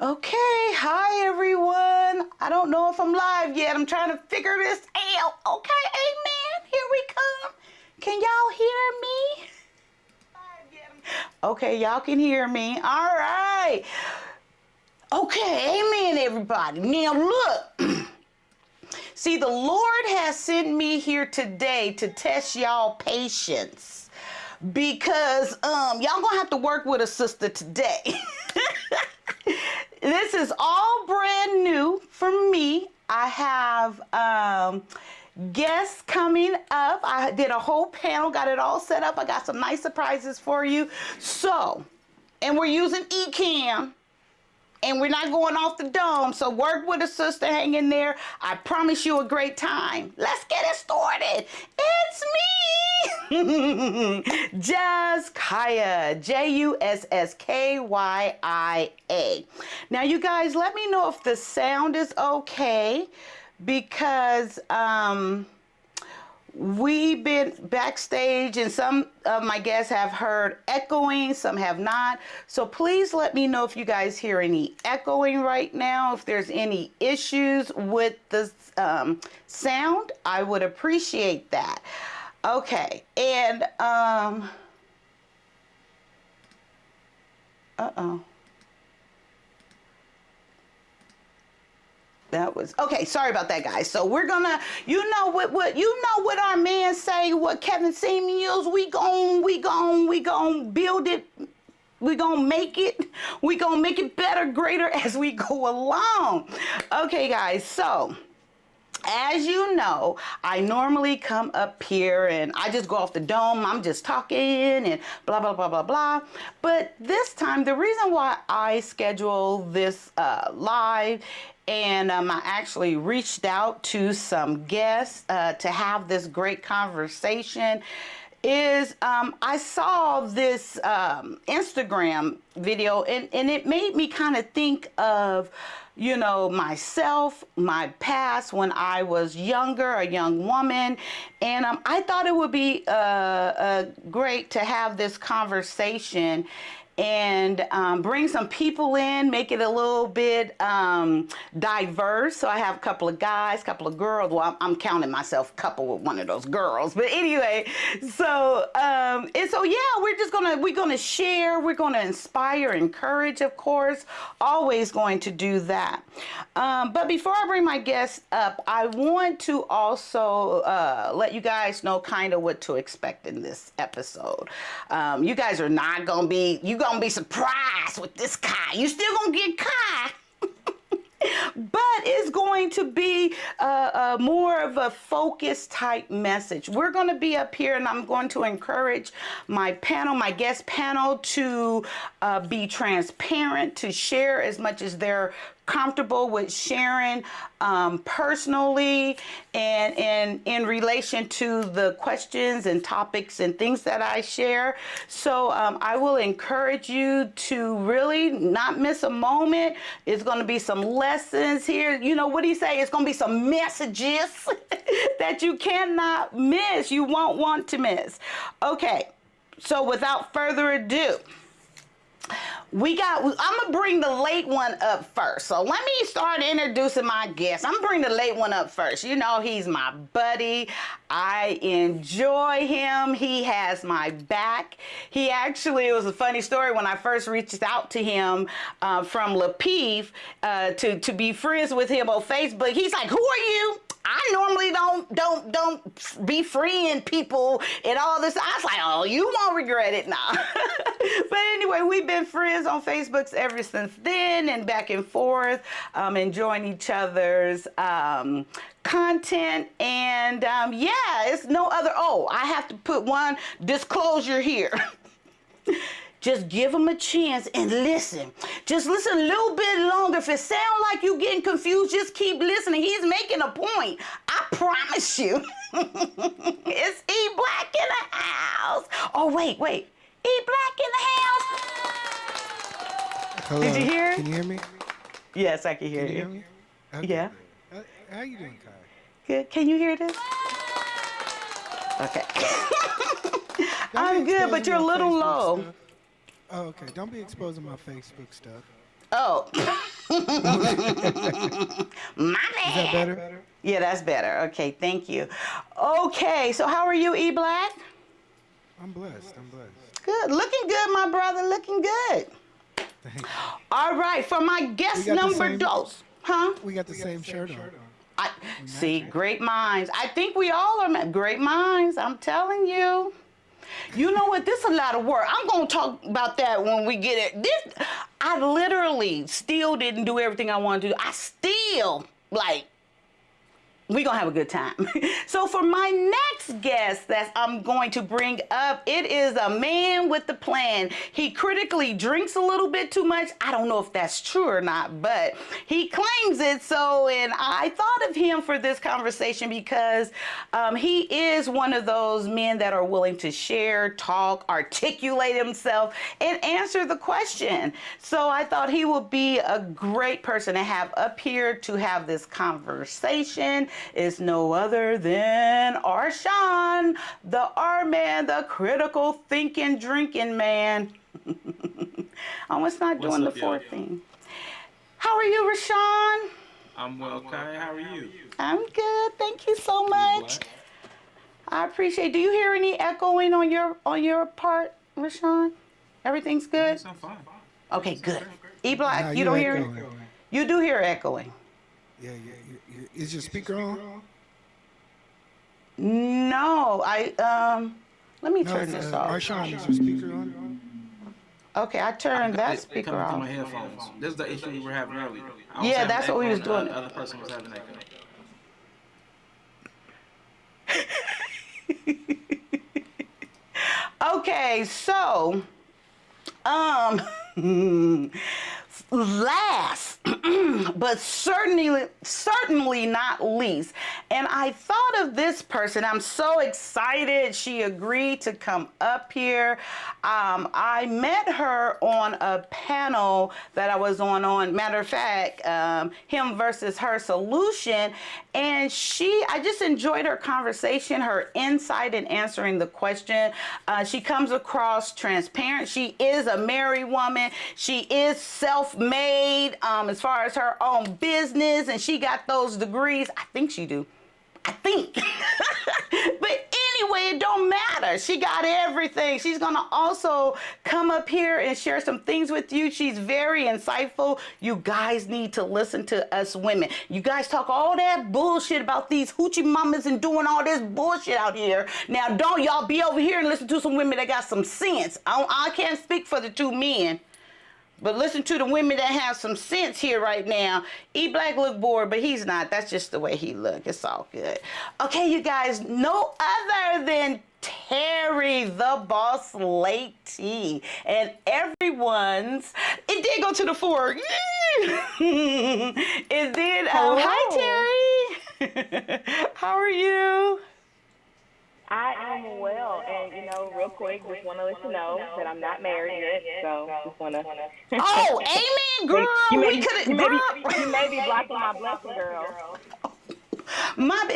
Okay, hi everyone. I don't know if I'm live yet. I'm trying to figure this out. Okay, amen. Here we come. Can y'all hear me? Okay, y'all can hear me. All right. Okay, amen, everybody. Now look. See, the Lord has sent me here today to test y'all patience because y'all gonna have to work with a sister today. This is all brand new for me. I have guests coming up. I did a whole panel, got it all set up. I got some nice surprises for you. So, and we're using eCam. And we're not going off the dome, so work with a sister, hang in there. I promise you a great time. Let's get it started. It's me, Juss, Kyia, Jusskyaa. Now, you guys, let me know if the sound is okay, because we've been backstage and some of my guests have heard echoing, some have not. So please let me know if you guys hear any echoing right now, if there's any issues with the sound. I would appreciate that. Okay, and that was okay. Sorry about that, guys. So we're gonna, you know what our man say, what Kevin Samuels, we gon' build it. We gonna make it. We gonna make it better, greater as we go along. Okay, guys. So, as you know, I normally come up here and I just go off the dome. I'm just talking and blah, blah, blah, blah, blah. But this time, the reason why I schedule this live, and I actually reached out to some guests to have this great conversation, is I saw this Instagram video and it made me kind of think of, you know, myself, my past when I was younger, a young woman. And I thought it would be great to have this conversation and bring some people in, make it a little bit diverse. So I have a couple of guys, couple of girls. Well, I'm counting myself couple with one of those girls. But anyway, so and so yeah, we're gonna share, we're gonna inspire, encourage, of course, always going to do that. But before I bring my guests up, I want to also let you guys know kind of what to expect in this episode. You guys are not gonna be, gonna be surprised with this Kai. You still gonna get Kai. But it's going to be more of a focused type message. We're going to be up here and I'm going to encourage my panel, my guest panel, to be transparent, to share as much as they're comfortable with sharing personally and in relation to the questions and topics and things that I share. So I will encourage you to really not miss a moment. It's going to be some lessons here. You know what he say? It's going to be some messages that you cannot miss. You won't want to miss. Okay, so without further ado, I'm gonna bring the late one up first. So let me start introducing my guest. I'm gonna bring the late one up first. You know, he's my buddy. I enjoy him. He has my back. It was a funny story when I first reached out to him from Lapeef to be friends with him on Facebook. He's like, "Who are you?" I normally don't be freeing people and all this. I was like, "Oh, you won't regret it now." But anyway, we've been friends on Facebook ever since then, and back and forth, enjoying each other's content. And yeah, it's no other. Oh, I have to put one disclosure here. Just give him a chance and listen. Just listen a little bit longer. If it sounds like you getting confused, just keep listening. He's making a point. I promise you. It's E Black in the house. Oh, wait. E Black in the house. Hello. Did you hear it? Can you hear me? Yes, I can hear Can you you. hear me? Okay, Yeah. great. How you doing, Kai? Good. Can you hear this? Okay. I'm good, but you're a little low. Oh, okay. Don't be exposing my Facebook stuff. Oh. My bad. Is that better? Yeah, that's better. Okay, thank you. Okay, so how are you, E Black? I'm blessed. I'm blessed. Good. Looking good, my brother. Looking good. Thank you. All right, for my guest got the number same- dos. Huh? We got the same shirt on. I see, great minds. I think we all are great minds. I'm telling you. You know what? This is a lot of work. I'm gonna talk about that when we get it. I literally still didn't do everything I wanted to do. I still we're gonna have a good time. So for my next guest that I'm going to bring up, it is a man with a plan. He critically drinks a little bit too much. I don't know if that's true or not, but he claims it. So, and I thought of him for this conversation because he is one of those men that are willing to share, talk, articulate himself, and answer the question. So I thought he would be a great person to have up here to have this conversation. Is no other than Arshawn, the R-man, the critical thinking, drinking man. Oh, it's not doing the fourth thing. How are you, Rashawn? I'm well, Kyia. How are you? I'm good. Thank you so much. I appreciate it. Do you hear any echoing on your part, Rashawn? Everything's good? Yes, I'm fine. Okay, good. E Black, Nah, you don't hear it? echoing. You do hear echoing. Yeah. Is your speaker on? No, let me No, turn this off. Arshawn, is your speaker on? Okay, I turned that It speaker coming through off. my headphones. This is the issue we were having earlier. I was Yeah, having that's what we echo was and doing. The other person was having echo. Okay, so last but certainly not least, and I thought of this person. I'm so excited she agreed to come up here. I met her on a panel that I was on matter of fact, him versus her solution, and I just enjoyed her conversation, her insight in answering the question. She comes across transparent. She is a married woman. She is self-made as far as her own business, and she got those degrees. I think she do. I think. But anyway, it don't matter. She got everything. She's going to also come up here and share some things with you. She's very insightful. You guys need to listen to us women. You guys talk all that bullshit about these hoochie mamas and doing all this bullshit out here. Now, don't y'all be over here and listen to some women that got some sense. I can't speak for the two men. But listen to the women that have some sense here right now. E Black look bored, but he's not. That's just the way he look. It's all good. Okay, you guys, no other than Terry, the boss lady. And everyone's, it did go to the four. It did. Hi, Terry. How are you? I am well, and real quick, just want to let you know that I'm not married yet, so just want to. Oh, amen, girl. You may be blocking my blessing, girl.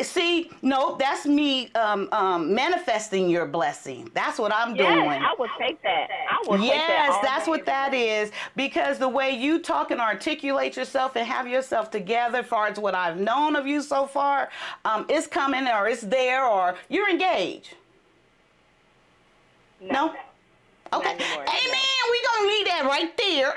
See, no, that's me manifesting your blessing. That's what I'm doing. Yes, I will take that. Yes, that's what that is. Because the way you talk and articulate yourself and have yourself together, as far as what I've known of you so far, it's coming or it's there or you're engaged. No? Okay. Amen. We're going to leave that right there.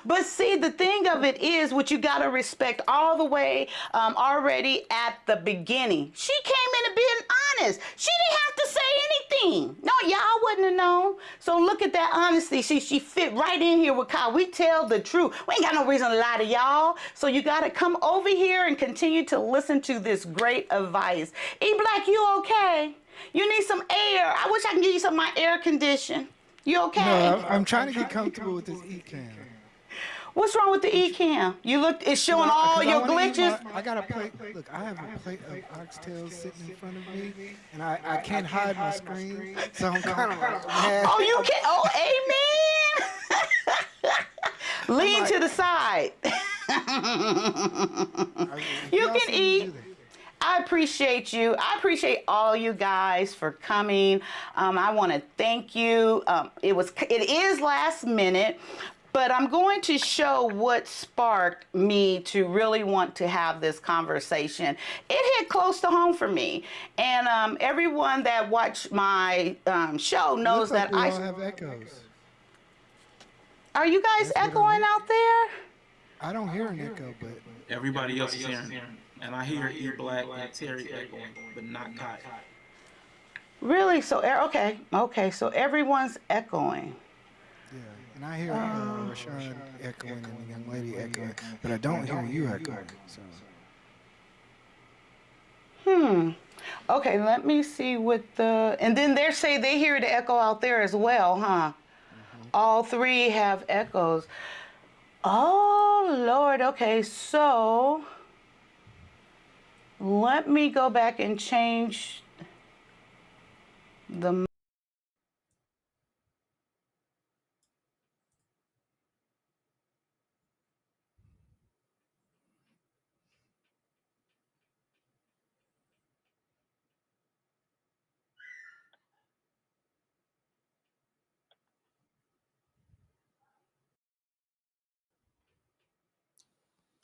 But see, the thing of it is, what you got to respect all the way already at the beginning. She came in and being honest. She didn't have to say anything. No, y'all wouldn't have known. So look at that honesty. She fit right in here with Kyle. We tell the truth. We ain't got no reason to lie to y'all. So you got to come over here and continue to listen to this great advice. E Black, you okay? You need some air. I wish I could give you some of my air condition. You okay? No, I'm trying to get comfortable with this e-cam. What's wrong with the e-cam? It's showing all your glitches. I got a plate. Look, I have a plate of oxtails sitting in front of me, and I can't hide my screen, so I'm kind of like mad. Oh, you can. Oh, amen. Lean to the side. You can eat. I appreciate you. I appreciate all you guys for coming. I want to thank you. It is last minute. But I'm going to show what sparked me to really want to have this conversation. It hit close to home for me. And everyone that watched my show It knows looks like that we all have echoes. Are you guys That's what I'm echoing hearing. out there? I don't hear an echo, but Everybody else is hearing. And I hear E Black and Terry echoing, but not Kai. Really? So, okay. So everyone's echoing. yeah. And I hear Rashawn echoing and the young lady echoing, but I don't hear you echoing. So Okay, let me see what the. And then they say they hear the echo out there as well, huh? All three have echoes. Oh, Lord. Okay, so let me go back and change the.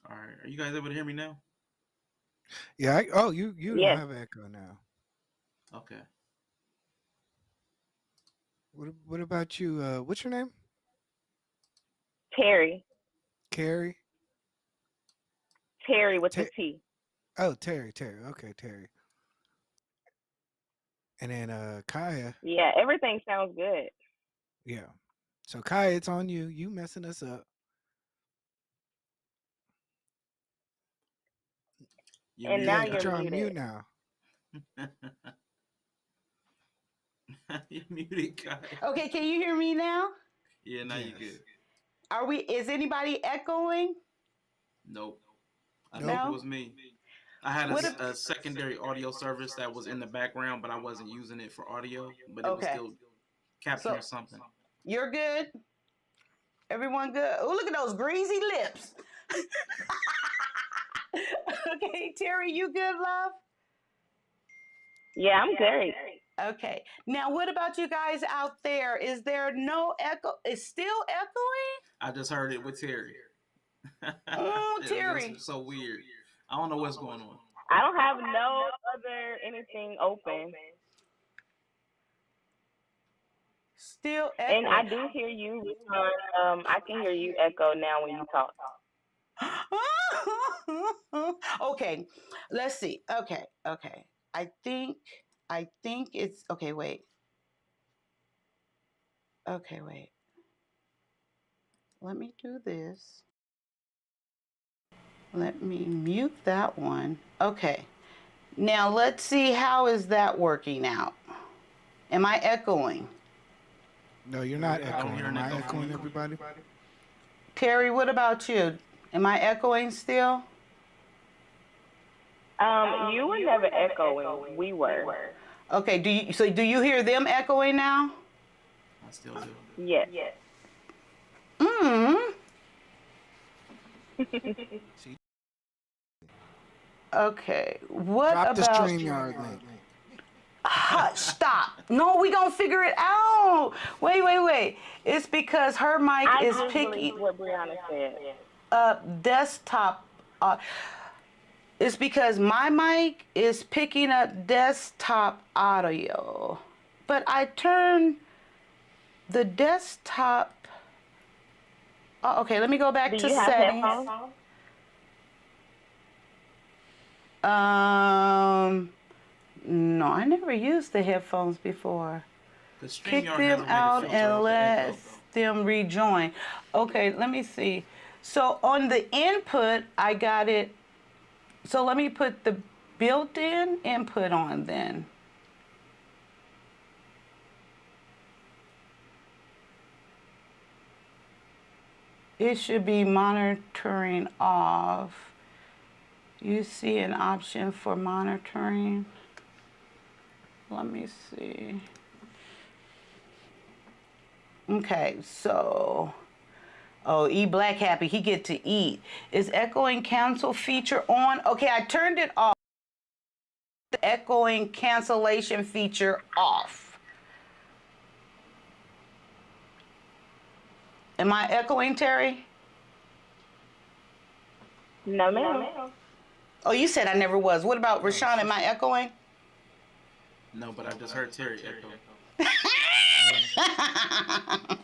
All right. Are you guys able to hear me now? yeah. You don't Yes. have an echo now. Okay. What about you? What's your name? Terry. Carrie. Terry with the Ter- T. oh, Terry. Okay, Terry. And then Kyia. Yeah, everything sounds good. Yeah. So Kyia, it's on you. You messing us up. You And Yeah, now muted, you're you're Kai. on mute muted. now. You muted, Kai. Okay, can you hear me now? Yeah, now you Yes. good. Is anybody echoing? Nope. I Nope. think it No? was me. I had What a secondary audio service that was in the background, but I wasn't using it for audio, but it was Okay. still capturing So something. you're good? Everyone good? Oh, look at those greasy lips. Okay, Terry, you good, love? Yeah, I'm great. Okay. Now, what about you guys out there? Is there no echo? It's still echoing? I just heard it with Terry. Oh, It was Terry. just so weird. I don't know what's going on. I don't have no other anything open. Still And I echoing. do hear you, Rashawn. I can hear you echo now when you talk. Okay. Let's see. Okay. I think it's okay, wait. Okay, wait. Let me do this. Let me mute that one. Okay. Now let's see how is that working out. Am I echoing? No, you're not I don't echoing. hear an Am I echo from echoing you. everybody? Terry, what about you? Am I echoing still? You were never echoing. We were. Okay, do you hear them echoing now? I still do. Yes. Mm. See, Okay. What drop the about StreamYard link. Hush, stop. No, we gonna figure it out. Wait. It's because her mic I is just picking believe what Brianna said. up desktop. It's because my mic is picking up desktop audio. But I turned the desktop. Oh, okay, let me go back Do to you have settings. headphones? No, I never used the headphones before. Because Kick StreamYard them has a way to out filter and out the let echo. them rejoin. Okay, let me see. So on the input, I got it. So let me put the built-in input on then. It should be monitoring off. You see an option for monitoring. Let me see. Okay, so, oh, E Black Happy, he get to eat. Is echoing cancel feature on? Okay, I turned it off. The echoing cancellation feature off. Am I echoing, Terry? No, ma'am. Oh, you said I never was. What about Rashawn? Am I echoing? No, but I just heard Terry echo.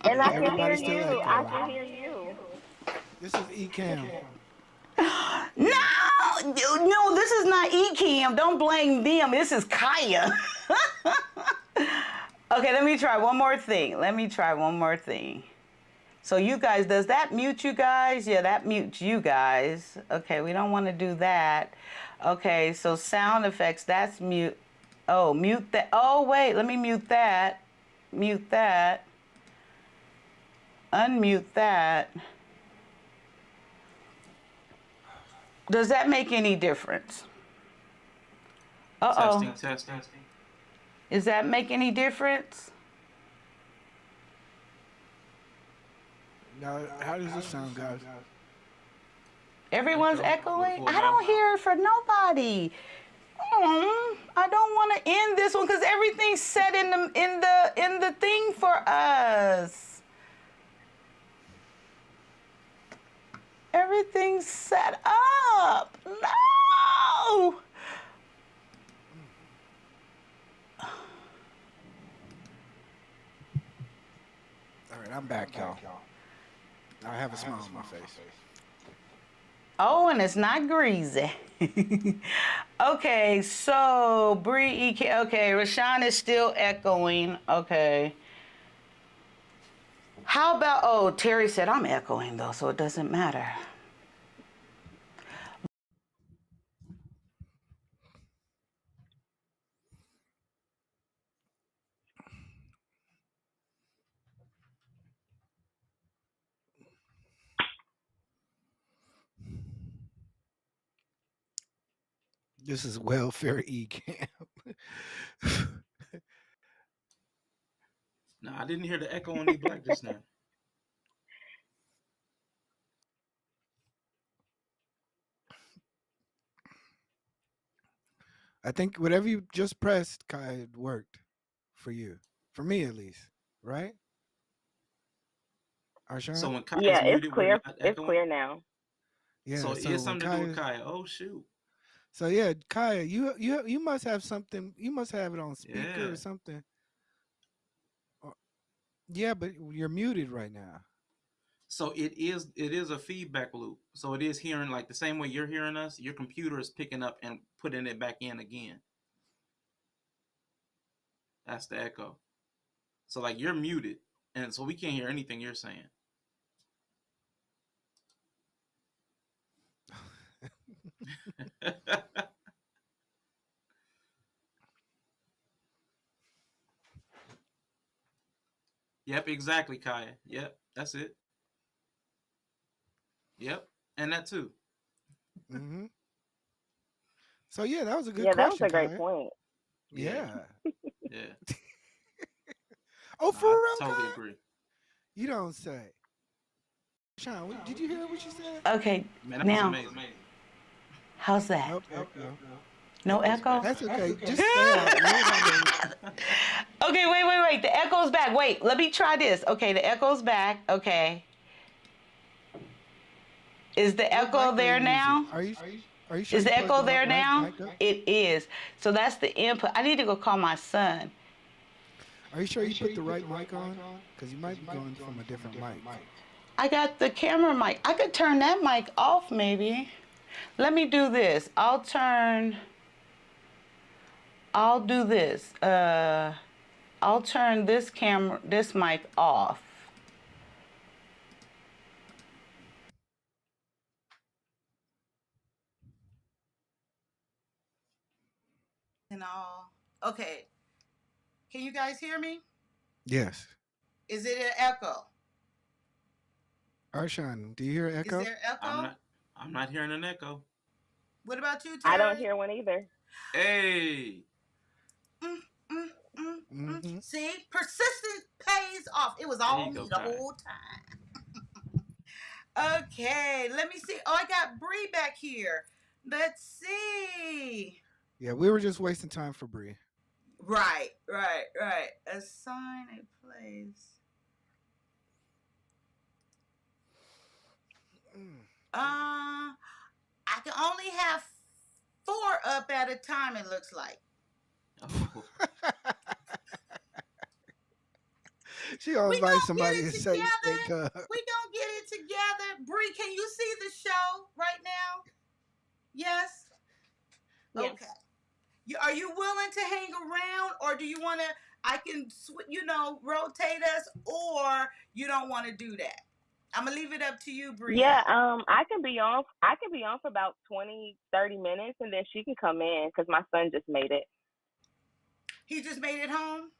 And I can hear Everybody's still you. I echoing. can hear you. This is Ecam. No, this is not Ecam. Don't blame them. This is Kyia. Okay, let me try one more thing. So you guys, does that mute you guys? Yeah, that mutes you guys. Okay, we don't want to do that. Okay, so sound effects, that's mute. Oh, mute that. Oh, wait, let me mute that. Mute that. Unmute that. Does that make any difference? Uh-oh. Testing. Does that make any difference? Now, how does this sound, guys? Everyone's Echo. echoing? I don't hear it for nobody. I don't want to end this one because everything's set in the thing for us. Everything's set up. No. All right, I'm back, y'all. I have a smile on my face. Oh, and it's not greasy. Okay, so Bree, okay, Rashawn is still echoing. Okay. How about, oh, Terry said I'm echoing though, so it doesn't matter. This is welfare Ecam. No, I didn't hear the echo on E Black just now. I think whatever you just pressed, Kai, it worked for you. For me, at least. Right? Arshawn? So when Kaya's Yeah, it's muted, we're clear. not It's echoing. clear now. Yeah, So it so is when something to do with Kaya, Kaya. Oh shoot. so yeah, Kaya, you must have something. You must have it on speaker Yeah. or something. Yeah, but you're muted right now. So it is a feedback loop. So it is hearing like the same way you're hearing us. Your computer is picking up and putting it back in again. That's the echo. So like you're muted, and so we can't hear anything you're saying. Yep, exactly, Kaya. Yep, that's it. Yep, and that too. Mm-hmm. So yeah, that was a good Yeah, that was question, a great Kaya. point. Yeah. Yeah. Yeah. Oh, for I real, totally Kaya? agree. You don't say. Sean, did you hear what she said? Okay, Man, that now, was amazing. how's that? Nope. Echo. No echo? That's okay. Just stay out. Okay, wait. The echo's back. Wait, let me try this. Okay, the echo's back. Okay. Is the echo there now? Are you sure Is you the plugged echo the there right now? mic up? It is. So that's the input. I need to go call my son. Are you sure you put the right mic on? Because you might be going from a different mic. I got the camera mic. I could turn that mic off maybe. Let me do this. I'll do this. I'll turn this mic off. And okay. Can you guys hear me? Yes. Is it an echo? Arshawn, do you hear echo? Is there echo? I'm not hearing an echo. What about you, Terry? I don't hear one either. Hey. Mm-hmm. See, persistence pays off. It was all me the whole time. Okay, let me see. Oh, I got Bree back here. Let's see. Yeah, we were just wasting time for Bree. Right. Assign a place. Mm. I can only have 4 up at a time, it looks like. Oh, She gonna We invite gonna get somebody it to say together. cup. We gonna get it together. Bree, can you see the show right now? Yes? Yes. Okay. Are you willing to hang around, or do you want to, I can, rotate us, or you don't want to do that? I'm going to leave it up to you, Yeah, Brielle. I can be on. I can be on for about 20, 30 minutes, and then she can come in because my son just made it. He just made it home?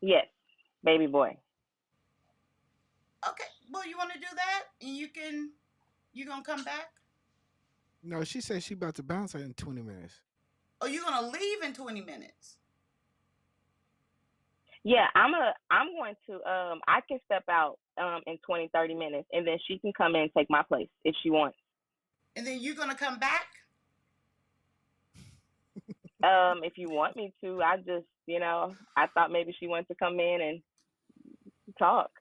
Yes, baby boy. Okay. Well, you want to do that? And you going to come back? No, she said she about to bounce her in 20 minutes. Or you going to leave in 20 minutes? Yeah, I'm going to I can step out in 20, 30 minutes, and then she can come in and take my place if she wants. And then you're going to come back? If you want me to, I thought maybe she wanted to come in and talk.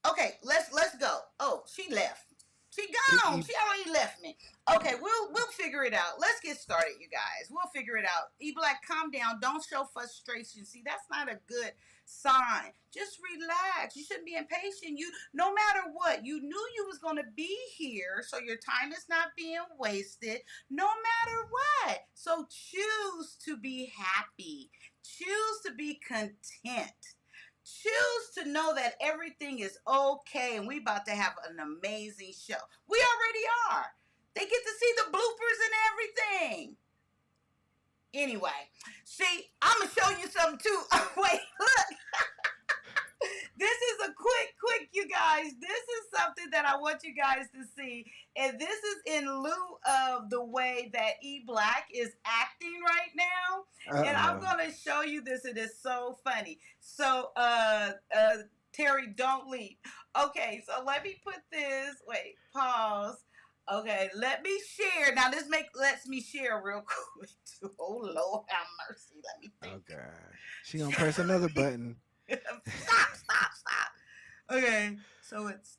Okay, let's go. Oh, she left. She Kick gone. E. She already left me. Okay, we'll figure it out. Let's get started, you guys. We'll figure it out. E Black, calm down. Don't show frustration. See, that's not a good sign. Just relax. You shouldn't be impatient. You, no matter what, you knew you was gonna be here, so your time is not being wasted. No matter what. So choose to be happy. Choose to be content. Choose to know that everything is okay, and we about to have an amazing show. We already are. They get to see the bloopers and everything. Anyway, see, I'm gonna show you something too. Wait, look. This is a quick, you guys. This is something that I want you guys to see. And this is in lieu of the way that E Black is acting right now. And I'm Uh-oh. going to show you this. It is so funny. So, Terry, don't leave. Okay, so let me put this. Wait, pause. Okay, let me share. Now this lets me share real quick too. Oh Lord have mercy. Let me think. Oh God. She gonna press another button. Stop. Okay, so it's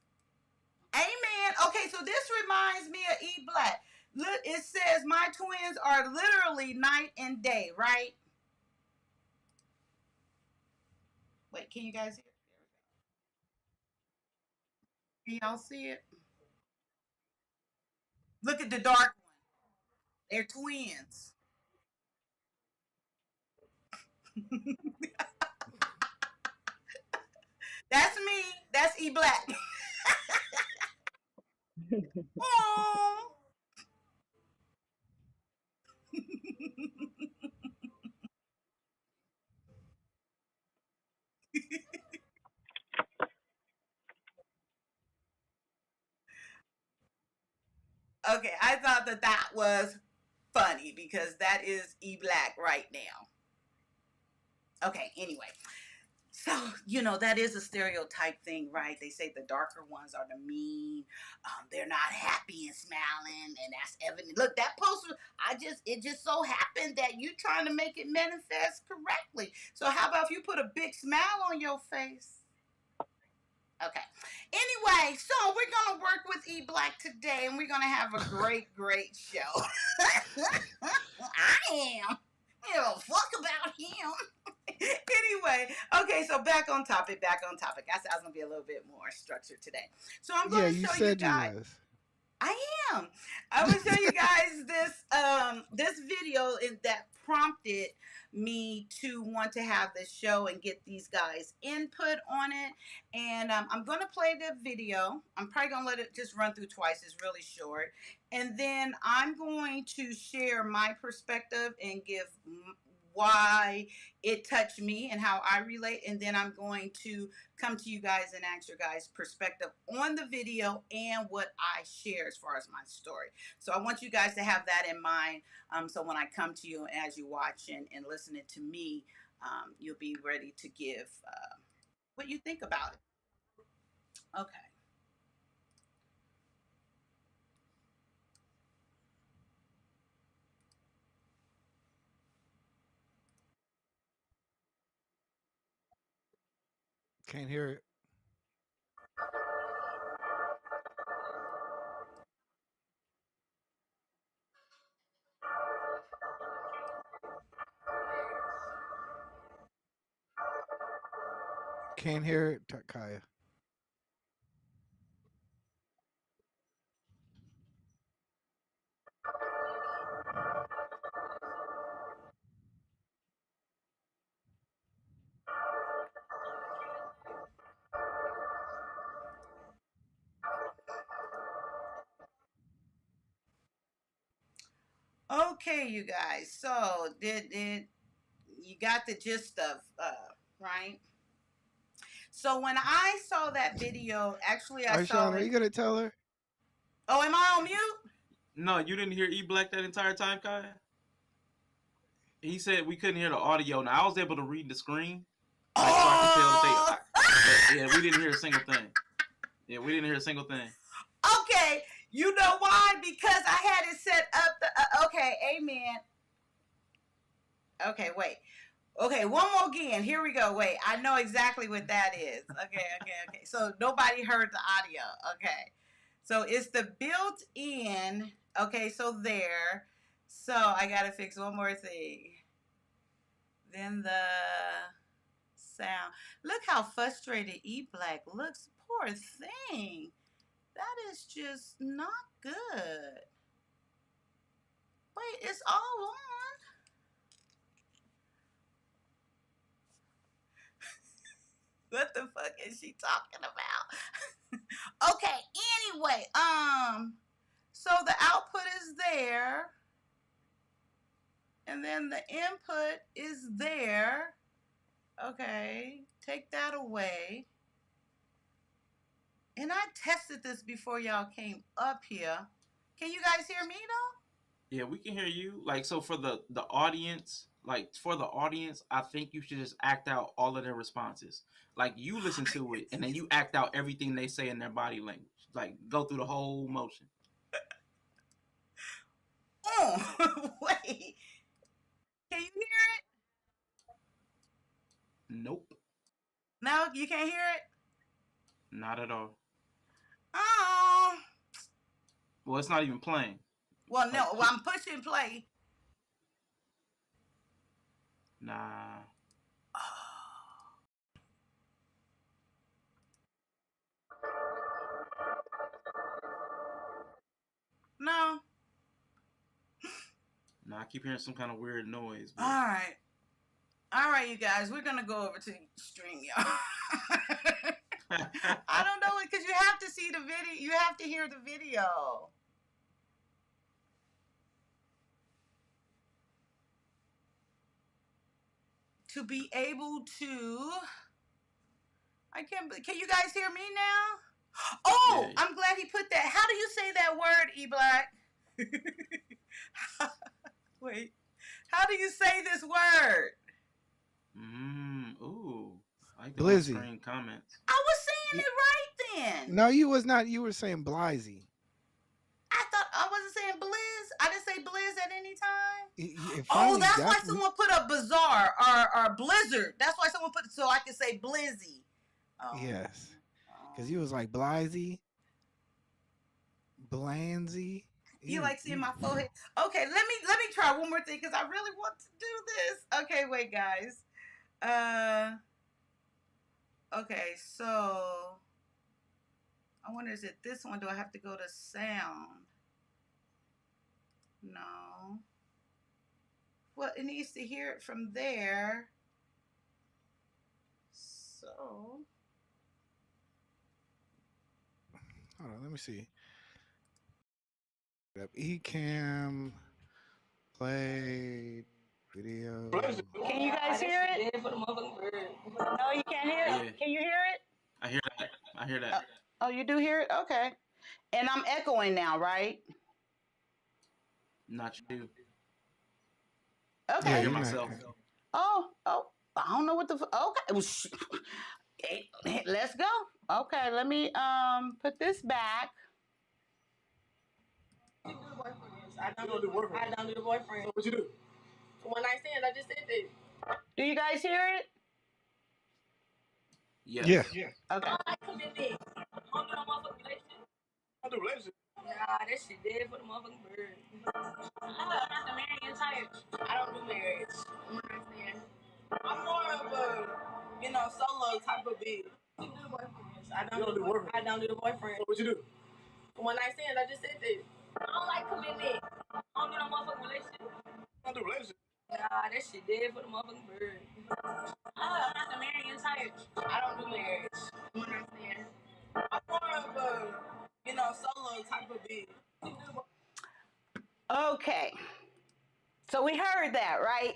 Amen. Okay, so this reminds me of E Black. Look, it says my twins are literally night and day, right? Wait, can you guys hear? Can y'all see it? Look at the dark one. They're twins. That's me. That's E Black. Oh. Okay, I thought that was funny because that is E Black right now. Okay, anyway. So, that is a stereotype thing, right? They say the darker ones are the mean. They're not happy and smiling, and that's evident. Look, that poster, it just so happened that you trying to make it manifest correctly. So how about if you put a big smile on your face? Okay. Anyway, so we're going to work with E Black today, and we're going to have a great show. I am. I don't fuck about him. Anyway, okay, so back on topic. I said I was gonna be a little bit more structured today. So I'm Yeah, gonna you show you said you guys. was. I am. I'm gonna show you guys this video that prompted me to want to have this show and get these guys input on it. And I'm gonna play the video. I'm probably gonna let it just run through twice. It's really short. And then I'm going to share my perspective and give why it touched me and how I relate. And then I'm going to come to you guys and ask your guys' perspective on the video and what I share as far as my story. So I want you guys to have that in mind. So when I come to you as you watch and listening to me, you'll be ready to give what you think about it. Okay. Can't hear it. can't hear it, Kyia. Okay, you guys. So did you got the gist of right? So when I saw that video, actually I All right, saw Sean, are you it. gonna tell her? Oh, am I on mute? No, you didn't hear E Black that entire time, Kai? He said we couldn't hear the audio. Now I was able to read the screen, like so I could tell that but yeah, we didn't hear a single thing. Yeah, we didn't hear a single thing. Okay, you know why? Because I had it set up. Okay, amen. Okay, wait. Okay, one more again. Here we go. Wait, I know exactly what that is. Okay. So nobody heard the audio. Okay. So it's the built-in. Okay, so there. So I got to fix one more thing. Then the sound. Look how frustrated E Black looks. Poor thing. That is just not good. Wait, it's all on. What the fuck is she talking about? Okay, anyway, so the output is there, and then the input is there. Okay, take that away. And I tested this before y'all came up here. Can you guys hear me though? Yeah, we can hear you. Like, so for the audience, I think you should just act out all of their responses. Like, you listen to it, and then you act out everything they say in their body language. Like, go through the whole motion. Oh, wait. Can you hear it? Nope, No, you can't hear it? not at all. Oh. Well, it's not even playing. Well, no, I'm pushing play. Nah. No. Nah, I keep hearing some kind of weird noise. But... All right, you guys, we're gonna go over to stream, y'all. I don't know, because you have to see the video. You have to hear the video. To be able to, can you guys hear me now? Oh, yeah. I'm glad he put that. How do you say that word, E Black? Wait, how do you say this word? Ooh. I like the Blizzy. screen comments. I was saying it right then. No, you was not. You were saying Blizzy. I thought I wasn't saying Blizz. I didn't say Blizz at any time. Oh, that's why someone put a Bizarre or Blizzard. That's why someone put it so I could say Blizzy. Oh. Yes, because you was like Blizzy, Blanzy. You like seeing my forehead? Okay, let me try one more thing because I really want to do this. Okay, wait, guys. Okay, so I wonder, is it this one? Do I have to go to sound? No. Well, it needs to hear it from there. So. Hold on, let me see. Ecamm play video. Can you guys hear it? No, you can't hear it. Yeah. Can you hear it? I hear that. Oh, you do hear it? Okay. And I'm echoing now, right? Not you. Okay. I hear myself. Oh, I don't know what the. Okay. Let's go. Okay, let me put this back. I don't do the boyfriend. So what you do? One night stand. I just said that. Do you guys hear it? Yes. Yeah. Okay. I committed. On the motherfucking relationship. On the relationship. Nah, that shit dead for the motherfucking bird. I'm not the marriage type. I don't do marriage. I'm more of a, solo solo type of bitch. You do boyfriends. I don't do boyfriends. I don't do the boyfriend. So what you do? One night stands. I just said that. I don't like commitment. I don't do no motherfucking relationship. I don't do relationship. Nah, that shit dead for the motherfucking bird. I'm not the marrying type. I don't do marriage. One night stand. I'm more of a, solo type of bitch. Okay. So we heard that, right?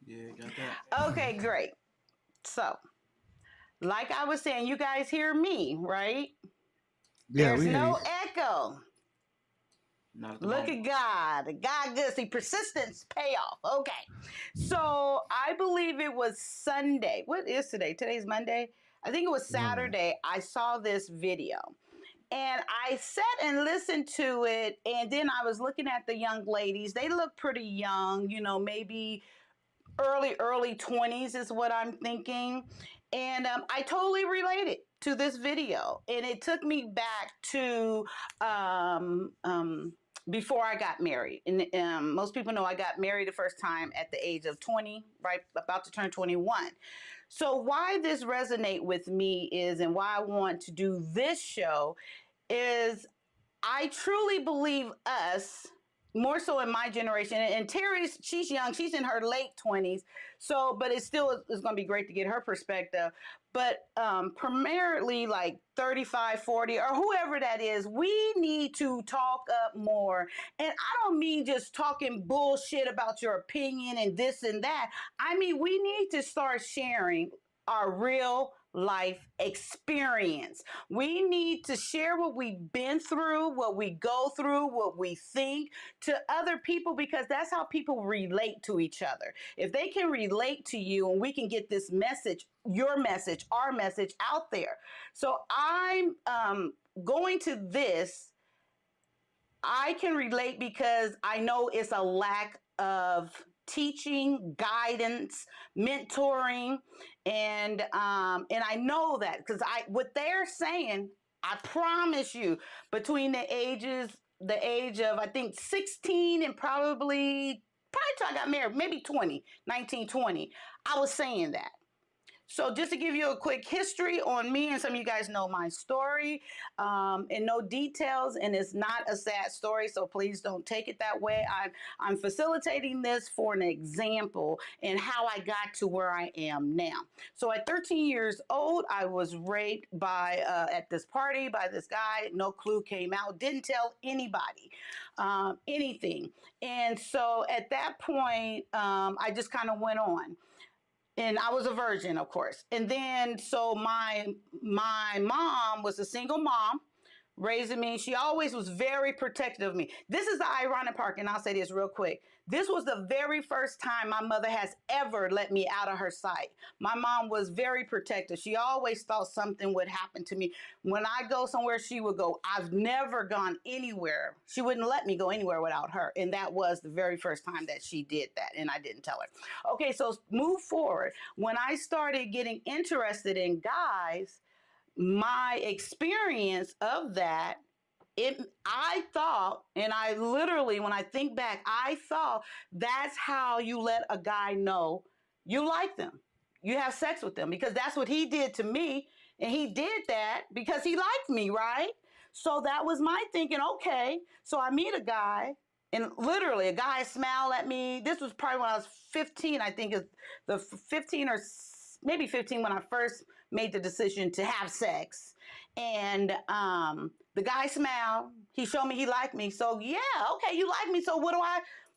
Yeah, got that. Okay, great. So, like I was saying, you guys hear me, right? Yeah, There's we hear you. no echo. Not at the Look moment. at God. God good. See, persistence payoff. Okay. So I believe it was Sunday. What is today? Today's Monday. I think it was Monday. Saturday. I saw this video. And I sat and listened to it. And then I was looking at the young ladies. They look pretty young, maybe early 20s is what I'm thinking. And I totally related to this video. And it took me back to before I got married. And most people know I got married the first time at the age of 20, right? About to turn 21. So why this resonate with me is, and why I want to do this show is I truly believe us, more so in my generation, and Terry's, she's young, she's in her late 20s. So, but it still is going to be great to get her perspective. But primarily like 35, 40, or whoever that is, we need to talk up more. And I don't mean just talking bullshit about your opinion and this and that. I mean, we need to start sharing our real life experience. We need to share what we've been through, what we go through, what we think to other people, because that's how people relate to each other. If they can relate to you and we can get this message, your message, our message out there. So I'm going to this. I can relate because I know it's a lack of teaching, guidance, mentoring, and I know that because what they're saying, I promise you, between the age of I think 16 and probably till I got married, maybe 20, 19, 20, I was saying that. So just to give you a quick history on me, and some of you guys know my story in no details, and it's not a sad story, so please don't take it that way. I'm facilitating this for an example and how I got to where I am now. So at 13 years old, I was raped by at this party by this guy. No clue, came out, didn't tell anybody anything. And so at that point, I just kind of went on. And I was a virgin, of course. And then, so my mom was a single mom raising me. She always was very protective of me. This is the ironic part, and I'll say this real quick. This was the very first time my mother has ever let me out of her sight. My mom was very protective. She always thought something would happen to me. When I go somewhere, she would go. I've never gone anywhere. She wouldn't let me go anywhere without her. And that was the very first time that she did that, and I didn't tell her. Okay, so move forward. When I started getting interested in guys, my experience of that, I thought, and I literally, when I think back, I thought that's how you let a guy know you like them. You have sex with them, because that's what he did to me. And he did that because he liked me, right? So that was my thinking. Okay, so I meet a guy, and literally a guy smiled at me. This was probably when I was 15, I think, is the 15 or maybe 15 when I first made the decision to have sex. And the guy smiled. He showed me he liked me. So yeah, okay, you like me. So what do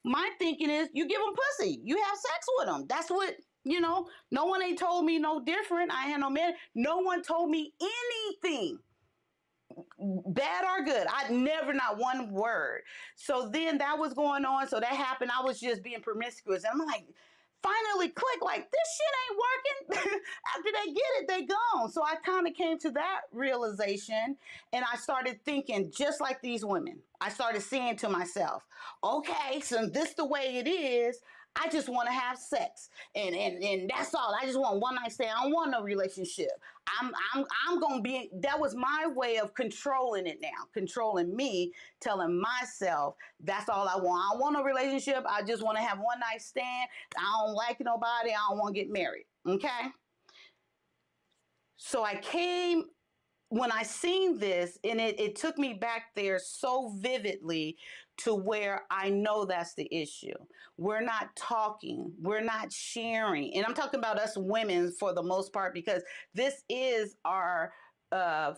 my thinking is, you give him pussy. You have sex with him. That's what, no one ain't told me no different. I ain't had no man. No one told me anything, bad or good. I never, not one word. So then that was going on. So that happened. I was just being promiscuous. And I'm like, finally click, like, this shit ain't working. After they get it, they gone. So I kind of came to that realization, and I started thinking just like these women. I started saying to myself, okay, so this the way it is. I just want to have sex, and that's all. I just want one night stand. I don't want no relationship. I'm gonna be. That was my way of controlling it now, controlling me, telling myself that's all I want. I don't want no relationship. I just want to have one night stand. I don't like nobody. I don't want to get married. Okay. So I came when I seen this, and it took me back there so vividly to where I know that's the issue. We're not talking, we're not sharing. And I'm talking about us women for the most part, because this is our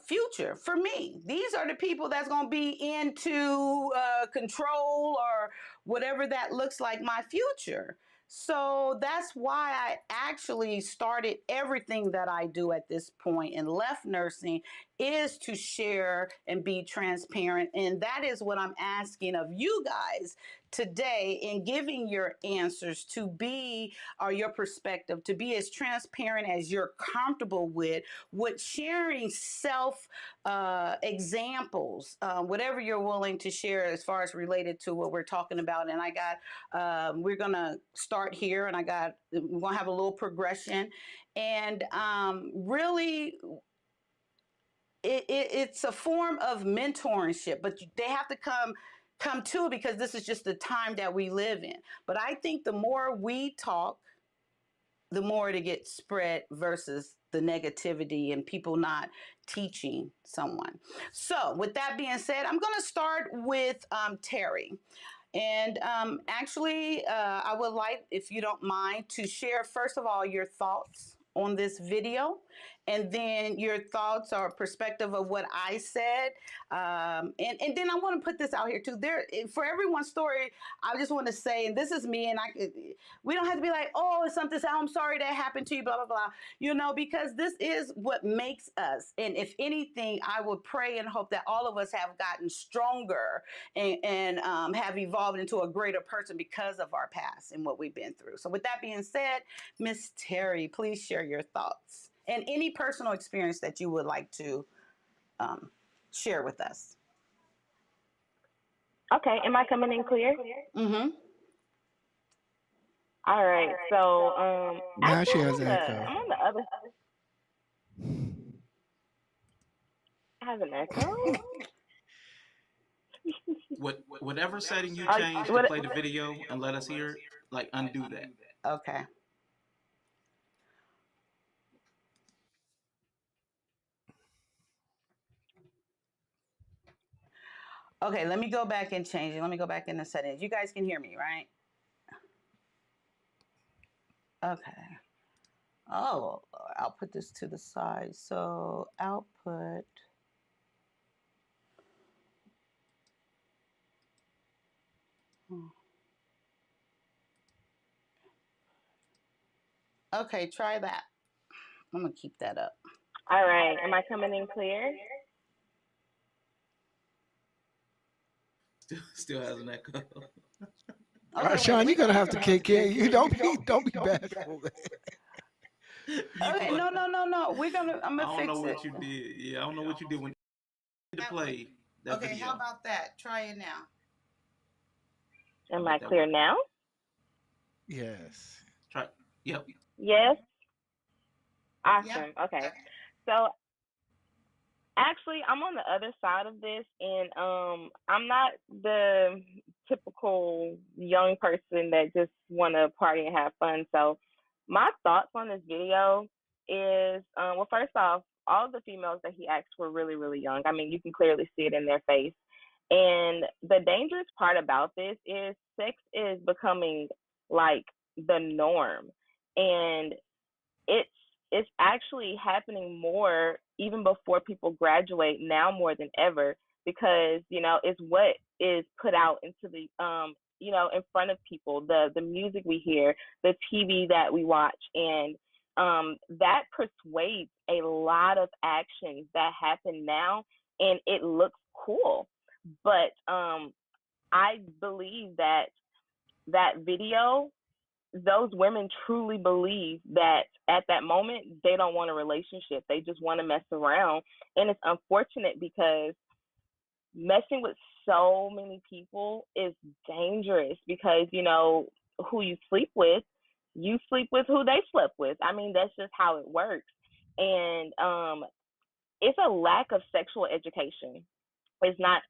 future for me. These are the people that's going to be into control or whatever that looks like my future. So that's why I actually started everything that I do at this point and left nursing, is to share and be transparent. And that is what I'm asking of you guys today in giving your answers, to be, or your perspective, to be as transparent as you're comfortable with sharing self examples, whatever you're willing to share as far as related to what we're talking about. And I got, we're going to start here, and we're going to have a little progression. And really, it's a form of mentorship, but they have to come to it, because this is just the time that we live in. But I think the more we talk, the more it gets spread versus the negativity and people not teaching someone. So with that being said, I'm going to start with Terry. And actually, I would like, if you don't mind, to share, first of all, your thoughts on this video, and then your thoughts or perspective of what I said. And then I want to put this out here too. For everyone's story, I just want to say, and this is me, and we don't have to be like, oh, it's something, I'm sorry that happened to you, blah, blah, blah, because this is what makes us. And if anything, I would pray and hope that all of us have gotten stronger and have evolved into a greater person because of our past and what we've been through. So with that being said, Miss Terry, please share your thoughts and any personal experience that you would like to share with us. Okay, am I coming in clear? Mm-hmm. All right, so Now she actually, has an echo. I'm on the other. I have an echo. Whatever setting you Uh, change to what? play the video and let us hear it, like undo that. Okay. Okay, let me go back and change it. Let me go back in the settings. You guys can hear me, right? Okay. Oh, I'll put this to the side. So output. Okay, try that. I'm gonna keep that up. All right, am I coming in clear? Still has an echo. Okay, Sean, you're gonna have to kick in. You don't be bashful. Okay, no. I'm I gonna don't fix know it. what you did. Yeah, I don't know what you did when you did to play that Okay, video. how about that? Try it now. Am I clear now? Yes. Try. Yep. Yes. Awesome. Yeah. Okay. So actually, I'm on the other side of this, and I'm not the typical young person that just want to party and have fun. So my thoughts on this video is, well, first off, all of the females that he asked were really, really young. I mean, you can clearly see it in their face. And the dangerous part about this is sex is becoming like the norm, and it's it's actually happening more even before people graduate now more than ever, because it's what is put out into the in front of people, the music we hear, the TV that we watch, and that persuades a lot of actions that happen now, and it looks cool. But I believe that video, those women truly believe that at that moment they don't want a relationship. They just want to mess around. And it's unfortunate because messing with so many people is dangerous, because who you sleep with who they slept with. I mean, that's just how it works. And it's a lack of sexual education. It's not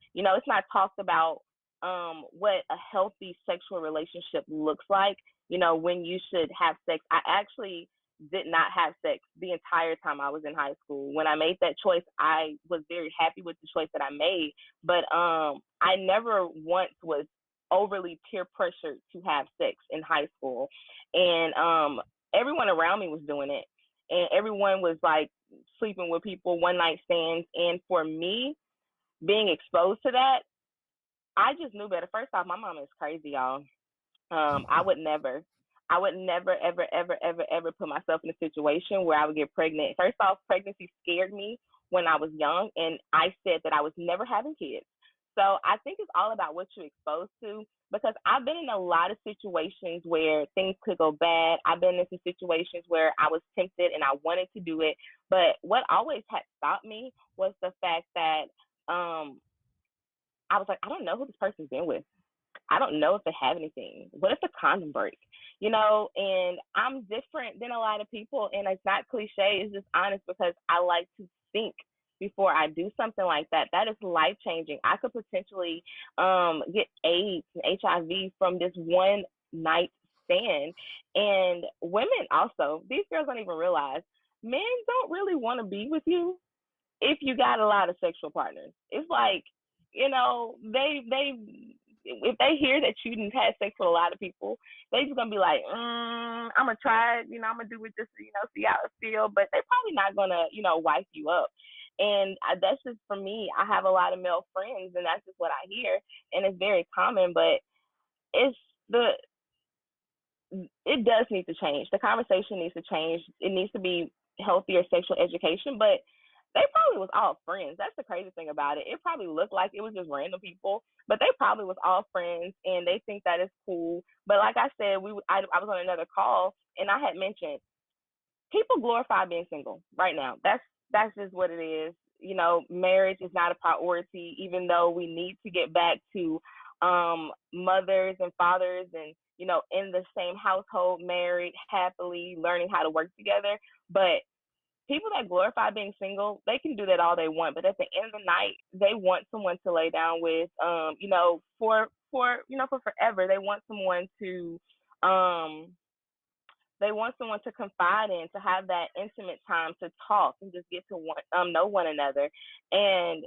talked about what a healthy sexual relationship looks like, when you should have sex. I actually did not have sex the entire time I was in high school. When I made that choice, I was very happy with the choice that I made. But I never once was overly peer pressured to have sex in high school. And everyone around me was doing it. And everyone was like sleeping with people, one night stands. And for me, being exposed to that, I just knew better. First off, my mom is crazy, y'all. I would never, ever, ever, ever, ever put myself in a situation where I would get pregnant. First off, pregnancy scared me when I was young, and I said that I was never having kids. So I think it's all about what you're exposed to, because I've been in a lot of situations where things could go bad. I've been in some situations where I was tempted and I wanted to do it. But what always had stopped me was the fact that I was like, I don't know who this person's been with. I don't know if they have anything. What if the condom break? You know, and I'm different than a lot of people, and it's not cliche. It's just honest, because I like to think before I do something like that. That is life changing. I could potentially get AIDS and HIV from this one night stand. And women also, these girls don't even realize men don't really want to be with you if you got a lot of sexual partners. It's like, you know, they if they hear that you didn't have sex with a lot of people, they just gonna be like, I'm gonna try it, you know, I'm gonna do it just to, you know, see how it feel. But they're probably not gonna, you know, wipe you up. And that's just, for me, I have a lot of male friends, and that's just what I hear, and it's very common. But it's the it does need to change. The conversation needs to change. It needs to be healthier sexual education. But they probably was all friends. That's the crazy thing about it. It probably looked like it was just random people, but they probably was all friends, and they think that is cool. But like I said, I was on another call, and I had mentioned people glorify being single right now. That's just what it is. You know, marriage is not a priority, even though we need to get back to mothers and fathers, and, you know, in the same household, married happily, learning how to work together. But people that glorify being single, they can do that all they want, but at the end of the night, they want someone to lay down with, you know, for forever. Um they want someone to confide in, to have that intimate time, to talk and just get to know one another. And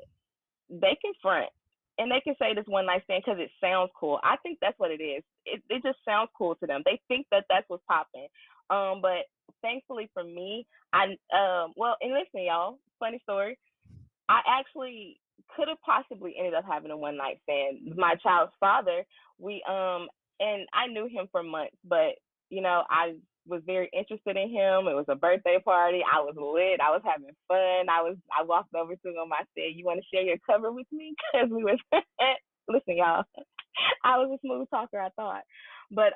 they can front, and they can say this one night stand because it sounds cool. I think that's what it is. It just sounds cool to them. They think that that's what's popping. But thankfully for me, and listen, y'all, funny story. I actually could have possibly ended up having a one night stand. My child's father, and I knew him for months, but, you know, I was very interested in him. It was a birthday party. I was lit. I was having fun. I walked over to him. I said, "You want to share your cover with me?" Because we was listen, y'all. I was a smooth talker, I thought, but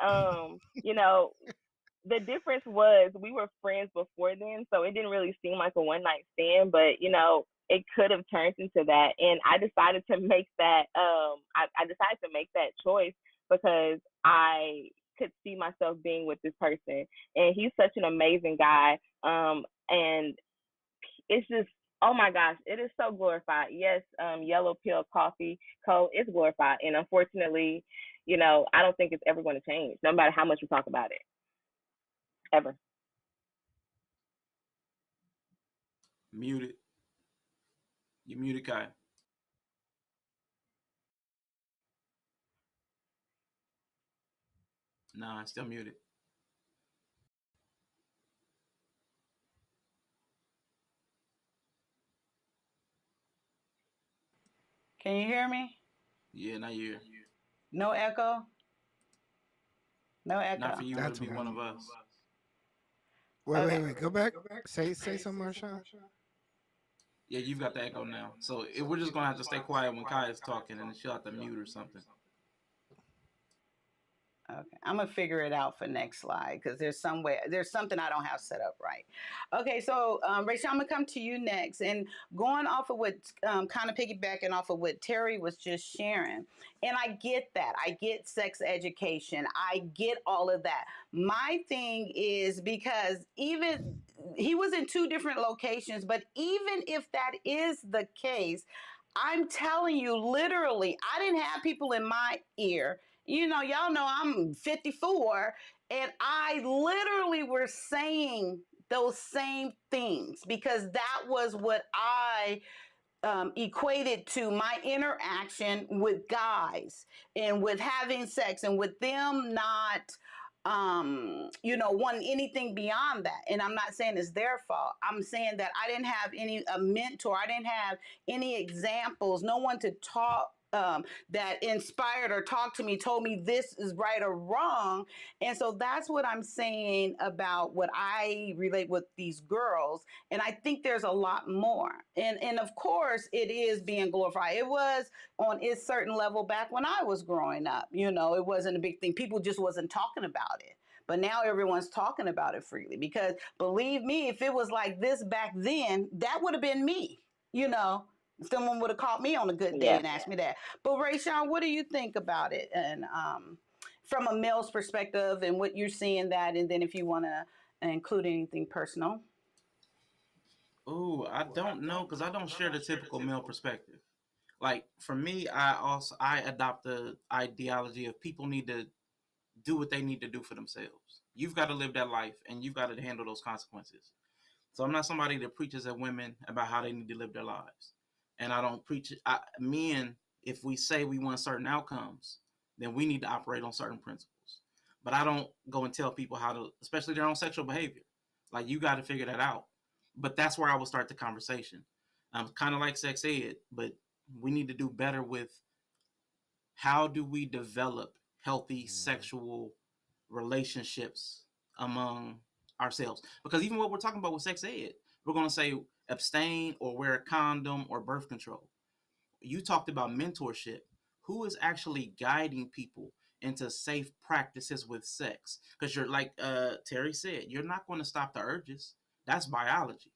you know, the difference was we were friends before then, so it didn't really seem like a one night stand, but, you know, it could have turned into that. And I decided to make that I decided to make that choice because I could see myself being with this person, and he's such an amazing guy. And it's just, oh my gosh, it is so glorified. Yes, yellow pill coffee code is glorified, and unfortunately, you know, I don't think it's ever going to change, no matter how much we talk about it, ever. Muted. You muted, Kai. Nah, still muted. Can you hear me? Yeah, not you. No echo? No Not for echo. you, but That's to be one of weird. us. Wait, Okay. wait. Go back. Say some more, Sean. Yeah, you've got the echo now. So we're just gonna have to stay quiet when Kai is talking, and then she'll have to mute or something. Okay, I'm gonna figure it out for next slide because there's something I don't have set up right. Okay, so Rachel, I'm gonna come to you next, and going off of what kind of piggybacking off of what Terry was just sharing, and I get that. I get sex education. I get all of that. My thing is because even he was in two different locations, but even if that is the case, I'm telling you, literally, I didn't have people in my ear. You know, y'all know I'm 54, and I literally were saying those same things, because that was what I equated to my interaction with guys and with having sex and with them not wanting anything beyond that. And I'm not saying it's their fault. I'm saying that I didn't have a mentor. I didn't have any examples, no one to talk that inspired or talked to me, told me this is right or wrong. And so that's what I'm saying about what I relate with these girls. And I think there's a lot more. And of course, it is being glorified. It was on its certain level back when I was growing up. It wasn't a big thing. People just wasn't talking about it. But now everyone's talking about it freely, because believe me, if it was like this back then, that would have been me. Someone would have called me on a good day and asked me that. But Rayshawn, what do you think about it? And from a male's perspective and what you're seeing that, and then if you want to include anything personal. Oh, I don't know, because I don't share the typical male perspective. Like for me, I adopt the ideology of people need to do what they need to do for themselves. You've got to live that life, and you've got to handle those consequences. So I'm not somebody that preaches at women about how they need to live their lives. And I don't preach men, if we say we want certain outcomes, then we need to operate on certain principles. But I don't go and tell people how to, especially their own sexual behavior. Like, you got to figure that out. But that's where I will start the conversation. Kind of like sex ed, but we need to do better with how do we develop healthy sexual relationships among ourselves. Because even what we're talking about with sex ed, we're going to say abstain or wear a condom or birth control. You talked about mentorship. Who is actually guiding people into safe practices with sex? Because you're like Terry said, you're not going to stop the urges. That's biology.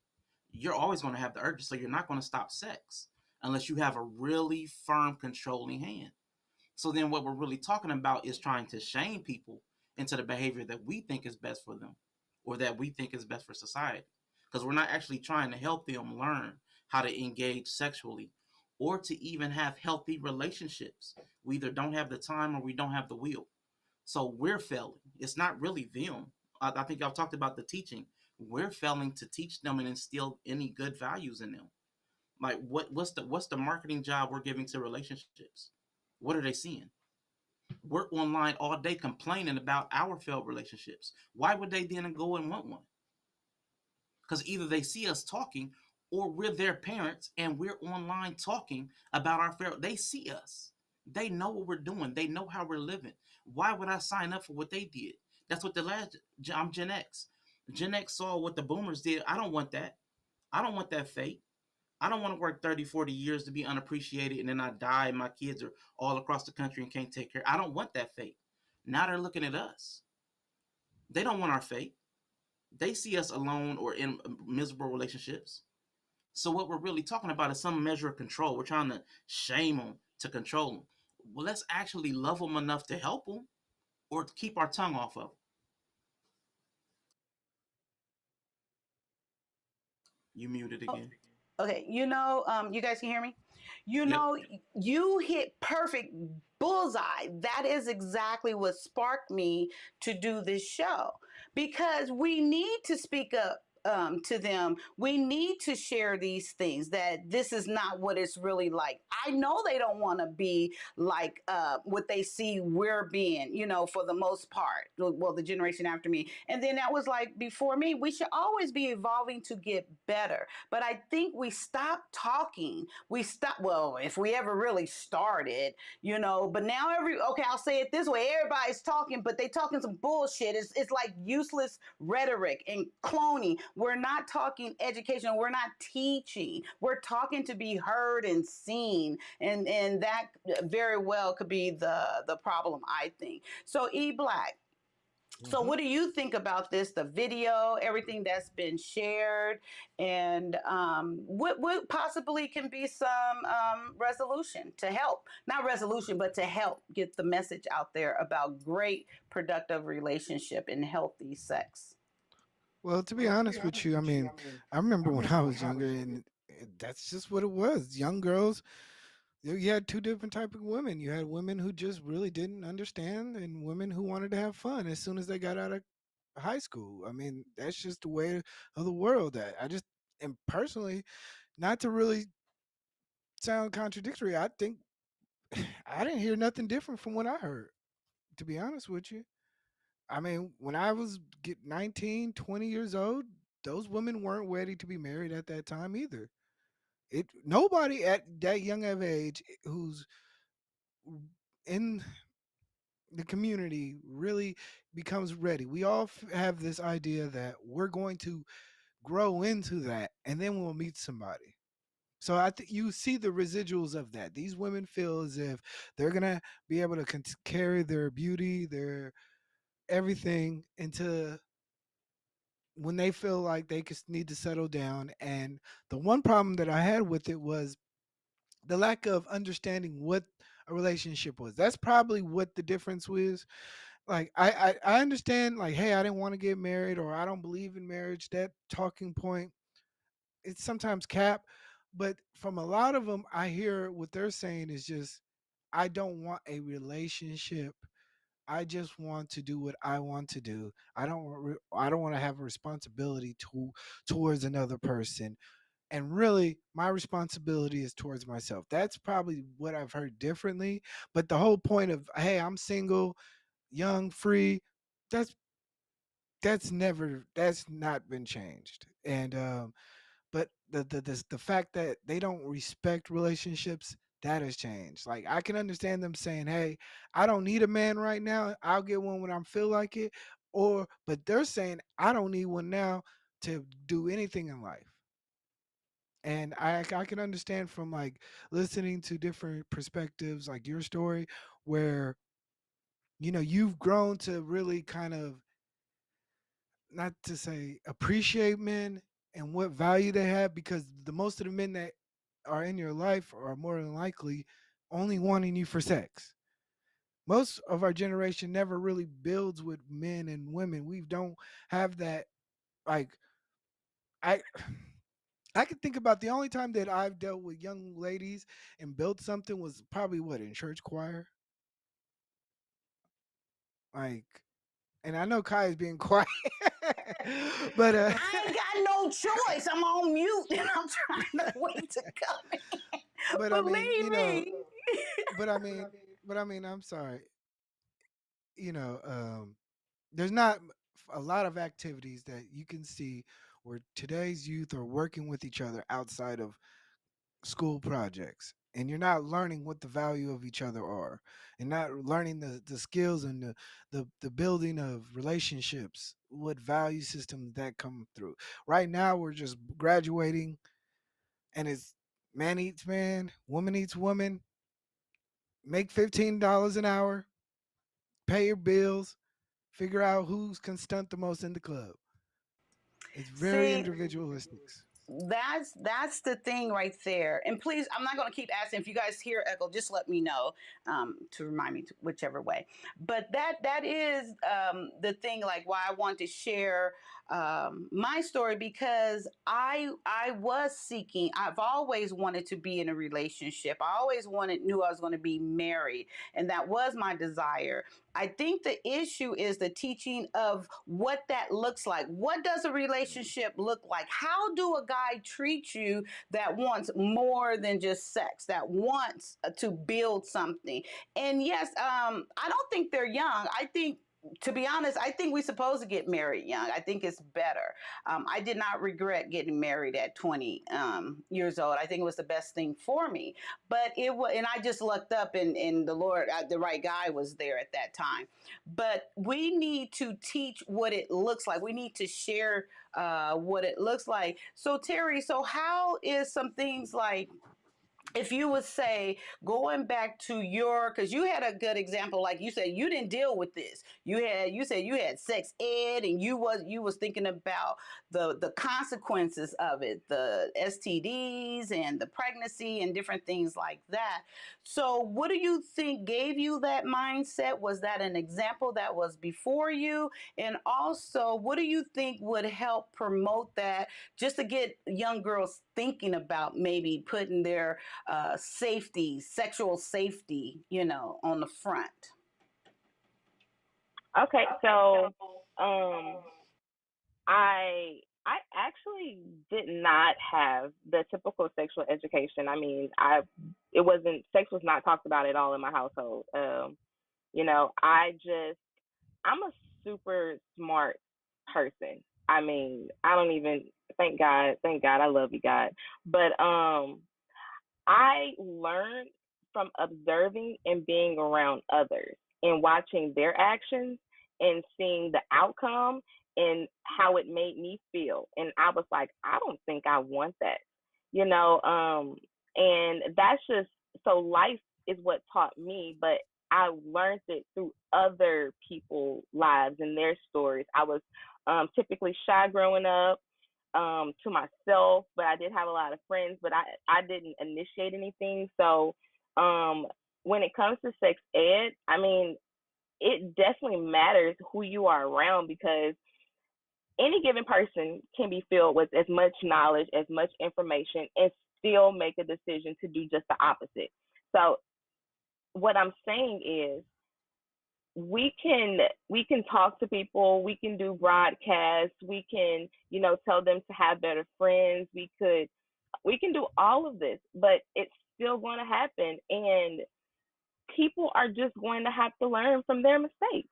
You're always going to have the urges, so you're not going to stop sex unless you have a really firm controlling hand. So then what we're really talking about is trying to shame people into the behavior that we think is best for them or that we think is best for society. Because we're not actually trying to help them learn how to engage sexually or to even have healthy relationships. We either don't have the time or we don't have the will. So we're failing. It's not really them. I think I've talked about the teaching. We're failing to teach them and instill any good values in them. Like what's the marketing job we're giving to relationships? What are they seeing? We're online all day complaining about our failed relationships. Why would they then go and want one? Because either they see us talking or we're their parents and we're online talking about our failed. They see us. They know what we're doing. They know how we're living. Why would I sign up for what they did? That's what I'm Gen X. Gen X saw what the boomers did. I don't want that. I don't want that fate. I don't want to work 30, 40 years to be unappreciated and then I die and my kids are all across the country and can't take care. I don't want that fate. Now they're looking at us. They don't want our fate. They see us alone or in miserable relationships. So what we're really talking about is some measure of control. We're trying to shame them to control them. Well, let's actually love them enough to help them or to keep our tongue off of them. You muted again. Okay, you guys can hear me? You hit perfect bullseye. That is exactly what sparked me to do this show, because we need to speak up to them. We need to share these things, that this is not what it's really like. I know they don't want to be like what they see we're being, for the most part. Well, the generation after me. And then that was like before me. We should always be evolving to get better. But I think we stopped talking. Well, if we ever really started, but now I'll say it this way. Everybody's talking, but they talking some bullshit. It's like useless rhetoric and cloning. We're not talking education. We're not teaching. We're talking to be heard and seen. And that very well could be the problem, I think. So Black. So what do you think about this, the video, everything that's been shared, and what possibly can be some resolution to help, not resolution, but to help get the message out there about great productive relationship and healthy sex? Well, to be honest with you, I mean, I remember when I was younger, and that's just what it was. Young girls, you had two different type of women. You had women who just really didn't understand, and women who wanted to have fun as soon as they got out of high school. I mean, that's just the way of the world. That I just, and personally, not to really sound contradictory, I think I didn't hear nothing different from what I heard, to be honest with you. I mean, when I was 19, 20 years old, those women weren't ready to be married at that time either. It Nobody at that young of age who's in the community really becomes ready. We all have this idea that we're going to grow into that and then we'll meet somebody. So I think you see the residuals of that. These women feel as if they're gonna be able to carry their beauty, their everything into when they feel like they just need to settle down. And the one problem that I had with it was the lack of understanding what a relationship was. That's probably what the difference was. Like I understand like, hey, I didn't want to get married or I don't believe in marriage. That talking point, it's sometimes cap, but from a lot of them, I hear what they're saying is just, I don't want a relationship. I just want to do what I want to do. I don't want to have a responsibility towards another person. And really, my responsibility is towards myself. That's probably what I've heard differently. But the whole point of, hey, I'm single, young, free, that's that's not been changed. And but the fact that they don't respect relationships, that has changed. Like I can understand them saying, hey, I don't need a man right now, I'll get one when I feel like it. Or but they're saying, I don't need one now to do anything in life. And I can understand from like listening to different perspectives like your story, where you've grown to really kind of, not to say appreciate men and what value they have, because the most of the men that are in your life are more than likely only wanting you for sex. Most of our generation never really builds with men and women. We don't have that. Like I I can think about the only time that I've dealt with young ladies and built something was probably what, in church choir. Like, and I know Kai is being quiet, but I ain't got no choice. I'm on mute and I'm trying to wait to come in. but I mean, Believe me. but I mean, I'm sorry. You know, there's not a lot of activities that you can see where today's youth are working with each other outside of school projects, and you're not learning what the value of each other are, and not learning the skills and the building of relationships, what value systems that come through. Right now we're just graduating, and it's man eats man, woman eats woman, make $15 an hour, pay your bills, figure out who can stunt the most in the club. It's very See, individualistic. that's the thing right there. And please, I'm not going to keep asking. If you guys hear echo, just let me know, to remind me whichever way. But that is the thing, like why I want to share my story, because I was seeking. I've always wanted to be in a relationship. I always knew I was going to be married, and that was my desire. I think the issue is the teaching of what that looks like. What does a relationship look like? How do a guy treat you that wants more than just sex, that wants to build something? And yes, I don't think they're young. I think, to be honest, I think we're supposed to get married young. I think it's better. I did not regret getting married at 20 years old. I think it was the best thing for me. But it was, and I just looked up, and the Lord, the right guy was there at that time. But we need to teach what it looks like. We need to share what it looks like. So Terry, so how is some things like, if you would say, going back to your, because you had a good example, like you said, you didn't deal with this. You said you had sex ed, and you was thinking about the consequences of it, the STDs and the pregnancy and different things like that. So what do you think gave you that mindset? Was that an example that was before you? And also, what do you think would help promote that, just to get young girls thinking about maybe putting their safety, sexual safety, on the front? Okay, so Um, I actually did not have the typical sexual education. I mean, it wasn't sex was not talked about at all in my household. You know, I'm a super smart person. I mean, I don't even thank God, I love you, God. But I learned from observing and being around others and watching their actions and seeing the outcome and how it made me feel. And I was like, I don't think I want that, you know. And that's just so life is what taught me, but I learned it through other people's lives and their stories. I was typically shy growing up to myself, but I did have a lot of friends, but I didn't initiate anything. So um, when it comes to sex ed, I mean, it definitely matters who you are around because any given person can be filled with as much knowledge, as much information, and still make a decision to do just the opposite. So what I'm saying is we can talk to people, we can do broadcasts, we can, you know, tell them to have better friends, we can do all of this, but it's still going to happen, and people are just going to have to learn from their mistakes.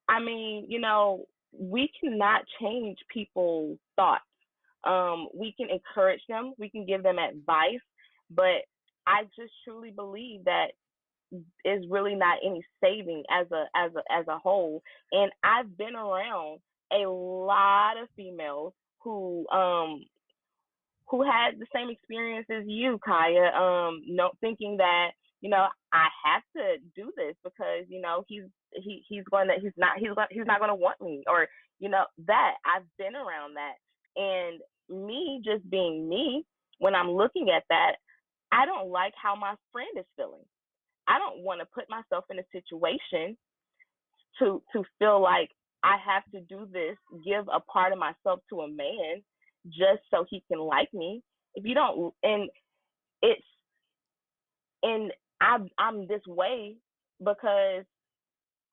I mean, you know, we cannot change people's thoughts. We can encourage them, we can give them advice, but I just truly believe that is really not any saving as a whole. And I've been around a lot of females who had the same experience as you, Kyia. No, thinking that, you know, I have to do this because, you know, he's not gonna want me, or, you know, that I've been around that. And me just being me, when I'm looking at that, I don't like how my friend is feeling. I don't want to put myself in a situation to feel like I have to do this, give a part of myself to a man just so he can like me. If you don't, and it's and I'm this way because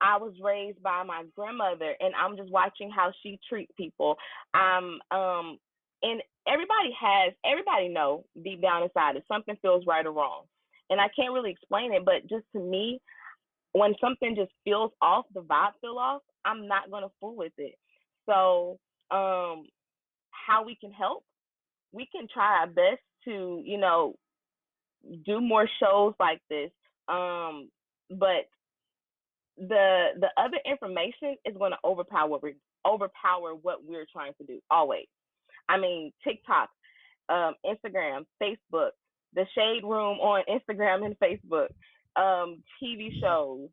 I was raised by my grandmother, and I'm just watching how she treats people. I'm and everybody know deep down inside if something feels right or wrong, and I can't really explain it, but just to me, when something just feels off, the vibe feel off, I'm not gonna fool with it. So, how we can help? We can try our best to, you know, do more shows like this. But the other information is going to overpower what we're trying to do always. I mean, TikTok, Instagram, Facebook, the Shade Room on Instagram and Facebook, TV shows,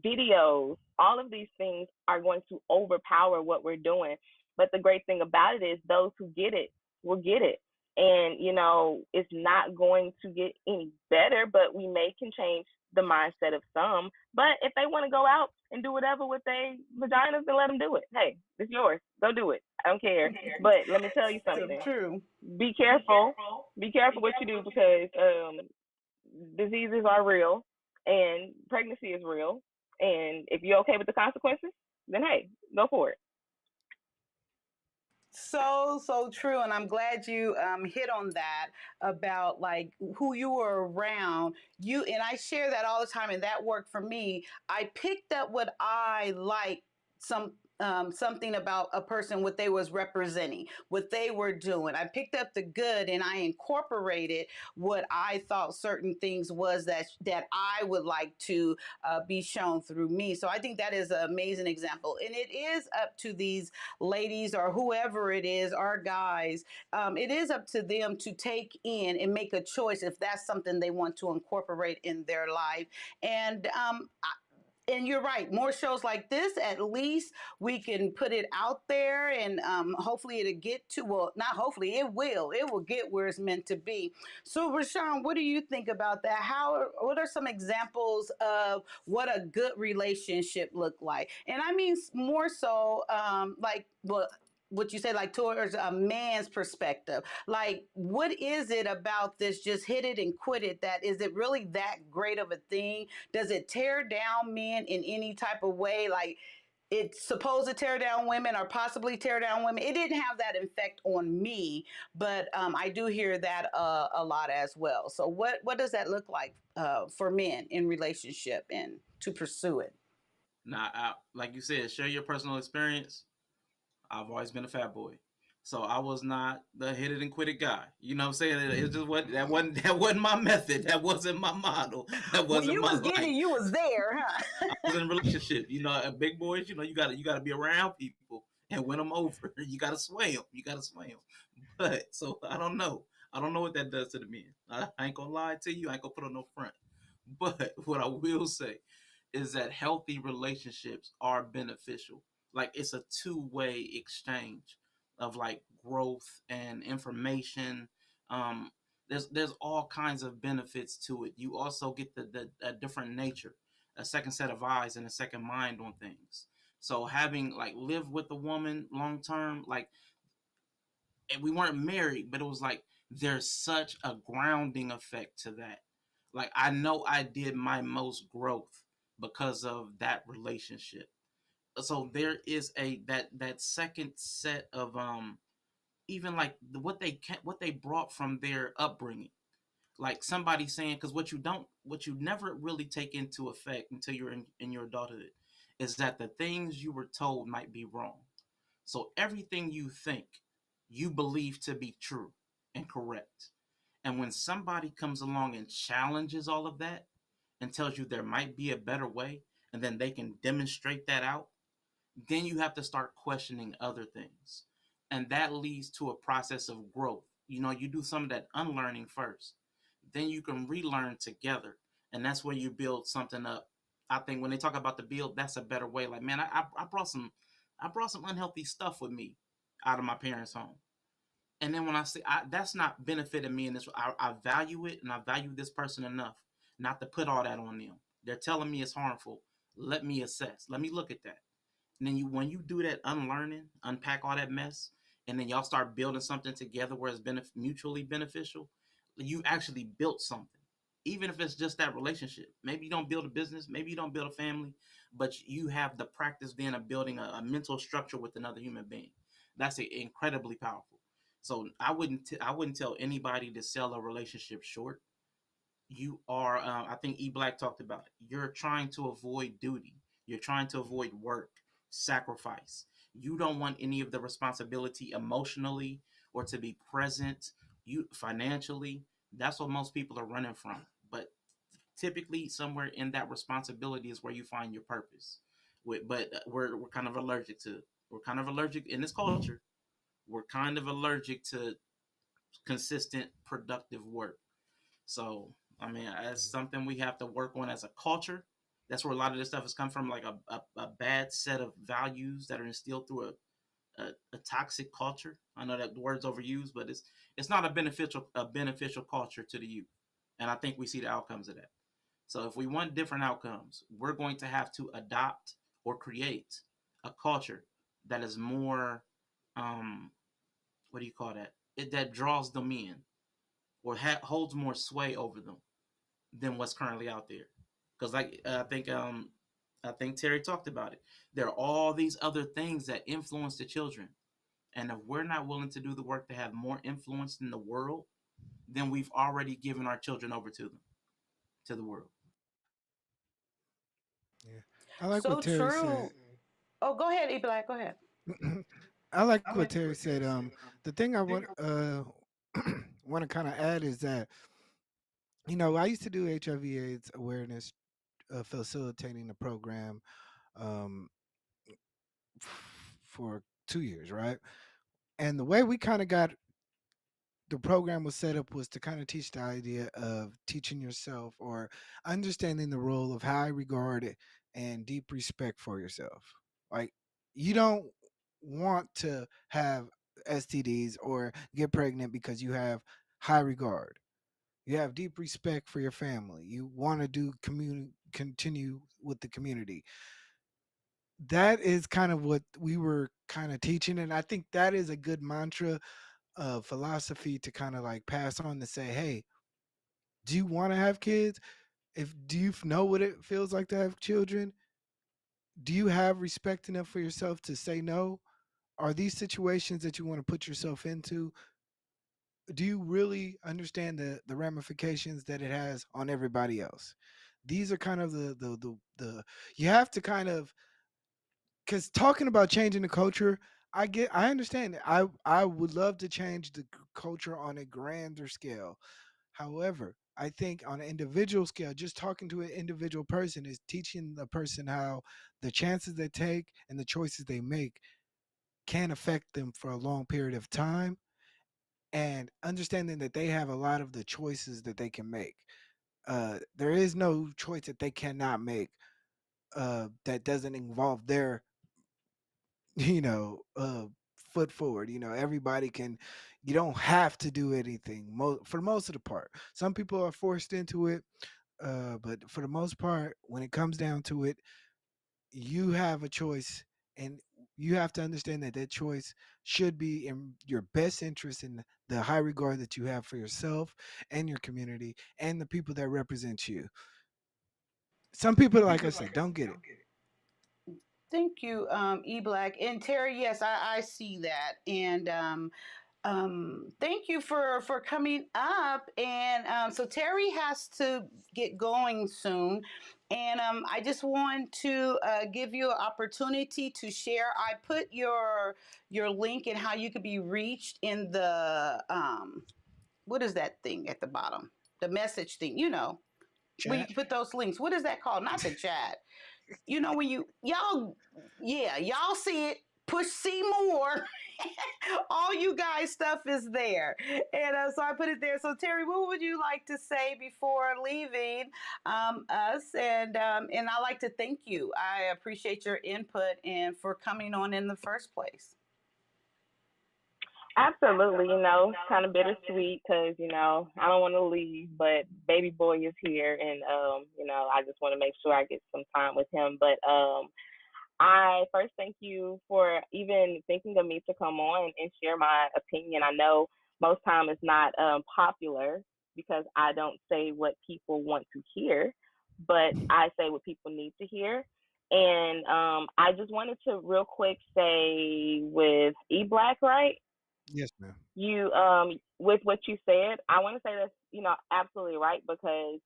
videos, all of these things are going to overpower what we're doing. But the great thing about it is those who get it will get it. And, you know, it's not going to get any better, but we can change the mindset of some. But if they want to go out and do whatever with their vaginas, then let them do it. Hey, it's yours. Go do it. I don't care. But let me tell you So something. true. Be careful. Be careful what you do because diseases are real and pregnancy is real. And if you're okay with the consequences, then hey, go for it. So true, and I'm glad you hit on that about like who you were around. You and I share that all the time, and that worked for me. I picked up what I like, something about a person, what they was representing, what they were doing. I picked up the good, and I incorporated what I thought certain things was that I would like to be shown through me. So I think that is an amazing example, and it is up to these ladies or whoever it is, our guys, it is up to them to take in and make a choice if that's something they want to incorporate in their life. And and you're right, more shows like this, at least we can put it out there, and hopefully it'll get to, well, not hopefully, it will get where it's meant to be. So Rashawn, what do you think about that? What are some examples of what a good relationship look like? And I mean more so, like, well, what you say, like towards a man's perspective, like what is it about this just hit it and quit it, that is it really that great of a thing? Does it tear down men in any type of way? Like, it's supposed to tear down women or possibly tear down women. It didn't have that effect on me, but I do hear that a lot as well. So what does that look like for men in relationship and to pursue it? Now, like you said, share your personal experience. I've always been a fat boy. So I was not the hit it and quit it guy. You know what I'm saying? It just what that wasn't my method. That wasn't my model. That When wasn't you my was getting life. it, you was there, huh? I was in a relationship. You know, big boys. You know, you gotta be around people and win them over. You gotta sway them. You gotta sway them. But so I don't know. I don't know what that does to the men. I ain't gonna lie to you. I ain't gonna put on no front. But what I will say is that healthy relationships are beneficial. Like it's a two-way exchange of like growth and information. Um, there's all kinds of benefits to it. You also get the a different nature, a second set of eyes and a second mind on things. So having like live with a woman long term, like, and we weren't married, but it was like there's such a grounding effect to that. Like I know I did my most growth because of that relationship. So there is that second set of even like what they brought from their upbringing. Like somebody saying, because what you never really take into effect until you're in your adulthood is that the things you were told might be wrong. So everything you think, you believe to be true and correct. And when somebody comes along and challenges all of that and tells you there might be a better way, and then they can demonstrate that out, then you have to start questioning other things. And that leads to a process of growth. You know, you do some of that unlearning first, then you can relearn together. And that's where you build something up. I think when they talk about the build, that's a better way. Like, man, I brought some unhealthy stuff with me out of my parents' home. And then when I say that's not benefiting me in this, I value it and I value this person enough not to put all that on them. They're telling me it's harmful. Let me assess. Let me look at that. And then when you do that unlearning, unpack all that mess, and then y'all start building something together where it's mutually beneficial, you actually built something. Even if it's just that relationship. Maybe you don't build a business, maybe you don't build a family, but you have the practice then of building a mental structure with another human being. That's incredibly powerful. So I wouldn't tell anybody to sell a relationship short. You are I think E Black talked about it. You're trying to avoid duty. You're trying to avoid work, sacrifice. You don't want any of the responsibility emotionally or to be present, you financially. That's what most people are running from. But typically somewhere in that responsibility is where you find your purpose. But we're kind of allergic to, we're kind of allergic in this culture. We're kind of allergic to consistent productive work. So, I mean, that's something we have to work on as a culture. That's where a lot of this stuff has come from, like a bad set of values that are instilled through a toxic culture. I know that the word's overused, but it's not a beneficial culture to the youth. And I think we see the outcomes of that. So if we want different outcomes, we're going to have to adopt or create a culture that is more, um, what do you call that? That draws them in or holds more sway over them than what's currently out there. Because like I think Terry talked about it. There are all these other things that influence the children, and if we're not willing to do the work to have more influence in the world, then we've already given our children over to them, to the world. Yeah. I like what So Terry said. true. Oh, go ahead, E Black. Go ahead. I like what Terry said. The thing I want want to kind of add is that I used to do HIV/AIDS awareness, facilitating the program um, for 2 years, right? And the way we kind of got the program was set up was to kind of teach the idea of teaching yourself or understanding the role of high regard and deep respect for yourself. Like you don't want to have STDs or get pregnant because you have high regard. You have deep respect for your family. You want to continue with the community. That is kind of what we were kind of teaching, and I think that is a good mantra of philosophy to kind of like pass on to say, hey, do you want to have kids? If do you know what it feels like to have children? do you have respect enough for yourself to say no? Are these situations that you want to put yourself into, do you really understand the ramifications that it has on everybody else? These are kind of the you have to kind of, because talking about changing the culture, I understand it. I would love to change the culture on a grander scale. However, I think on an individual scale, just talking to an individual person is teaching the person how the chances they take and the choices they make can affect them for a long period of time, and understanding that they have a lot of the choices that they can make. There is no choice that they cannot make that doesn't involve their, you know, foot forward. You know, everybody can. You don't have to do anything. For most of the part, some people are forced into it, but for the most part, when it comes down to it, you have a choice, and you have to understand that that choice should be in your best interest, in the high regard that you have for yourself and your community and the people that represent you. Some people, like I said, don't get it. Thank you, E Black and Terry. Yes, I see that, and thank you for coming up. And so Terry has to get going soon, and I just want to give you an opportunity to share. I put your link and how you could be reached in the what is that thing at the bottom? The message thing, you know, where you Chat. can put those links. What is that called? Not the chat. You know, when y'all, yeah, y'all see it. Push see more. All you guys stuff is there, and so I put it there. So Terry, what would you like to say before leaving us? And I like to thank you. I appreciate your input and for coming on in the first place. Absolutely, kind of bittersweet because, I don't want to leave, but baby boy is here and, I just want to make sure I get some time with him. But I first thank you for even thinking of me to come on and share my opinion. I know most time it's not popular because I don't say what people want to hear, but I say what people need to hear. And I just wanted to real quick say with E Black, right? Yes, ma'am. You with what you said, I want to say that's absolutely right because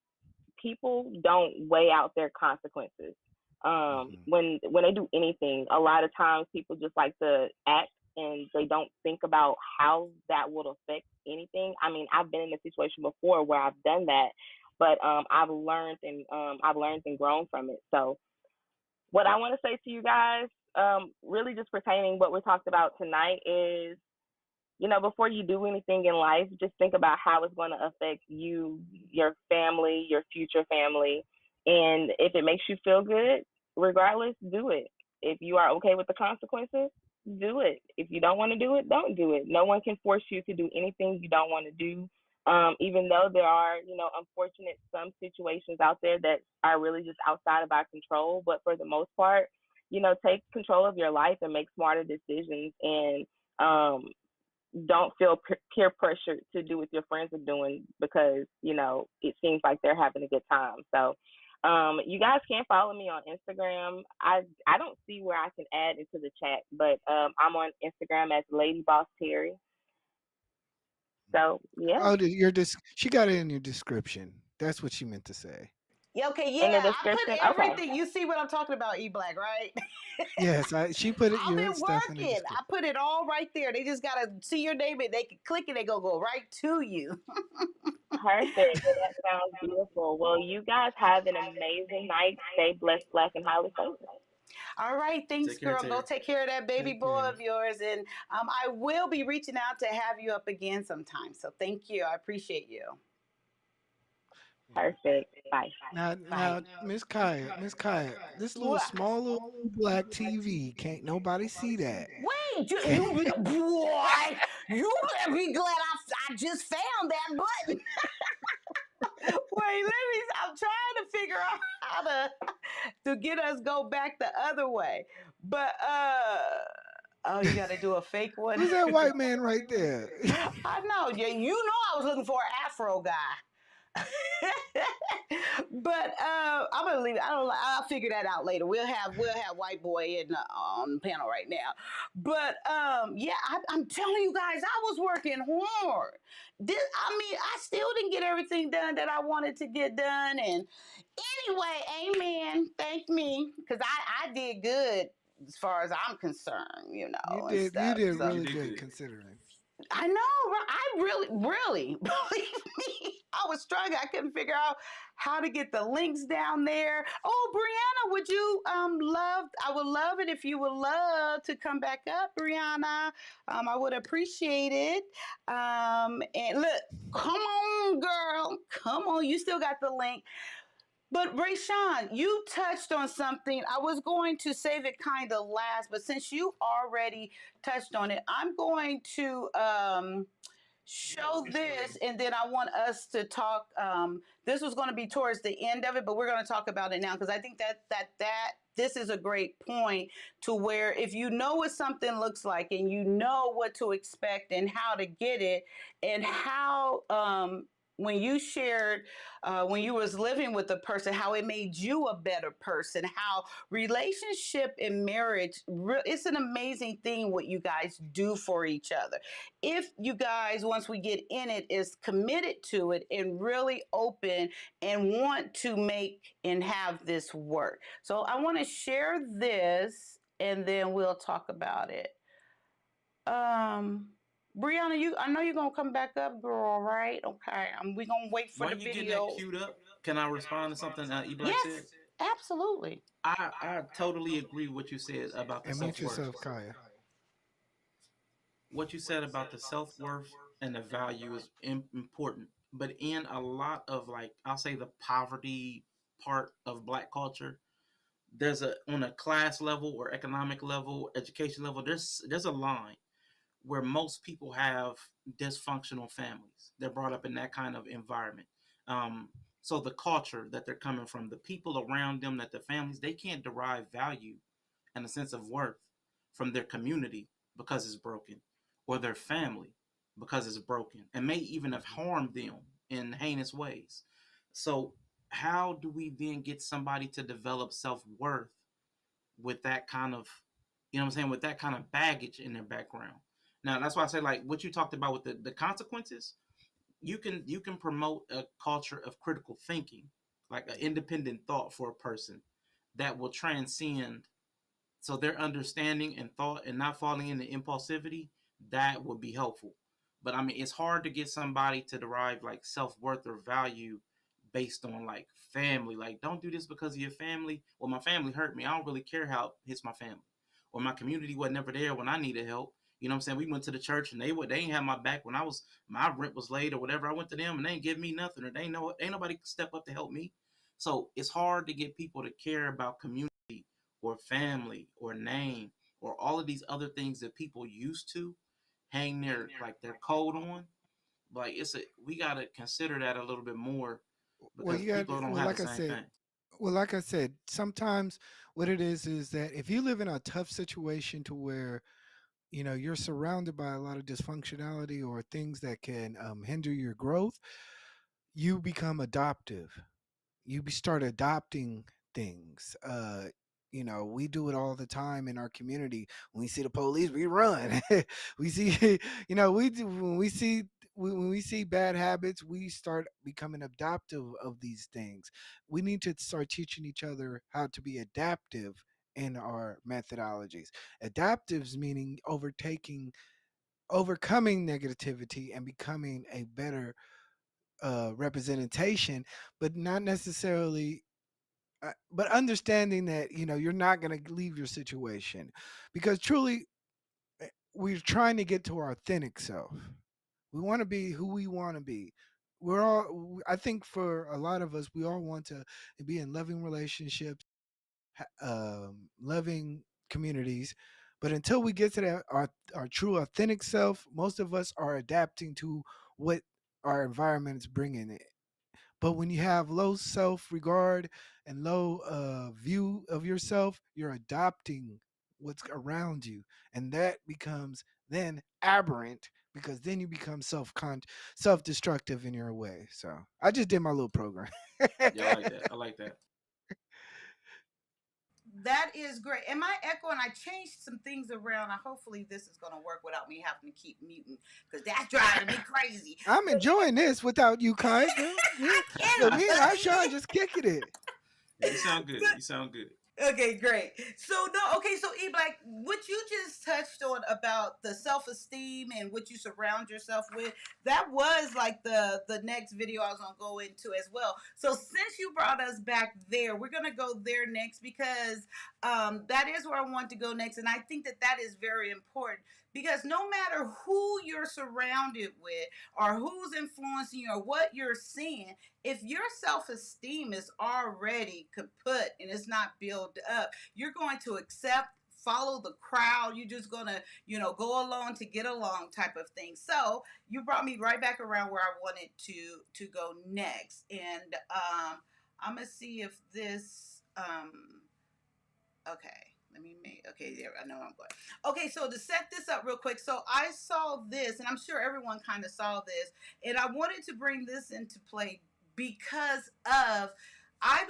people don't weigh out their consequences. Hmm. When they do anything, a lot of times people just like to act and they don't think about how that would affect anything. I mean, I've been in a situation before where I've done that, but I've learned and grown from it. So what I want to say to you guys, really just pertaining what we talked about tonight is before you do anything in life, just think about how it's going to affect you, your family, your future family. And if it makes you feel good, regardless, do it. If you are okay with the consequences, do it. If you don't want to do it, don't do it. No one can force you to do anything you don't want to do. Even though there are, unfortunate some situations out there that are really just outside of our control, but for the most part, take control of your life and make smarter decisions and don't feel peer pressure to do what your friends are doing because it seems like they're having a good time. So you guys can follow me on Instagram. I don't see where I can add into the chat, but I'm on Instagram as Lady Boss Terry. So yeah, Oh, she got it in your description. That's what she meant to say. Yeah, okay, in the yeah. I put description. Okay, everything. You see what I'm talking about, E Black, right? Yes, she put it, I've your been stuff in the working. I description. put it all right there. They just gotta see your name and they can click it. They go right to you. perfect. Well, that sounds beautiful. Well, you guys have an amazing night. Stay blessed, black, and highly favored. All right, thanks, Take care, girl. Go Terry. take care of that baby Take boy care. of yours, and I will be reaching out to have you up again sometime. So thank you. I appreciate you. Yeah. Perfect. Bye. Now, Miss Kaya, this little What? small little black TV, can't nobody see that. Wait, Can't, boy, you better be glad I just found that button. Wait, I'm trying to figure out how to get us go back the other way. But oh, you got to do a fake one. who's that white man right there? I know. Yeah, you know I was looking for an Afro guy. But I'm gonna leave it. I don't. I'll figure that out later. We'll have white boy in on the panel right now. But yeah, I'm telling you guys, I was working hard. I mean, I still didn't get everything done that I wanted to get done. And anyway, amen. Thank me, because I did good as far as I'm concerned, and You stuff. did So You really did good good. considering. I know, right? I really, believe me, I was struggling. I couldn't figure out how to get the links down there. Oh, Brianna, would you love? I would love it if you would love to come back up, Brianna. I would appreciate it. And look, come on, girl, come on. You still got the link. But Rayshawn, you touched on something. I was going to save it kind of last, but since you already touched on it, I'm going to show this, and then I want us to talk. This was going to be towards the end of it, but we're going to talk about it now because I think that this is a great point to where if you know what something looks like and you know what to expect and how to get it and how when you shared when you was living with a person, how it made you a better person, how relationship and marriage, it's an amazing thing what you guys do for each other. If you guys, once we get in it, is committed to it and really open and want to make and have this work. So I want to share this and then we'll talk about it. Brianna, I know you're gonna come back up, girl, right? Okay. We gonna wait for While the you getting that video. queued up, can I respond to something E Black said? Yes, absolutely. I totally agree with what you said about the And mute self worth. yourself, Kyia. What you said about the self worth and the value is important. But in a lot of, like, I'll say the poverty part of Black culture, there's on a class level or economic level, education level, there's a line where most people have dysfunctional families. They're brought up in that kind of environment. Um, so the culture that they're coming from, the people around them, that the families, they can't derive value and a sense of worth from their community because it's broken, or their family because it's broken, and may even have harmed them in heinous ways. So how do we then get somebody to develop self-worth with that kind of, I'm saying, with that kind of baggage in their background? Now that's why I say, like, what you talked about with the consequences, you can promote a culture of critical thinking, like an independent thought for a person that will transcend, so their understanding and thought and not falling into impulsivity, that would be helpful. But I mean, it's hard to get somebody to derive like self-worth or value based on like family. Like, don't do this because of your family. Well, my family hurt me. I don't really care how it hits my family. Or my community was never there when I needed help. You know what I'm saying? We went to the church and they ain't have my back when my rent was late or whatever. I went to them and they ain't give me nothing, or ain't nobody step up to help me. So it's hard to get people to care about community or family or name or all of these other things that people used to hang their code on. Like, we gotta consider that a little bit more, Well, because people don't well, have the like I same said, thing. sometimes what it is that if you live in a tough situation to where you're surrounded by a lot of dysfunctionality or things that can hinder your growth, you become adoptive. Start adopting things. We do it all the time in our community. When we see the police, we run. We see, we do when we see bad habits, we start becoming adoptive of these things. We need to start teaching each other how to be adaptive in our methodologies. Adaptives meaning overcoming negativity and becoming a better representation, but not necessarily but understanding that you're not going to leave your situation, because truly we're trying to get to our authentic self. We want to be who we want to be. I think for a lot of us, we all want to be in loving relationships, loving communities, but until we get to that our true authentic self, most of us are adapting to what our environment is bringing in. But when you have low self regard and low view of yourself, you're adopting what's around you. And that becomes then aberrant because then you become self-destructive in your way. So I just did my little program. Yeah, I like that. I like that. That is great. Am I echoing? I changed some things around. Hopefully this is going to work without me having to keep muting, because that's driving me crazy. I'm enjoying this without you, Kai. Girl. I can't Look, me and believe Aishan just kicking it. You sound good. You sound good. Okay, great. So so E Black, what you just touched on about the self-esteem and what you surround yourself with, that was like the next video I was gonna go into as well. So since you brought us back there, we're gonna go there next, because that is where I want to go next, and I think that is very important, because no matter who you're surrounded with or who's influencing you or what you're seeing, if your self-esteem is already kaput and it's not built up, you're going to follow the crowd. You're just going to, go along to get along type of thing. So you brought me right back around where I wanted to go next. And I'm going to see if this, okay. There, I know I'm going. Okay, so to set this up real quick, so I saw this, and I'm sure everyone kind of saw this, and I wanted to bring this into play because I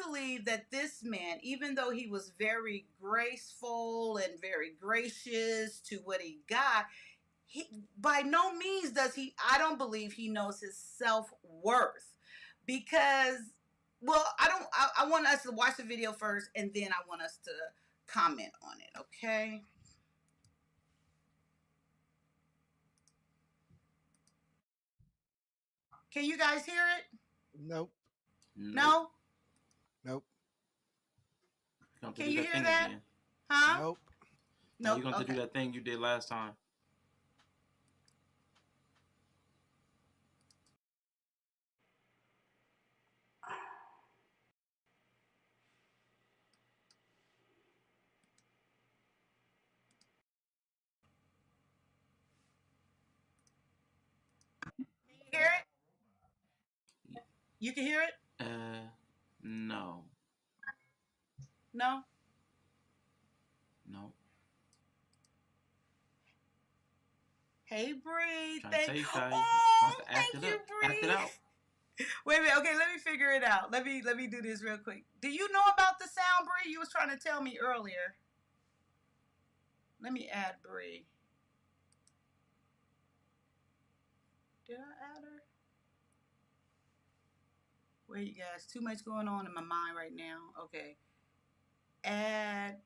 believe that this man, even though he was very graceful and very gracious to what he got, he by no means I don't believe he knows his self-worth, because, well, I want us to watch the video first, and then I want us to comment on it, okay? Can you guys hear it? Nope. No? Nope. Can you hear that? Again. Huh? Nope. No, you're going to do that thing you did last time. Hear it? You can hear it? No. No? No. Hey, Bree. Thank you, Bree. Act it out. Wait a minute. Okay, let me figure it out. Let me do this real quick. Do you know about the sound, Bree? You was trying to tell me earlier. Let me add Bree. Did I add her? Wait, you guys. Too much going on in my mind right now. Okay. Add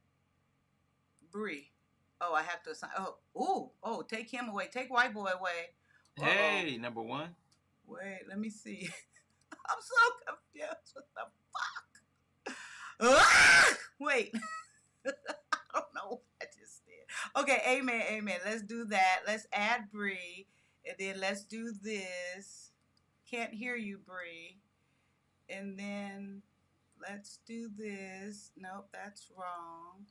Bree. Oh, I have to assign. Oh, take him away. Take white boy away. Hey, number one. Wait, let me see. I'm so confused. What the fuck? Wait. I don't know what I just did. Okay, amen. Let's do that. Let's add Bree. And then let's do this. Can't hear you, Bree. And then let's do this. Nope, that's wrong.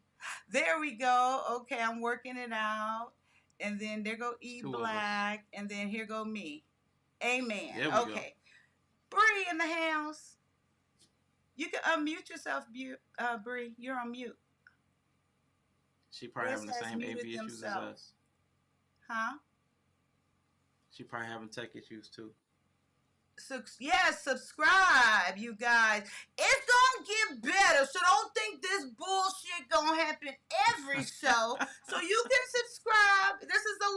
There we go. Okay, I'm working it out. And then there go E Black. And then here go me. Amen. Okay. Bree in the house. You can unmute yourself, Bree. You're on mute. She probably having the same AV issues as us. Huh? She probably having tech issues too. Yes, subscribe, you guys. It's gonna get better, so don't think this bullshit gonna happen every show. So you can subscribe. This is a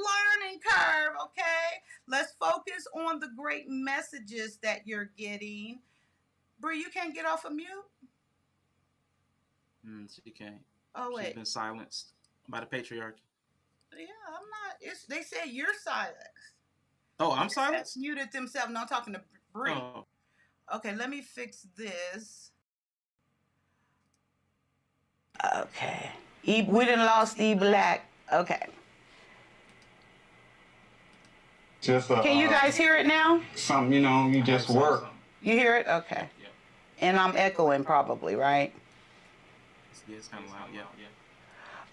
learning curve, okay? Let's focus on the great messages that you're getting. Bree, you can't get off of mute? She can't. Oh, wait. She's been silenced by the patriarchy. Yeah, I'm not. They said you're silenced. Oh, I'm silenced? Muted themselves. No, I'm talking to Bree. Oh. Okay, let me fix this. Okay. We done lost E Black. Okay. Can you guys hear it now? Something, you just work. You hear it? Okay. Yeah. And I'm echoing probably, right? It's kind of loud. Yeah.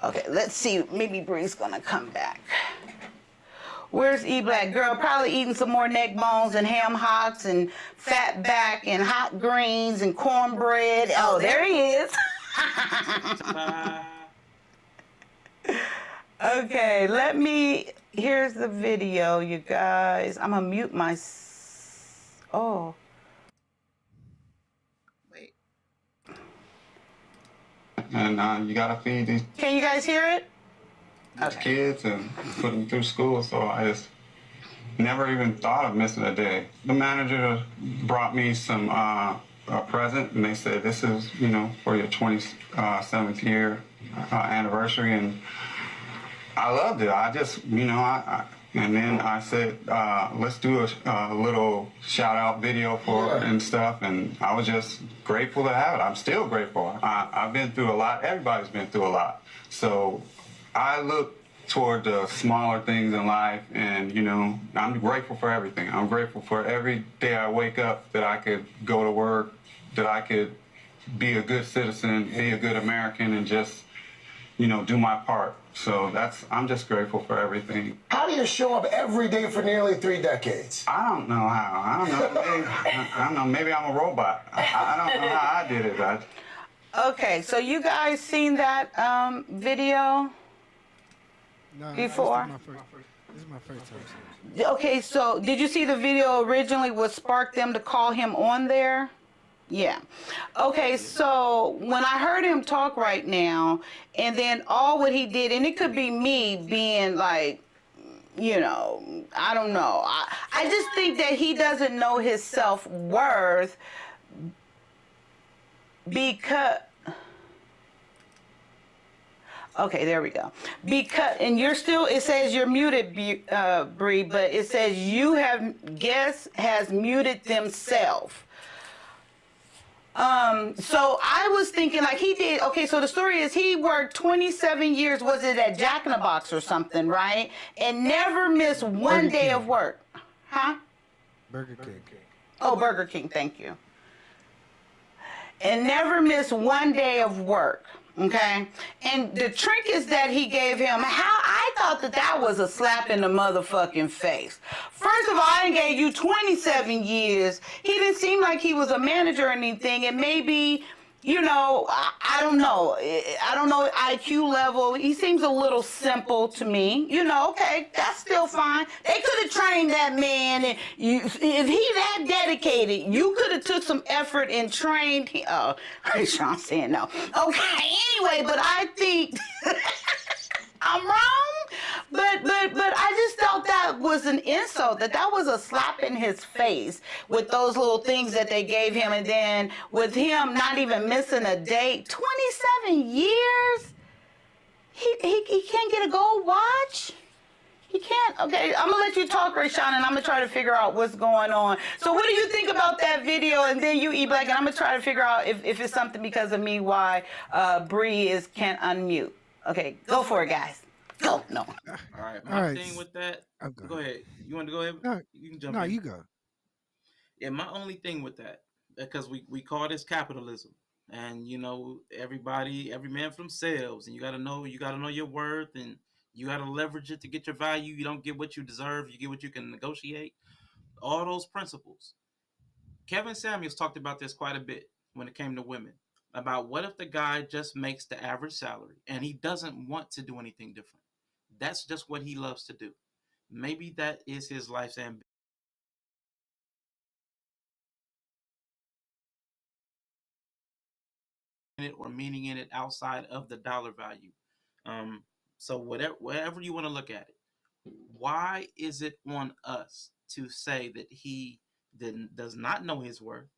Okay, let's see. Maybe Bree's gonna come back. Where's E Black? Girl, probably eating some more neck bones and ham hocks and fat back and hot greens and cornbread. Oh, there he is. Okay, here's the video, you guys. I'm gonna mute my. Oh. Wait. And you gotta feed these Can you guys hear it? Okay. kids and put them through school. So I just never even thought of missing a day. The manager brought me some a present, and they said, "This is, you know, for your 27th year anniversary." And I loved it. I just, you know, and then I said, let's do a little shout out video for it and stuff. And I was just grateful to have it. I'm still grateful. I've been through a lot. Everybody's been through a lot. So I look toward the smaller things in life, and, you know, I'm grateful for everything. I'm grateful for every day I wake up that I could go to work, that I could be a good citizen, be a good American, and just, you know, do my part. So I'm just grateful for everything. How do you show up every day for nearly 3 decades? I don't know how. I don't know. Maybe, I don't know. Maybe I'm a robot. I don't know how I did it. Okay, so you guys seen that video No, before? This is my first time. Okay, so did you see the video originally what sparked them to call him on there? Yeah. Okay, so when I heard him talk right now, and then all what he did, and it could be me being like, you know, I don't know. I just think that he doesn't know his self-worth because... Okay, there we go. Because, and you're still, it says you're muted, Bree, but it says guest has muted themselves. So I was thinking like he did, okay, so the story is he worked 27 years, was it at Jack in the Box or something, right? And never missed one day of work. Huh? Burger King. Oh, Burger King, thank you. And never missed one day of work. Okay, and the trinkets that he gave him, I thought that was a slap in the motherfucking face. First of all, I gave you 27 years. He didn't seem like he was a manager or anything, and maybe, you know, I don't know. I don't know IQ level. He seems a little simple to me. You know, okay, that's still fine. They could have trained that man, and if he that dedicated, you could have took some effort and trained him. Oh, Sean saying no. Okay, anyway, but I think I'm wrong. But I just felt that was an insult, that was a slap in his face with those little things that they gave him, and then with him not even missing a day. 27 years? He can't get a gold watch? He can't? Okay, I'm gonna let you talk, Rayshawn, and I'm gonna try to figure out what's going on. So what do you think about that video? And then you, E-Black, and I'm gonna try to figure out if it's something because of me why Bree can't unmute. Okay, go for it, guys. Go. No. All right. My thing with that. Okay. Go ahead. You want to go ahead? No, you can jump no, in. you go. Yeah, my only thing with that, because we call this capitalism, and you know, every man for themselves, and you gotta know your worth, and you gotta leverage it to get your value. You don't get what you deserve, you get what you can negotiate. All those principles. Kevin Samuels talked about this quite a bit when it came to women, about what if the guy just makes the average salary and he doesn't want to do anything different. That's just what he loves to do. Maybe that is his life's ambition or meaning in it outside of the dollar value. So whatever you want to look at it, why is it on us to say that he does not know his worth?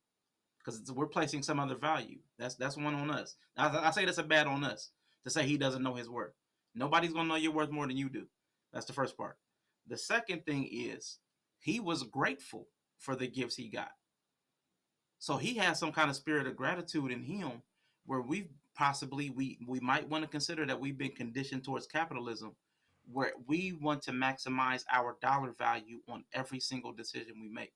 Because we're placing some other value. That's one on us. I say that's a bad on us to say he doesn't know his worth. Nobody's gonna know your worth more than you do. That's the first part. The second thing is he was grateful for the gifts he got. So he has some kind of spirit of gratitude in him, where we might want to consider that we've been conditioned towards capitalism, where we want to maximize our dollar value on every single decision we make.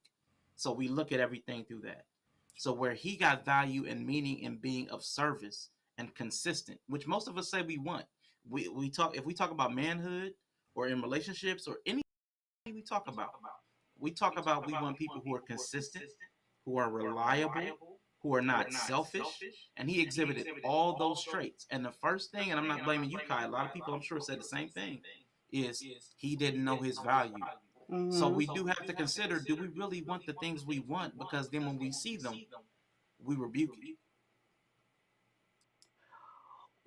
So we look at everything through that. So where he got value and meaning in being of service and consistent, which most of us say we want. If we talk about manhood or in relationships or anything we talk about we want people who are consistent, who are reliable, who are not selfish, and he exhibited all those traits. And the first thing, and I'm not blaming you, Kai, a lot of people I'm sure said the same thing. is he didn't know his value. So we do have to consider, do we really want the things we want? Because then when we see them, we rebuke it.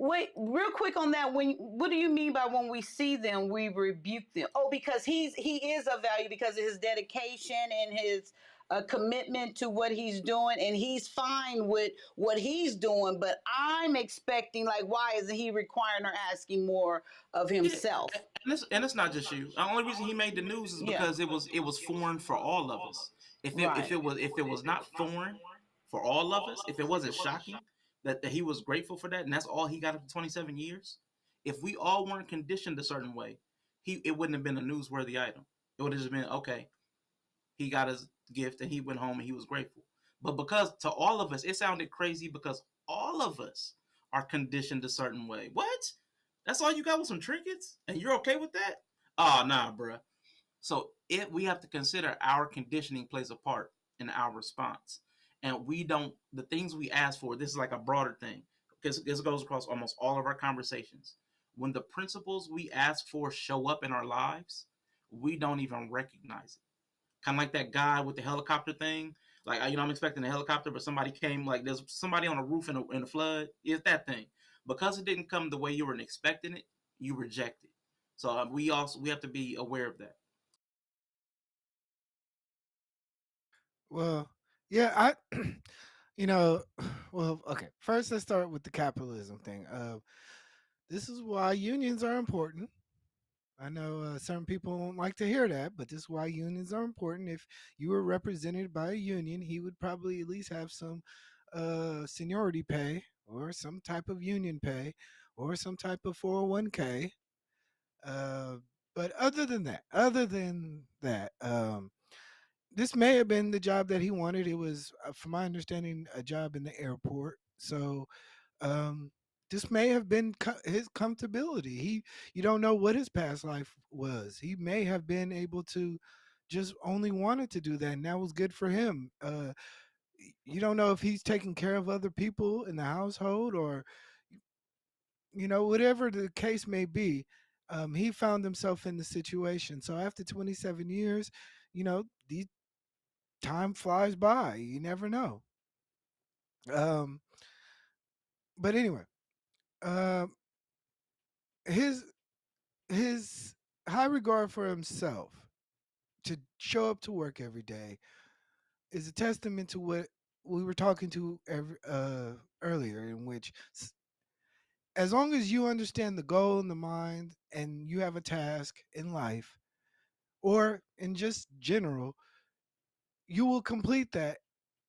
Wait, real quick on that. What do you mean by when we see them, we rebuke them? Oh, because he is of value because of his dedication and his commitment to what he's doing, and he's fine with what he's doing. But I'm expecting, like, why isn't he requiring or asking more of himself? And it's not just you. The only reason he made the news is because it was foreign for all of us. If it was not foreign for all of us, if it wasn't shocking that he was grateful for that, and that's all he got for 27 years. If we all weren't conditioned a certain way, it wouldn't have been a newsworthy item. It would have just been, okay, he got his gift and he went home and he was grateful. But because to all of us, it sounded crazy because all of us are conditioned a certain way. What? That's all you got with some trinkets? And you're okay with that? Oh, nah, bruh. So we have to consider our conditioning plays a part in our response. And the things we ask for, this is like a broader thing, because this goes across almost all of our conversations. When the principles we ask for show up in our lives, we don't even recognize it. Kind of like that guy with the helicopter thing. Like, I'm expecting a helicopter, but somebody came, like there's somebody on a roof in a flood. It's that thing. Because it didn't come the way you were expecting it, you reject it. So we have to be aware of that. Well, yeah, well, okay. First, let's start with the capitalism thing. This is why unions are important. I know certain people don't like to hear that, but this is why unions are important. If you were represented by a union, he would probably at least have some seniority pay or some type of union pay or some type of 401k. Uh, but other than that, this may have been the job that he wanted. It was, from my understanding, a job in the airport. So um, this may have been his comfortability. You don't know what his past life was. He may have been able to just only wanted to do that, and that was good for him. You don't know if he's taking care of other people in the household, or whatever the case may be. He found himself in the situation. So after 27 years, the time flies by. You never know. Um, but anyway, um, his his high regard for himself to show up to work every day is a testament to what we were talking to earlier, in which as long as you understand the goal in the mind and you have a task in life or in just general, you will complete that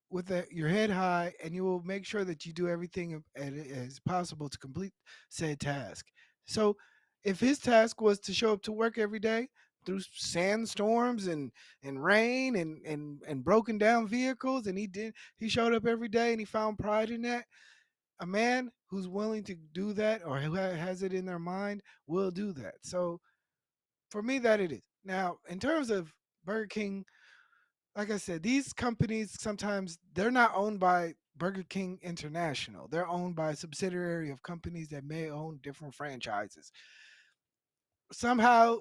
with your head high, and you will make sure that you do everything as possible to complete said task. So if his task was to show up to work every day through sandstorms and rain and broken down vehicles, and he showed up every day and he found pride in that, a man who's willing to do that or who has it in their mind will do that. So for me, that it is. Now, in terms of Burger King, like I said, these companies sometimes they're not owned by Burger King International. They're owned by a subsidiary of companies that may own different franchises. Somehow,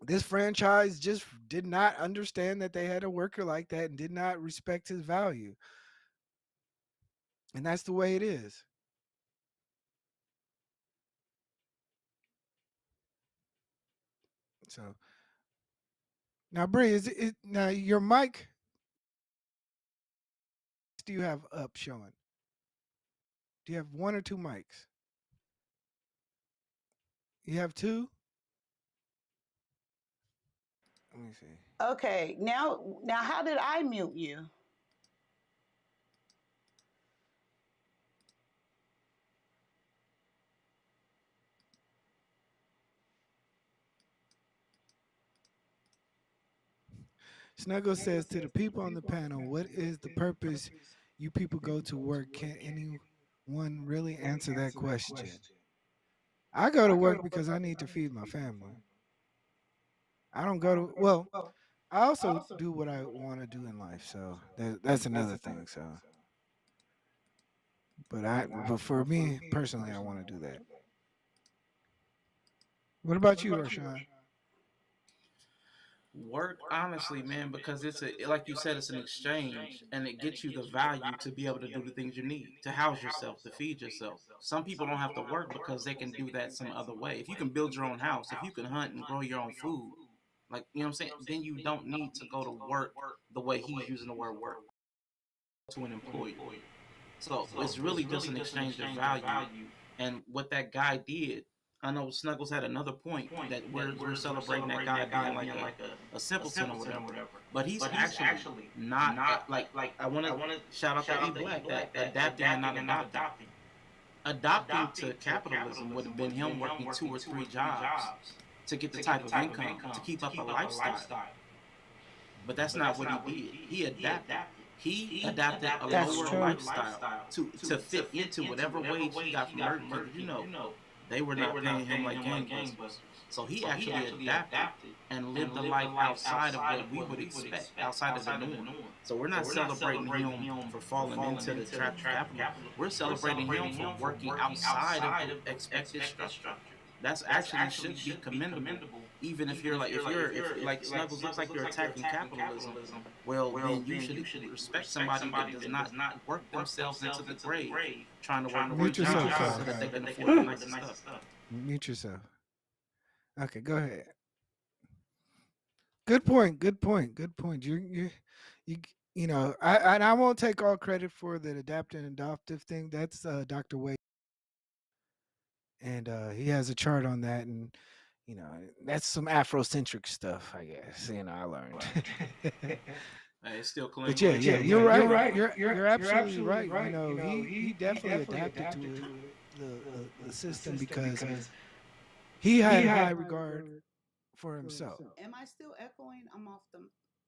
this franchise just did not understand that they had a worker like that and did not respect his value. And that's the way it is. So now, Bree, now your mic? Do you have up showing? Do you have one or two mics? You have two? Let me see. Okay, now how did I mute you? Snuggle says to the people on the panel, what is the purpose you people go to work? Can anyone really answer that question? I go to work because I need to feed my family. I don't go to, well, I also do what I want to do in life. So that's another thing. So, but for me personally, I want to do that. What about you, Rashawn? Work honestly, man, because it's like you said, it's an exchange, and it gets you the value to be able to do the things you need to house yourself, to feed yourself. Some people don't have to work because they can do that some other way. If you can build your own house, if you can hunt and grow your own food, like, you know what I'm saying, then you don't need to go to work the way he's using the word work, to an employer. So it's really just an exchange of value. And what that guy did, I know Snuggles had another point that we're celebrating that guy being like a simpleton or whatever. But he's actually not like, I want to shout out to E Black, that adapting and not adopting. Adopting to capitalism would have been him working 2 or 3 jobs to get the type of income to keep up a lifestyle. But that's not what he did. He adapted. He adapted a That's lower true. lifestyle to fit into whatever wage he got from Merton. Because, you know, they were not paying him like gangbusters. So he actually adapted and lived a life outside of what we would expect, outside of the norm. So we're not celebrating him for falling into the trap of capitalism. We're celebrating him for working outside of the expected structure. That's actually should be commendable. Even if you're if like Snuggles looks like you're attacking capitalism, well, then you should respect somebody that does not work themselves into the grave trying to work Mute three yourself, jobs Kyle. so that they can afford the nicer stuff. Mute yourself. Okay, go ahead. Good point. Good point. Good point. You know, I won't take all credit for the adaptive and adoptive thing. That's Dr. Wade, and he has a chart on that, and you know, that's some Afrocentric stuff, I guess. You know, I learned. Hey, it's still clean. But yeah, you're right. You're absolutely right. You know, he definitely adapted to the system because he had high regard for himself. Am I still echoing? I'm off the.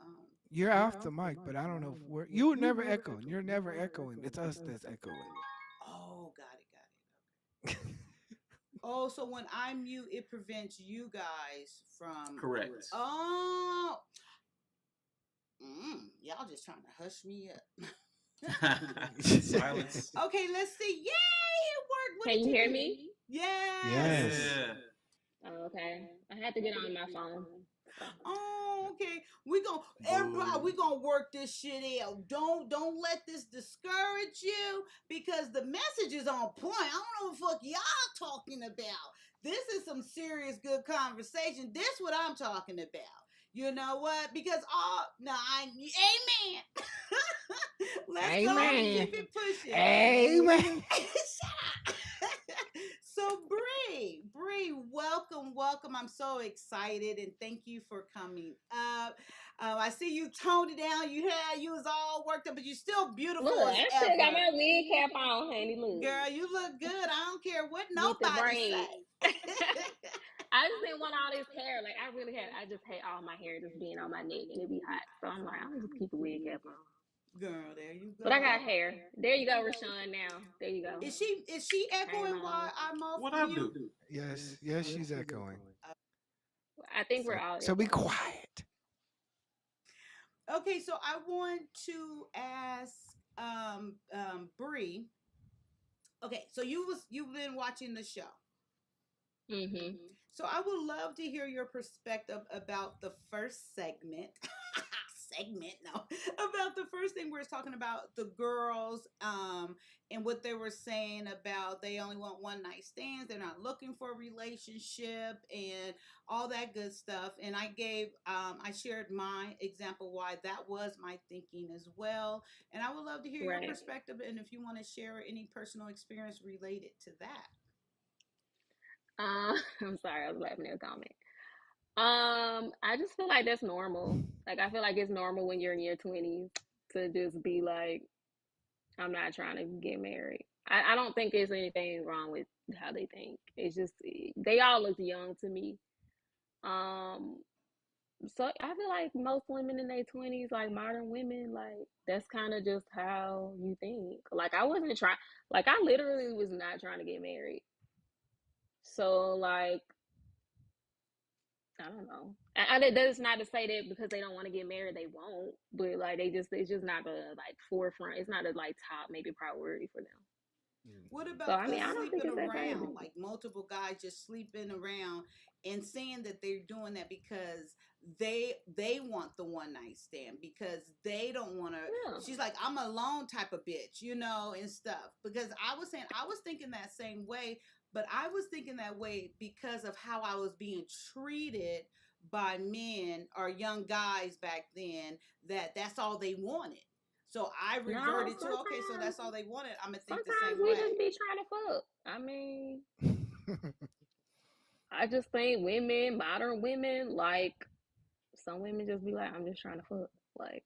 Um, You're off the mic, but I don't know if we're you were never echoing. You're never echoing. It's us that's echoing. oh, got it. Oh, so when I mute, it prevents you guys from. Correct. Oh. Y'all just trying to hush me up. Silence. Okay, let's see. Yay, it worked. What Can did you hear do? me? Yes. Yes. Yeah. Oh, okay. I had to get on my phone. Oh, okay. Everybody, we gonna work this shit out. Don't let this discourage you because the message is on point. I don't know what the fuck y'all talking about. This is some serious good conversation. This what I'm talking about. You know what? Because amen. Let's go and keep it pushing. Amen. Shut up. So Bree, welcome. I'm so excited and thank you for coming up. I see you toned it down. You was all worked up, but you're still beautiful Look, as I ever. still got my wig cap on, honey. Look, Girl, you look good. I don't care what with the nobody braids. say. I just didn't want all this hair. Like I just hate all my hair just being on my neck and it be hot. So I'm like, I'm just keep a wig cap on. Girl, there you go. But I got hair. There you go, Rashawn. Now, there you go. Is she echoing while I'm off What I mute? do? Yes, she's echoing. I think we're all. So be quiet. Okay, so I want to ask Bree. Okay, so you've been watching the show. Mm-hmm. So I would love to hear your perspective about the first segment. About the first thing we were talking about the girls and what they were saying about they only want one night stands, they're not looking for a relationship and all that good stuff. And I shared my example why that was my thinking as well. And I would love to hear your perspective and if you want to share any personal experience related to that. I'm sorry, I was laughing at a comment. I just feel like that's normal. Like I feel like it's normal when you're in your 20s to just be like, I'm not trying to get married. I don't think there's anything wrong with how they think. It's just they all look young to me. So I feel like most women in their 20s, like modern women, like that's kind of just how you think. Like I wasn't trying, like I literally was not trying to get married. So like I don't know. That's not to say that because they don't want to get married, they won't. But like it's just not a like forefront. It's not a like top maybe priority for them. What So about I the mean, I don't think sleeping it's that crazy. around, like multiple guys just sleeping around and saying that they're doing that because they want the one night stand because they don't want to. Yeah. She's like, I'm a lone type of bitch, you know, and stuff. Because I was saying I was thinking that same way, but I was thinking that way because of how I was being treated by men or young guys back then. That's all they wanted. So I No, reverted to, okay, so sometimes that's all they wanted. I'm gonna think the sometimes same we way. just be trying to fuck. I mean, I just think women, modern women, like some women just be like, I'm just trying to fuck. Like,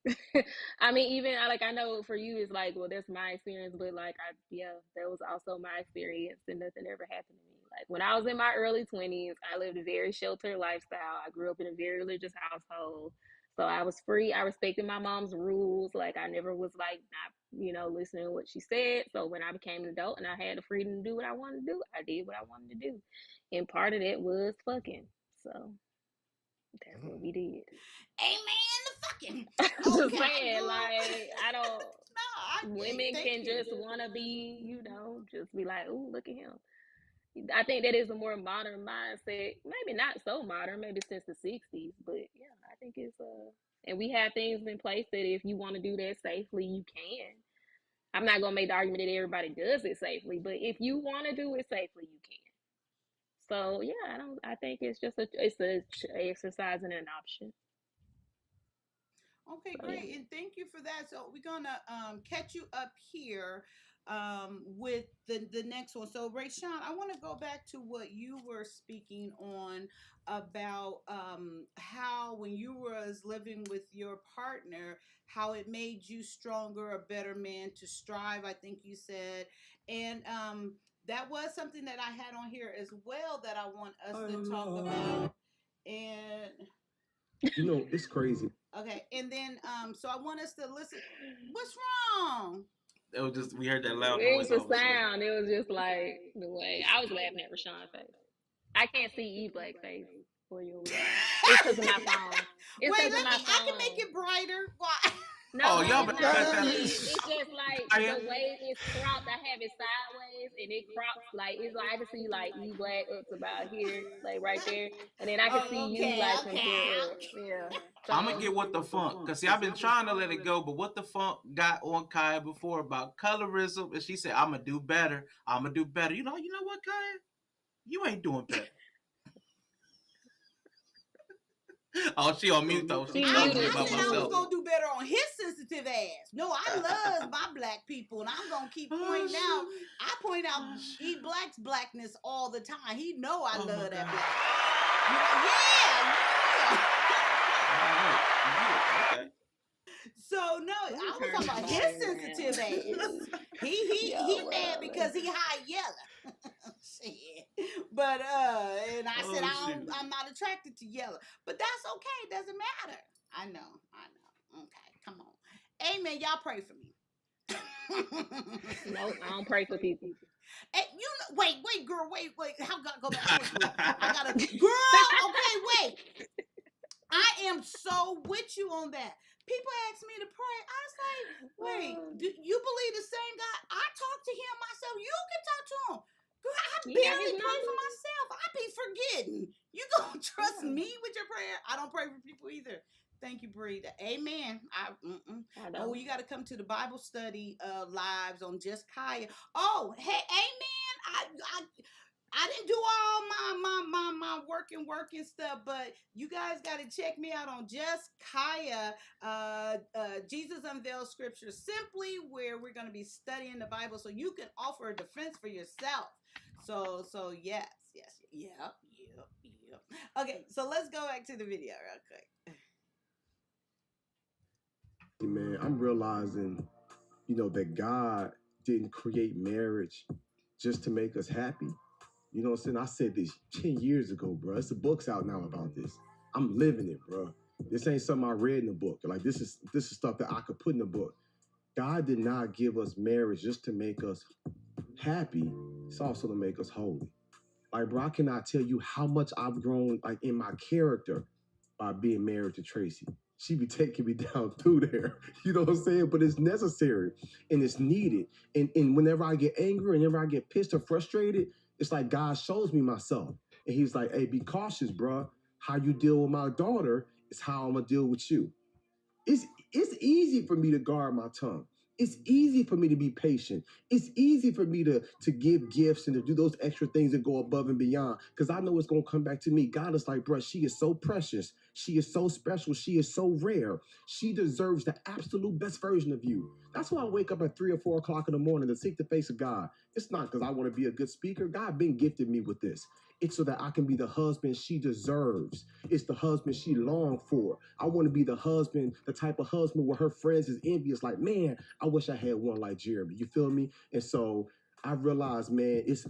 I mean, even like I know for you, it's like, well, that's my experience, but like, that was also my experience, and nothing ever happened to me. Like when I was in my early 20s, I lived a very sheltered lifestyle. I grew up in a very religious household, so I was free. I respected my mom's rules. Like I never was like not, listening to what she said. So when I became an adult and I had the freedom to do what I wanted to do, I did what I wanted to do, and part of that was fucking. So that's what we did. Amen to fucking. I'm just Okay, saying, girl. like, I don't, No, I women thank can you. just want to be, just be like, ooh, look at him. I think that is a more modern mindset. Maybe not so modern, maybe since the 60s, but yeah, I think it's, and we have things in place that if you want to do that safely, you can. I'm not going to make the argument that everybody does it safely, but if you want to do it safely, you can. So yeah, I think it's just it's a exercise and an option. Okay, So great, yeah. and thank you for that. So we're gonna catch you up here with the next one. So Rayshawn, I want to go back to what you were speaking on about how when you was living with your partner, how it made you stronger, a better man to strive. I think you said, and that was something that I had on here as well that I want us to talk about. And it's crazy. okay, and then so I want us to listen. What's wrong? It was just we heard that loud It was noise the all of a sudden. sound. It was just like the way I was laughing at Rashawn's face. I can't see E Black face for you. It's because of my phone. It's Wait, because of my I can make phone. it brighter. Why? No, Oh, y'all it's better not cut that that. it is. It's just like Kyia. the way it's cropped. I have it sideways and it crops like it's like I can see like E Black up to about here, like right there, and then I can see Oh, you okay, like from okay. here up. Yeah. I'm gonna So get what the funk, cause see, I've been trying to let it go, but what the funk got on Kyia before about colorism, and she said, "I'm gonna do better. I'm gonna do better." You know what, Kyia? You ain't doing better. Oh, she on mute though. She she talking to me muted. I about said I was myself. gonna do better on his sensitive ass. No, I love my black people, and I'm gonna keep pointing out. I point out E Black's blackness all the time. He know I love that black. Yeah. Okay. So no, Let me I was turn talking my about his volume sensitive down. ass. He mad because he high yellow. Shit. But and I said I'm not attracted to yellow. But that's okay, it doesn't matter. I know. Okay, come on. Amen. Y'all pray for me. Nope, I don't pray for people. Hey, wait, girl, wait. How go back to it, girl? I gotta girl, okay, wait. I am so with you on that. People ask me to pray. I was like, wait, do you believe the same God? I talk to him myself. You can talk to him. Girl, I barely pray for myself. I be forgetting. You gonna trust me with your prayer? I don't pray for people either. Thank you, Bree. Amen. I Oh, you got to come to the Bible study lives on Just Kyia. Oh, hey, amen. I didn't do all my working stuff, but you guys got to check me out on Just Kyia. Jesus Unveils Scripture Simply, where we're going to be studying the Bible so you can offer a defense for yourself. So yes. Okay, so let's go back to the video real quick. Man, I'm realizing, that God didn't create marriage just to make us happy. You know what I'm saying? I said this 10 years ago, bro. It's the book's out now about this. I'm living it, bro. This ain't something I read in the book. Like this is stuff that I could put in the book. God did not give us marriage just to make us happy. It's also to make us holy. Like, bro, I cannot tell you how much I've grown like in my character by being married to Tracy. she be taking me down through there. You know what I'm saying? But it's necessary and it's needed. And whenever I get angry, whenever I get pissed or frustrated, it's like God shows me myself. And he's like, hey, be cautious, bro. How you deal with my daughter is how I'm gonna deal with you. It's easy for me to guard my tongue. It's easy for me to be patient. It's easy for me to give gifts and to do those extra things and go above and beyond because I know it's going to come back to me. God is like, bro, she is so precious. She is so special. She is so rare. She deserves the absolute best version of you. That's why I wake up at 3 or 4 o'clock in the morning to seek the face of God. It's not because I want to be a good speaker. God been gifted me with this. It's so that I can be the husband she deserves. It's the husband she longed for. I want to be the husband, the type of husband where her friends is envious. Like, man, I wish I had one like Jeremy. You feel me? And so I realized, man, it's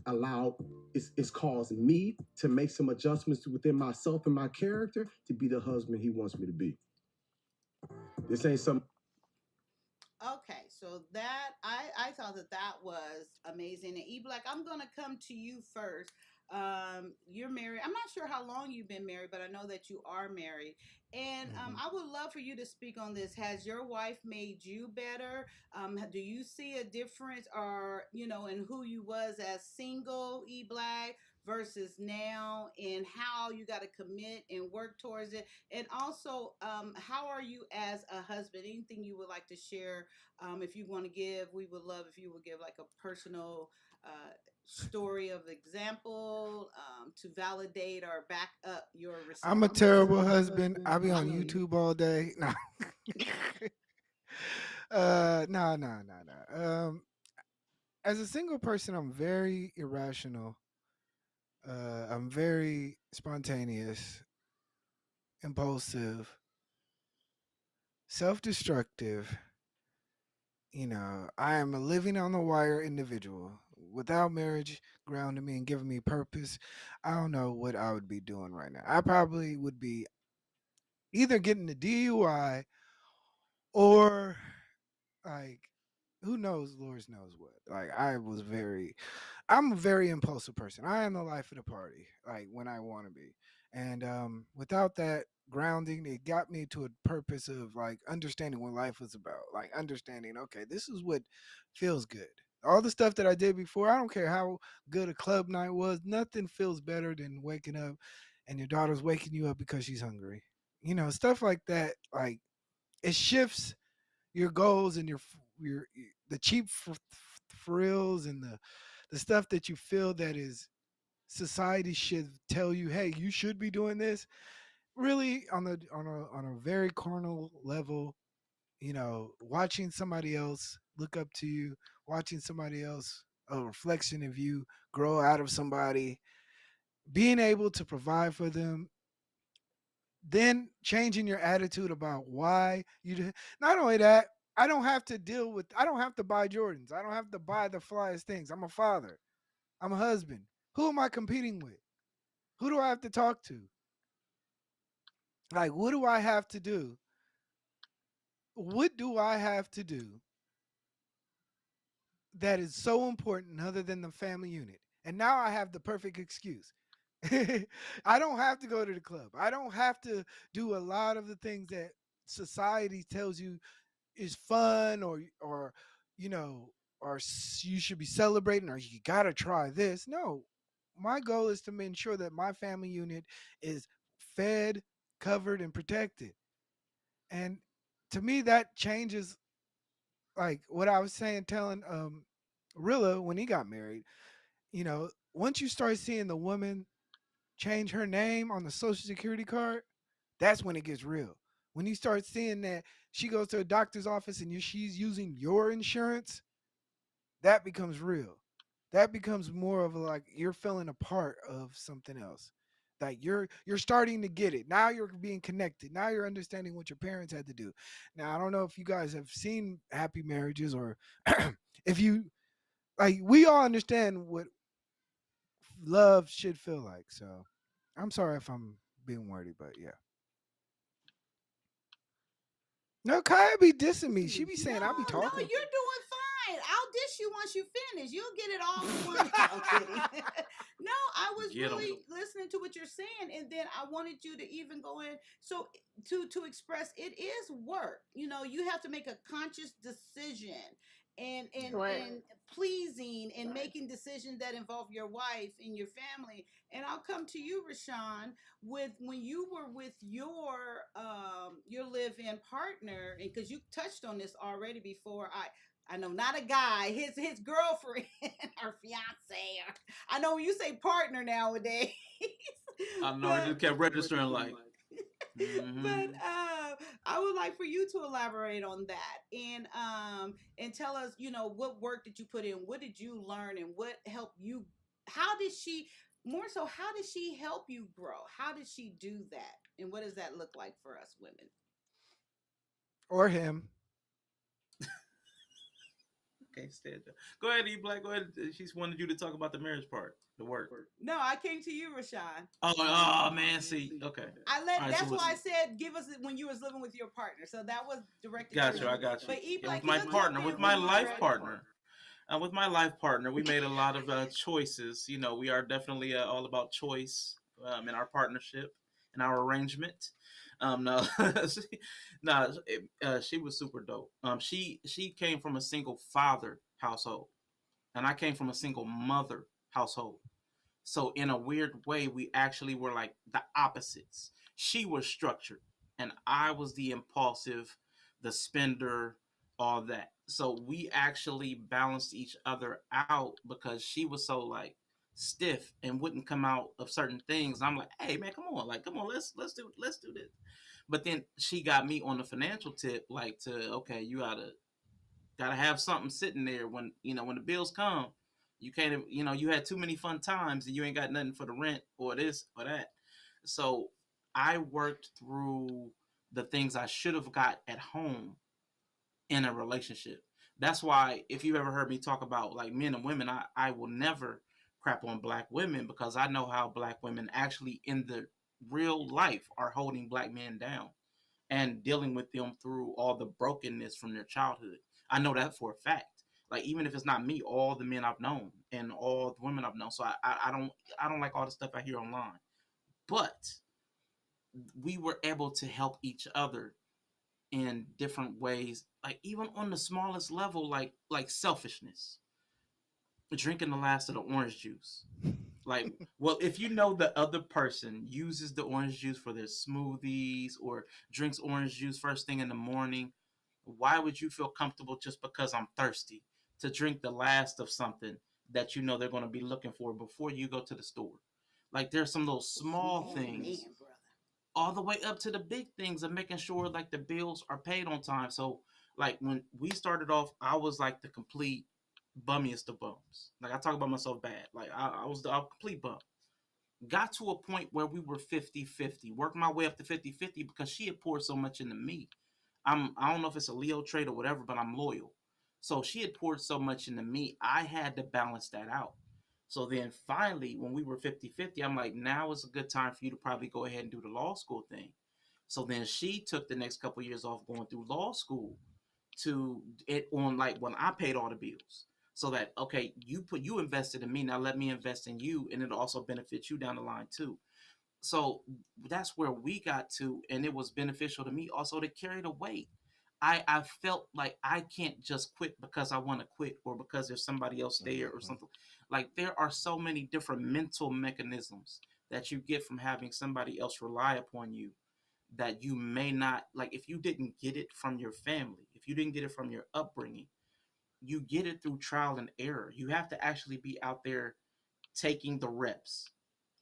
caused me to make some adjustments within myself and my character to be the husband he wants me to be. This ain't some. Okay, so that I thought that was amazing. And E Black, I'm gonna come to you first. You're married. I'm not sure how long you've been married, but I know that you are married. And I would love for you to speak on this. Has your wife made you better? Do you see a difference, or in who you was as single, E Black, versus now, and how you got to commit and work towards it? And also, how are you as a husband? Anything you would like to share? If you want to give, we would love if you would give like a personal story of example to validate or back up your response. I'm a terrible husband. I'll be on YouTube all day. No. No. As a single person, I'm very irrational. I'm very spontaneous, impulsive, self-destructive. I am a living on the wire individual. Without marriage grounding me and giving me purpose, I don't know what I would be doing right now. I probably would be either getting the DUI or like who knows, Lord knows what. Like I'm a very impulsive person. I am the life of the party, like when I want to be. And without that grounding, it got me to a purpose of like understanding what life was about. Like understanding, okay, this is what feels good. All the stuff that I did before, I don't care how good a club night was, nothing feels better than waking up and your daughter's waking you up because she's hungry. Stuff like that, like it shifts your goals and your the cheap frills and the stuff that you feel that is society should tell you, hey, you should be doing this. Really, on a very carnal level, watching somebody else look up to you, watching somebody else, a reflection of you, grow out of somebody, being able to provide for them, then changing your attitude about why you did. Not only that, I don't have to buy Jordans. I don't have to buy the flyest things. I'm a father. I'm a husband. Who am I competing with? Who do I have to talk to? Like, what do I have to do? What do I have to do that is so important other than the family unit? And now I have the perfect excuse. I don't have to go to the club. I don't have to do a lot of the things that society tells you is fun or you know or you should be celebrating or you gotta try this. No, my goal is to ensure that my family unit is fed, covered, and protected. And to me, that changes, like what I was saying, telling Rilla when he got married. Once you start seeing the woman change her name on the social security card, that's when it gets real. When you start seeing that she goes to a doctor's office and she's using your insurance, that becomes real. That becomes more of like you're feeling a part of something else. Like you're starting to get it. Now you're being connected. Now you're understanding what your parents had to do. Now I don't know if you guys have seen happy marriages or if you like we all understand what love should feel like. So I'm sorry if I'm being wordy, but yeah. No, Kyia be dissing me. She be saying I be No, talking. you're doing fine. I'll dish you once you finish. You'll get it all in one. I'm kidding. No, I was Get 'em. really listening to what you're saying, and then I wanted you to even go in. So to express, it is work. You know, you have to make a conscious decision What? and pleasing and making decisions that involve your wife and your family. And I'll come to you, Rashawn, with when you were with your live-in partner, because you touched on this already before. I know, not a guy, his girlfriend or fiance. Or, I know when you say partner nowadays. I know it just kept registering like. But I would like for you to elaborate on that and tell us, you know, what work did you put in? What did you learn and what helped you? How did she how did she help you grow? How did she do that? And what does that look like for us women? Or him. Okay, stand up. Go ahead, E Black. Go ahead. She's wanted you to talk about the marriage part, the work. No, I came to you, Rashawn. Oh man, see, okay. That's why I said give us it when you was living with your partner. So that was directed. Got you. I got you. But E Black, with my partner, with my life partner. With my life partner, we made a lot of choices. You know, we are definitely all about choice in our partnership, in our arrangement. No, she was super dope. She came from a single father household, and I came from a single mother household. So in a weird way, we actually were like the opposites. She was structured, and I was the impulsive, the spender, all that. So we actually balanced each other out because she was so like stiff and wouldn't come out of certain things. I'm like, hey man, come on, let's do this. But then she got me on the financial tip, like to okay, you gotta have something sitting there when when the bills come. You can't, you had too many fun times and you ain't got nothing for the rent or this or that. So I worked through the things I should have got at home in a relationship. That's why if you ever heard me talk about like men and women, I will never crap on black women because I know how black women actually in the real life are holding black men down and dealing with them through all the brokenness from their childhood. I know that for a fact. Like even if it's not me, all the men I've known and all the women I've known. So I don't like all the stuff I hear online. But we were able to help each other in different ways, like even on the smallest level, like selfishness. Drinking the last of the orange juice. Like, well, if you know the other person uses the orange juice for their smoothies or drinks orange juice first thing in the morning, why would you feel comfortable just because I'm thirsty to drink the last of something that you know they're going to be looking for before you go to the store? Like, there's some little small things, all the way up to the big things of making sure like the bills are paid on time. So, like when we started off, I was like the complete bummiest of bums. Like I talk about myself bad. Like I was the complete bum. Got to a point where we were 50-50. Worked my way up to 50-50 because she had poured so much into me. I don't know if it's a Leo trait or whatever, but I'm loyal. So she had poured so much into me, I had to balance that out. So then finally, when we were 50-50, I'm like, now is a good time for you to probably go ahead and do the law school thing. So then she took the next couple of years off going through law school to it on like when I paid all the bills. So that okay, you invested in me, now let me invest in you, and it'll also benefit you down the line too. So that's where we got to, and it was beneficial to me also to carry the weight. I felt like I can't just quit because I want to quit or because there's somebody else there or something. Like there are so many different mental mechanisms that you get from having somebody else rely upon you that you may not like if you didn't get it from your family, if you didn't get it from your upbringing, you get it through trial and error. You have to actually be out there taking the reps.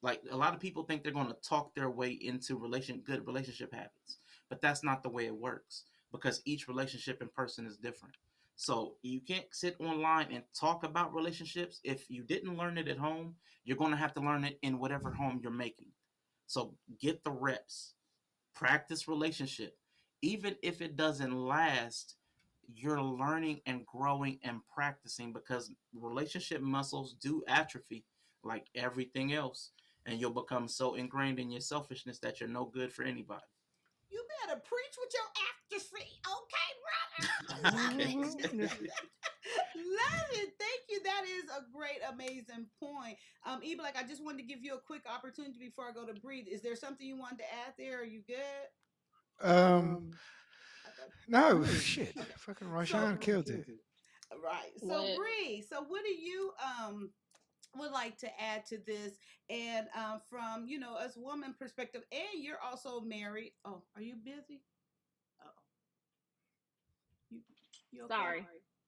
Like a lot of people think they're going to talk their way into good relationship habits, but that's not the way it works because each relationship in person is different. So you can't sit online and talk about relationships. If you didn't learn it at home, you're going to have to learn it in whatever home you're making. So get the reps, practice relationship. Even if it doesn't last, you're learning and growing and practicing because relationship muscles do atrophy like everything else. And you'll become so ingrained in your selfishness that you're no good for anybody. You better preach with your accuracy, okay, brother? Love it. Thank you. That is a great, amazing point. Eva, like I just wanted to give you a quick opportunity before I go to breathe. Is there something you wanted to add there? Are you good? No, shit. Fucking So Rashawn killed it. right. So What? Bree, so what do you would like to add to this? And from us woman perspective, and you're also married. Oh, are you busy? Oh, you okay? Sorry. You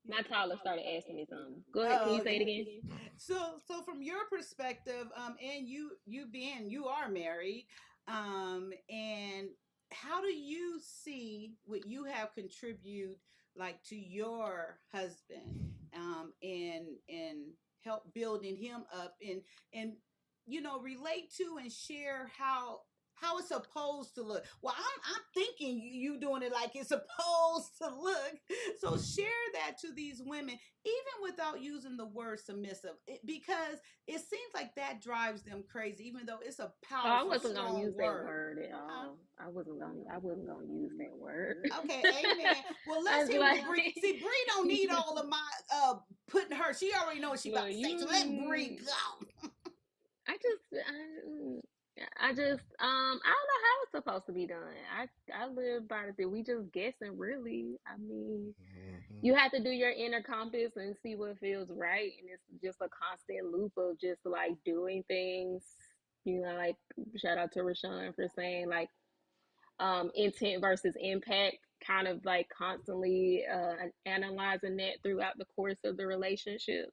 My okay? toddler started asking me something. Go ahead. Can Oh, you say it okay. again? So from your perspective, and you are married, and how do you see what you have contributed like to your husband, and help building him up, and relate to and share how it's supposed to look. Well, I'm thinking you doing it like it's supposed to look. So share that to these women, even without using the word submissive, because it seems like that drives them crazy, even though it's a Oh, I powerful, wasn't gonna strong use that word. word at Huh? all. I wasn't gonna use that word. Okay, amen. Well, I let's was hear like, what Bree. See, Bree don't need all of my putting her. She already knows what she about look, to say. So let Bree you. go. I just, I don't know how it's supposed to be done. I live by the thing. We just guessing, really. I mean, you have to do your inner compass and see what feels right, and it's just a constant loop of just like doing things. Like shout out to Rashawn for saying like intent versus impact, kind of like constantly analyzing that throughout the course of the relationship,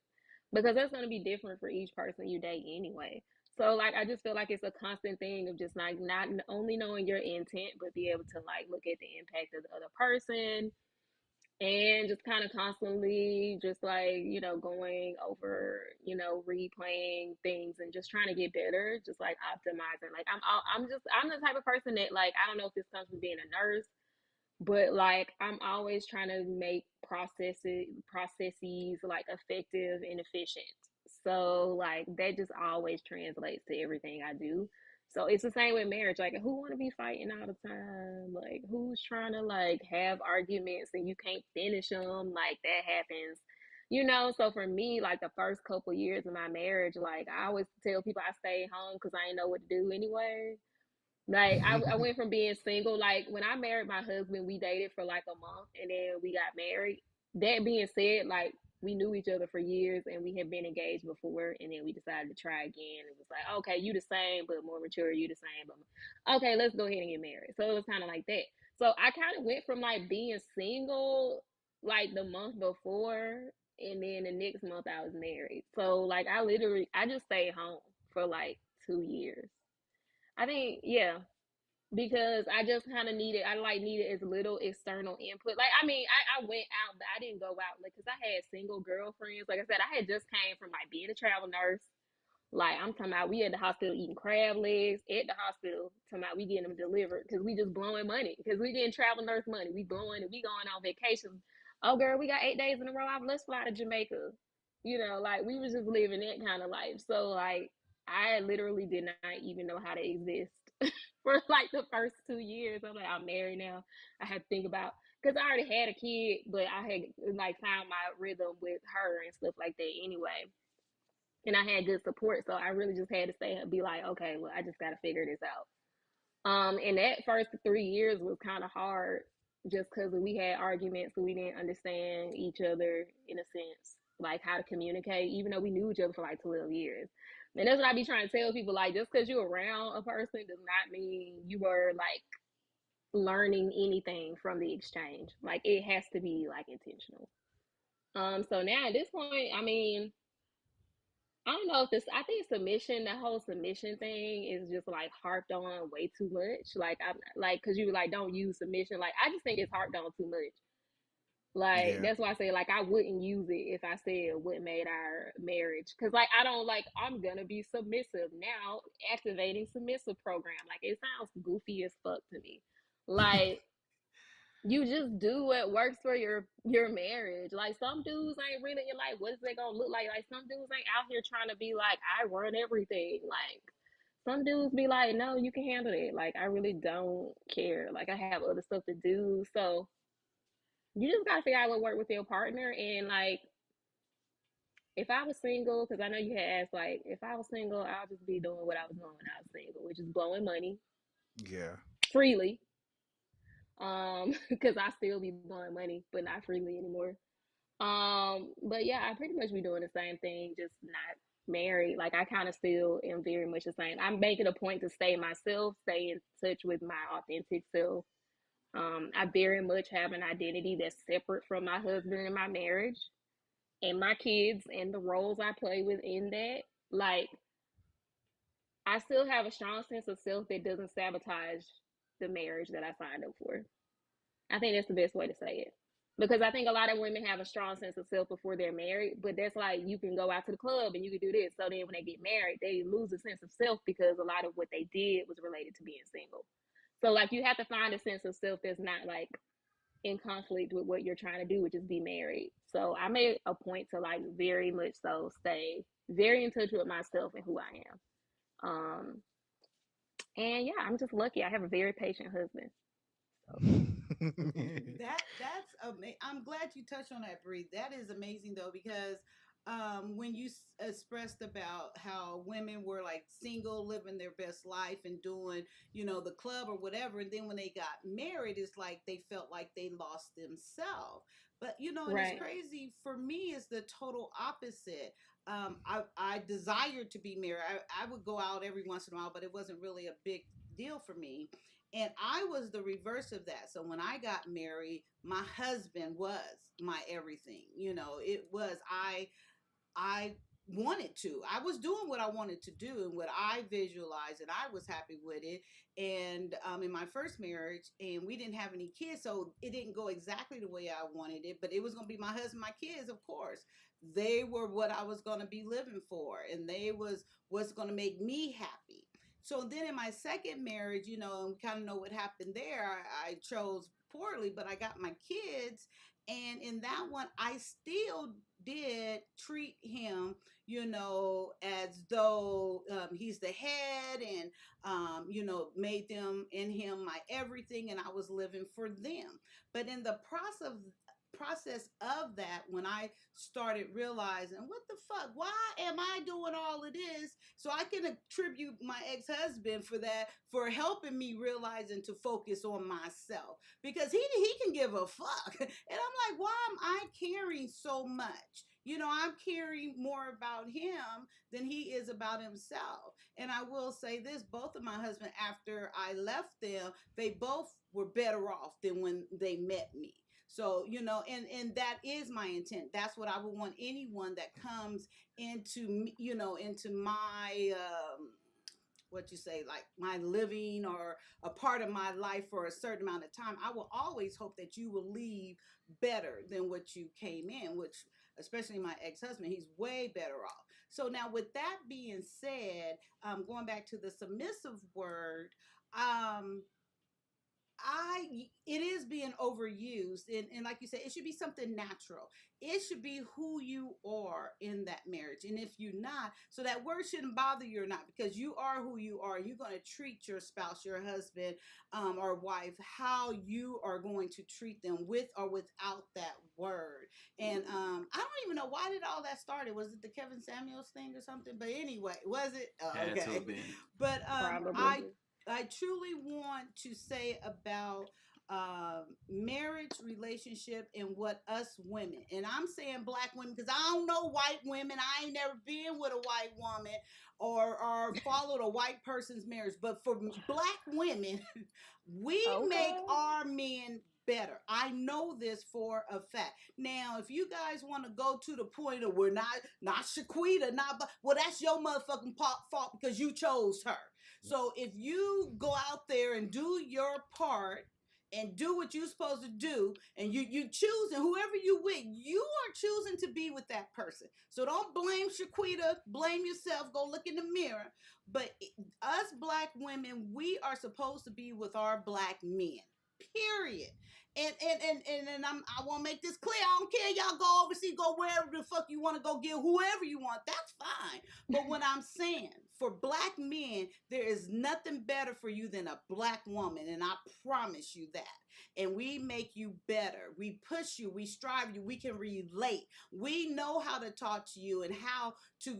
because that's going to be different for each person you date anyway. So like I just feel like it's a constant thing of just like not only knowing your intent, but be able to like look at the impact of the other person, and just kind of constantly just like going over, replaying things and just trying to get better, just like optimizing. Like I'm the type of person that, like, I don't know if this comes from being a nurse, but like I'm always trying to make processes like effective and efficient. So like that just always translates to everything I do. So it's the same with marriage. Like, who want to be fighting all the time? Like, who's trying to like have arguments and you can't finish them? Like, that happens. So for me, like the first couple years of my marriage, like I always tell people I stayed home because I didn't know what to do anyway. Like I went from being single, like when I married my husband, we dated for like a month and then we got married. That being said, like we knew each other for years and we had been engaged before, and then we decided to try again. It was like, okay, you the same but more mature, you the same, but okay, let's go ahead and get married. So it was kind of like that. So I kind of went from like being single like the month before, and then the next month I was married. So like I just stayed home for like 2 years. I think, yeah, because I just kind of needed as little external input. Like, I mean, I went out, but I didn't go out, like, because I had single girlfriends. Like I said, I had just came from like being a travel nurse. Like, I'm talking about, we at the hospital eating crab legs at the hospital, talking about we getting them delivered because we just blowing money, because we getting travel nurse money. We blowing and we going on vacation. Oh, girl, we got 8 days in a row off. Let's fly to Jamaica. Like we was just living that kind of life. So, like, I literally did not even know how to exist for like the first 2 years. I'm like, I'm married now. I had to think about, because I already had a kid, but I had like found my rhythm with her and stuff like that anyway, and I had good support. So I really just had to stay and be like, okay, well, I just got to figure this out. And that first 3 years was kind of hard, just because we had arguments, so we didn't understand each other in a sense, like how to communicate, even though we knew each other for like 12 years. And that's what I be trying to tell people, like, just because you're around a person does not mean you were like learning anything from the exchange. Like, it has to be like intentional. So now at this point, I mean, I don't know if this, I think submission, the whole submission thing is just like harped on way too much. Like, I'm like, cause you like, don't use submission. Like, I just think it's harped on too much. Like, Yeah. that's why I say, like, I wouldn't use it if I said what made our marriage. Cause like, I don't like, I'm gonna be submissive now, activating submissive program. Like, it sounds goofy as fuck to me. Like, you just do what works for your marriage. Like, some dudes ain't really like, what is they gonna look like? Like, some dudes ain't out here trying to be like, I run everything. Like, some dudes be like, no, you can handle it. Like, I really don't care. Like, I have other stuff to do. So you just gotta figure out what work with your partner. And like, if I was single, because I know you had asked, like, if I was single, I'll just be doing what I was doing when I was single, which is blowing money Yeah. freely. Because I still be blowing money, but not freely anymore. But yeah, I pretty much be doing the same thing, just not married. Like, I kind of still am very much the same. I'm making a point to stay myself, stay in touch with my authentic self. I very much have an identity that's separate from my husband and my marriage and my kids and the roles I play within that. Like, I still have a strong sense of self that doesn't sabotage the marriage that I signed up for. I think that's the best way to say it. Because I think a lot of women have a strong sense of self before they're married, but that's like, you can go out to the club and you can do this. So then when they get married, they lose a sense of self because a lot of what they did was related to being single. So like, you have to find a sense of self that's not like in conflict with what you're trying to do, which is be married. So I made a point to like very much so stay very in touch with myself and who I am. And yeah, I'm just lucky. I have a very patient husband. That's amazing. I'm glad you touched on that, Bree. That is amazing though, because when you expressed about how women were like single, living their best life and doing, the club or whatever, and then when they got married, it's like they felt like they lost themselves. But and it's Right. crazy for me. It's the total opposite. I desired to be married. I would go out every once in a while, but it wasn't really a big deal for me. And I was the reverse of that. So when I got married, my husband was my everything. It was I wanted to. I was doing what I wanted to do and what I visualized, and I was happy with it. And in my first marriage, and we didn't have any kids, so it didn't go exactly the way I wanted it. But it was going to be my husband, my kids, of course. They were what I was going to be living for, and they was what's going to make me happy. So then in my second marriage, and we kind of know what happened there. I chose poorly, but I got my kids. And in that one, I still did treat him, as though he's the head and, made them in him my everything. And I was living for them. But in the process of that, when I started realizing, what the fuck, why am I doing all of this? So I can attribute my ex-husband for that, for helping me realizing to focus on myself, because he can give a fuck. And I'm like, why am I caring so much? I'm caring more about him than he is about himself. And I will say this, both of my husbands, after I left them, they both were better off than when they met me. So, and that is my intent. That's what I would want anyone that comes into, into my, what you say, like my living or a part of my life for a certain amount of time. I will always hope that you will leave better than what you came in, which, especially my ex-husband, he's way better off. So now with that being said, going back to the submissive word, it is being overused, and like you said, it should be something natural. It should be who you are in that marriage. And if you're not, so that word shouldn't bother you or not, because you are who you are. You're going to treat your spouse, your husband, or wife, how you are going to treat them with or without that word. And I don't even know, why did all that started? Was it the Kevin Samuels thing or something? But anyway, was it? Had to Okay. have been. But Probably. I truly want to say about marriage, relationship, and what us women, and I'm saying black women because I don't know white women. I ain't never been with a white woman or followed a white person's marriage. But for black women, we make Okay. our men better. I know this for a fact. Now, if you guys want to go to the point of we're not Shaquita, well, that's your motherfucking fault because you chose her. So if you go out there and do your part and do what you're supposed to do, and you choose, and whoever you with, you are choosing to be with that person. So don't blame Shaquita, blame yourself, go look in the mirror. But us black women, we are supposed to be with our black men. Period. And I want to make this clear. I don't care, y'all go overseas, go wherever the fuck you want to go get whoever you want. That's fine. But what I'm saying, for black men, there is nothing better for you than a black woman, and I promise you that. And we make you better. We push you. We strive you. We can relate. We know how to talk to you and how to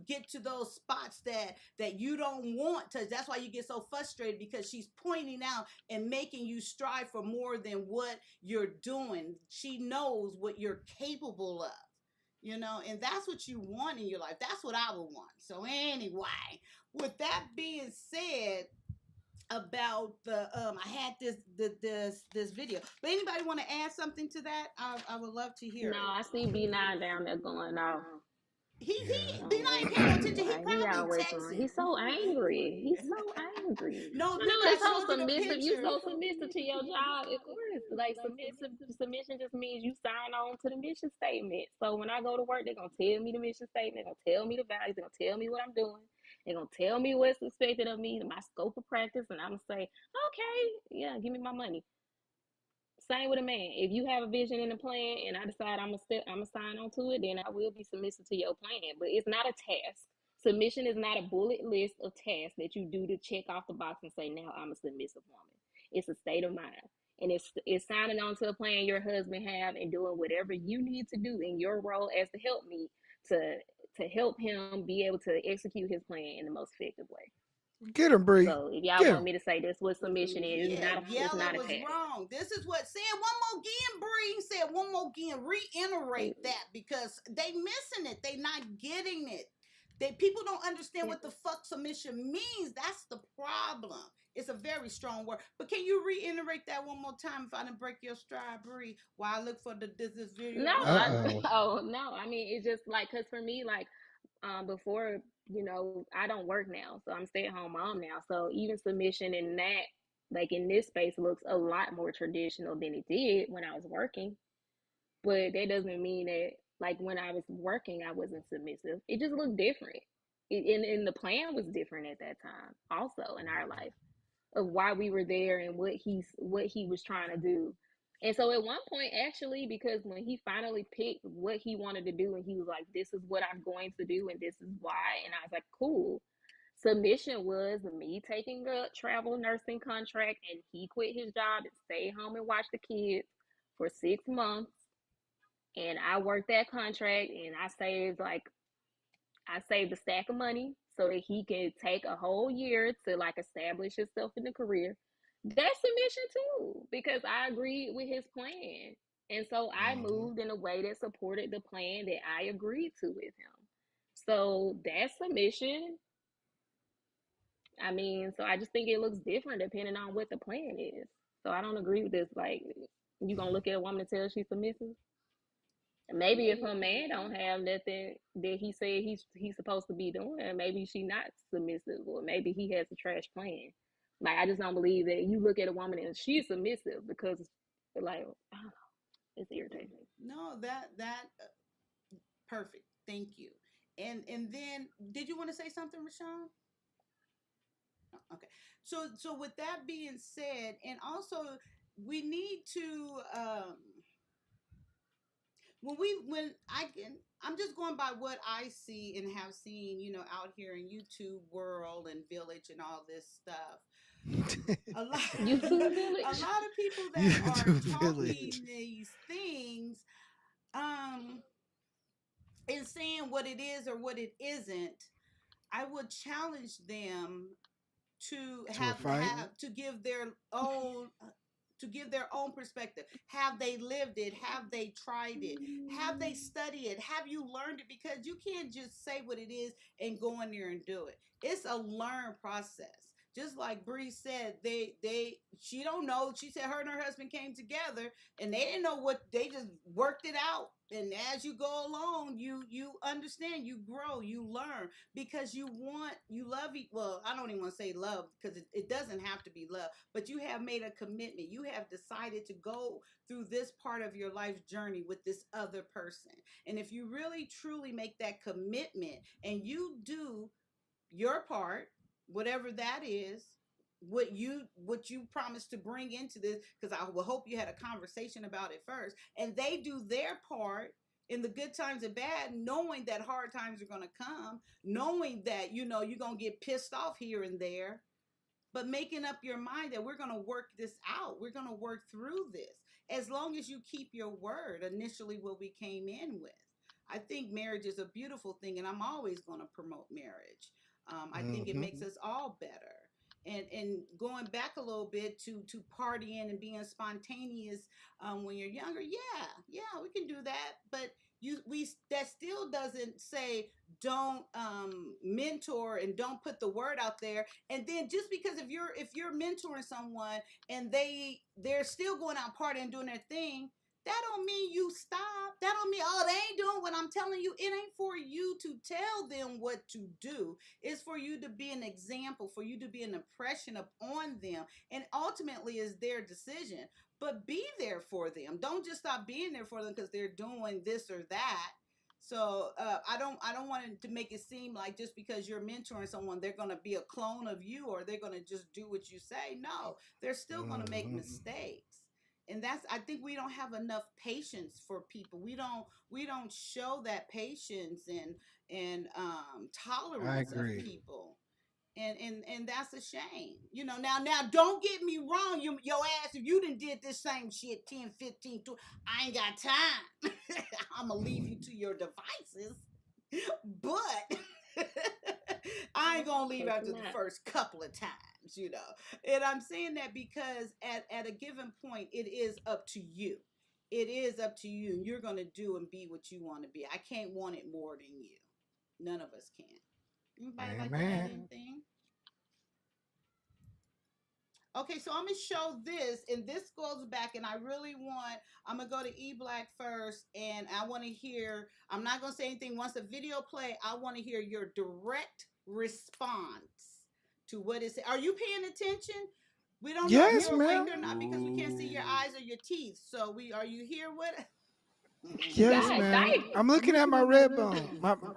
get to those spots that you don't want to. That's why you get so frustrated, because she's pointing out and making you strive for more than what you're doing. She knows what you're capable of. And that's what you want in your life. That's what I would want. So anyway, with that being said, about the I had this video. But anybody want to add something to that? I would love to hear No, it. I see B9 down there going off. He Yeah. B9 ain't paying no attention. He He probably always on. texting. He's so angry. He's so angry. No, I look, know I it's so showed you the submissive. You picture. so submissive to your job, of course. Like submission just means you sign on to the mission statement. So when I go to work, they're gonna tell me the mission statement. They're gonna tell me the values. They're gonna tell me what I'm doing. They're gonna tell me what's expected of me, my scope of practice, and I'm gonna say, okay, yeah, give me my money. Same with a man. If you have a vision and a plan, and I decide I'm gonna sign on to it, then I will be submissive to your plan. But it's not a task. Submission is not a bullet list of tasks that you do to check off the box and say, now I'm a submissive woman. It's a state of mind. And it's signing on to a plan your husband have and doing whatever you need to do in your role as the helpmeet to help him be able to execute his plan in the most effective way. Get him, Bree. So if y'all Get want him. me to say this, what submission is, Yeah, it's Yella not a was task. wrong. This is what said one more again, Bree said one more again. Reiterate that, because they missing it. They not getting it. People don't understand what the fuck submission means. That's the problem. It's a very strong word. But can you reiterate that one more time if I didn't break your stride, Bree? While I look for this video. No, Uh-oh. I mean, it's just like, because for me, like, before, I don't work now, so I'm stay-at-home mom now. So even submission in that, like in this space, looks a lot more traditional than it did when I was working. But that doesn't mean that, like, when I was working, I wasn't submissive. It just looked different. And the plan was different at that time, also in our life, of why we were there and what he was trying to do. And so at one point, actually, because when he finally picked what he wanted to do, and he was like, this is what I'm going to do, and this is why, and I was like, cool. Submission was me taking a travel nursing contract, and he quit his job and stayed home and watched the kids for 6 months. And I worked that contract, and I saved a stack of money so that he could take a whole year to like establish himself in the career. That's submission too, because I agreed with his plan. And so I moved in a way that supported the plan that I agreed to with him. So that's submission. I mean, so I just think it looks different depending on what the plan is. So I don't agree with this. Like, you gonna look at a woman and tell she's submissive? Maybe if her man don't have nothing that he said he's supposed to be doing, maybe she not submissive, or maybe he has a trash plan. Like, I just don't believe that you look at a woman and she's submissive, because, like, I don't know, it's irritating. No, that perfect. Thank you. And then, did you want to say something, Rashawn? Okay. So with that being said, and also we need to I'm just going by what I see and have seen, out here in YouTube world and village and all this stuff. YouTube village. A lot of people that are talking these things, and saying what it is or what it isn't, I would challenge them to give their own perspective. Have they lived it? Have they tried it? Have they studied it? Have you learned it? Because you can't just say what it is and go in there and do it. It's a learned process. Just like Bree said, she don't know. She said her and her husband came together and they didn't know what, they just worked it out. And as you go along, you understand, you grow, you learn, because you love, well, I don't even want to say love, because it doesn't have to be love, but you have made a commitment. You have decided to go through this part of your life journey with this other person. And if you really truly make that commitment and you do your part, whatever that is, what you promised to bring into this, because I will hope you had a conversation about it first, and they do their part, in the good times and bad, knowing that hard times are going to come, knowing that, you're going to get pissed off here and there, but making up your mind that we're going to work this out. We're going to work through this. As long as you keep your word, initially what we came in with. I think marriage is a beautiful thing, and I'm always going to promote marriage. I think it makes us all better. And going back a little bit to partying and being spontaneous when you're younger, yeah, we can do that. But that still doesn't say don't mentor and don't put the word out there. And then just because if you're mentoring someone and they're still going out partying and doing their thing, that don't mean you stop. That don't mean, oh, they ain't doing what I'm telling you. It ain't for you to tell them what to do. It's for you to be an example, for you to be an impression upon them. And ultimately is their decision. But be there for them. Don't just stop being there for them because they're doing this or that. So I don't want it to make it seem like just because you're mentoring someone, they're going to be a clone of you or they're going to just do what you say. No, they're still going to make mistakes. And I think we don't have enough patience for people. We don't show that patience and tolerance of people. And that's a shame. Now don't get me wrong, your ass, if you done did this same shit 10, 15, 20, I ain't got time. I'm gonna leave you to your devices. But I ain't gonna leave after the first couple of times, And I'm saying that because at a given point, it is up to you. It is up to you. And you're gonna do and be what you want to be. I can't want it more than you. None of us can. Anybody like to add anything? Okay, so I'm going to show this, and this goes back, and I'm going to go to E-Black first, and I want to hear, I'm not going to say anything. Once the video play, I want to hear your direct response to what is it. Are you paying attention? We don't know if you're awake or not because we can't see your eyes or your teeth. So are you here with it? Yes, ma'am. I'm looking at my red bone. My What?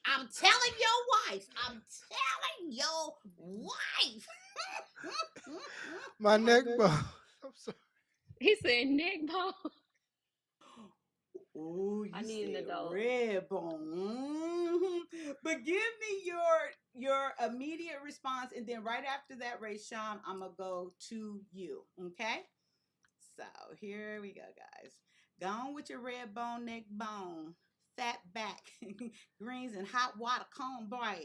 I'm telling your wife. My neck bone. I'm sorry. He said neck bone. Oh, you I need an said adult. red bone. But give me your immediate response, and then right after that, Rayshawn, I'm gonna go to you. Okay. So here we go, guys. Go on with your red bone, neck bone, fat back, greens, and hot water cornbread.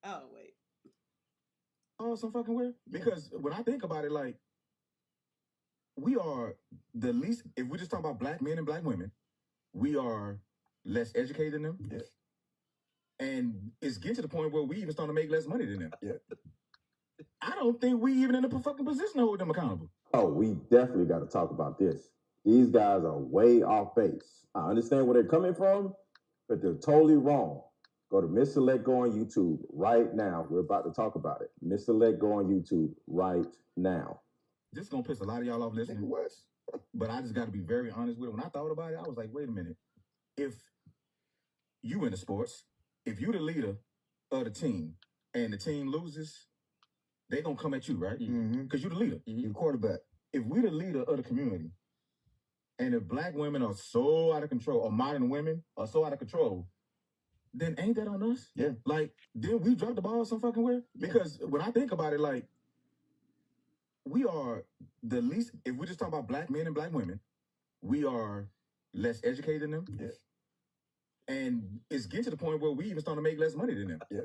Oh, wait. Oh, some fucking weird. Because when I think about it, like, we are the least, if we just talk about black men and black women, we are less educated than them. Yeah. And it's getting to the point where we even starting to make less money than them. Yeah. I don't think we even in a fucking position to hold them accountable. Oh, we definitely got to talk about this. These guys are way off base. I understand where they're coming from, but they're totally wrong. Go to Mr. Let Go on YouTube right now. We're about to talk about it. Mr. Let Go on YouTube right now. This is going to piss a lot of y'all off listening to us. But I just got to be very honest with it. When I thought about it, I was like, wait a minute. If you in the sports, if you the leader of the team and the team loses, they going to come at you, right? Because you the leader. You quarterback. If we the leader of the community, and if black women are so out of control, or modern women are so out of control, then ain't that on us? Yeah. Like, did we drop the ball some fucking where? Because when I think about it, like, we are the least, if we just talk about black men and black women, we are less educated than them. Yeah. And it's getting to the point where we even starting to make less money than them. Yeah.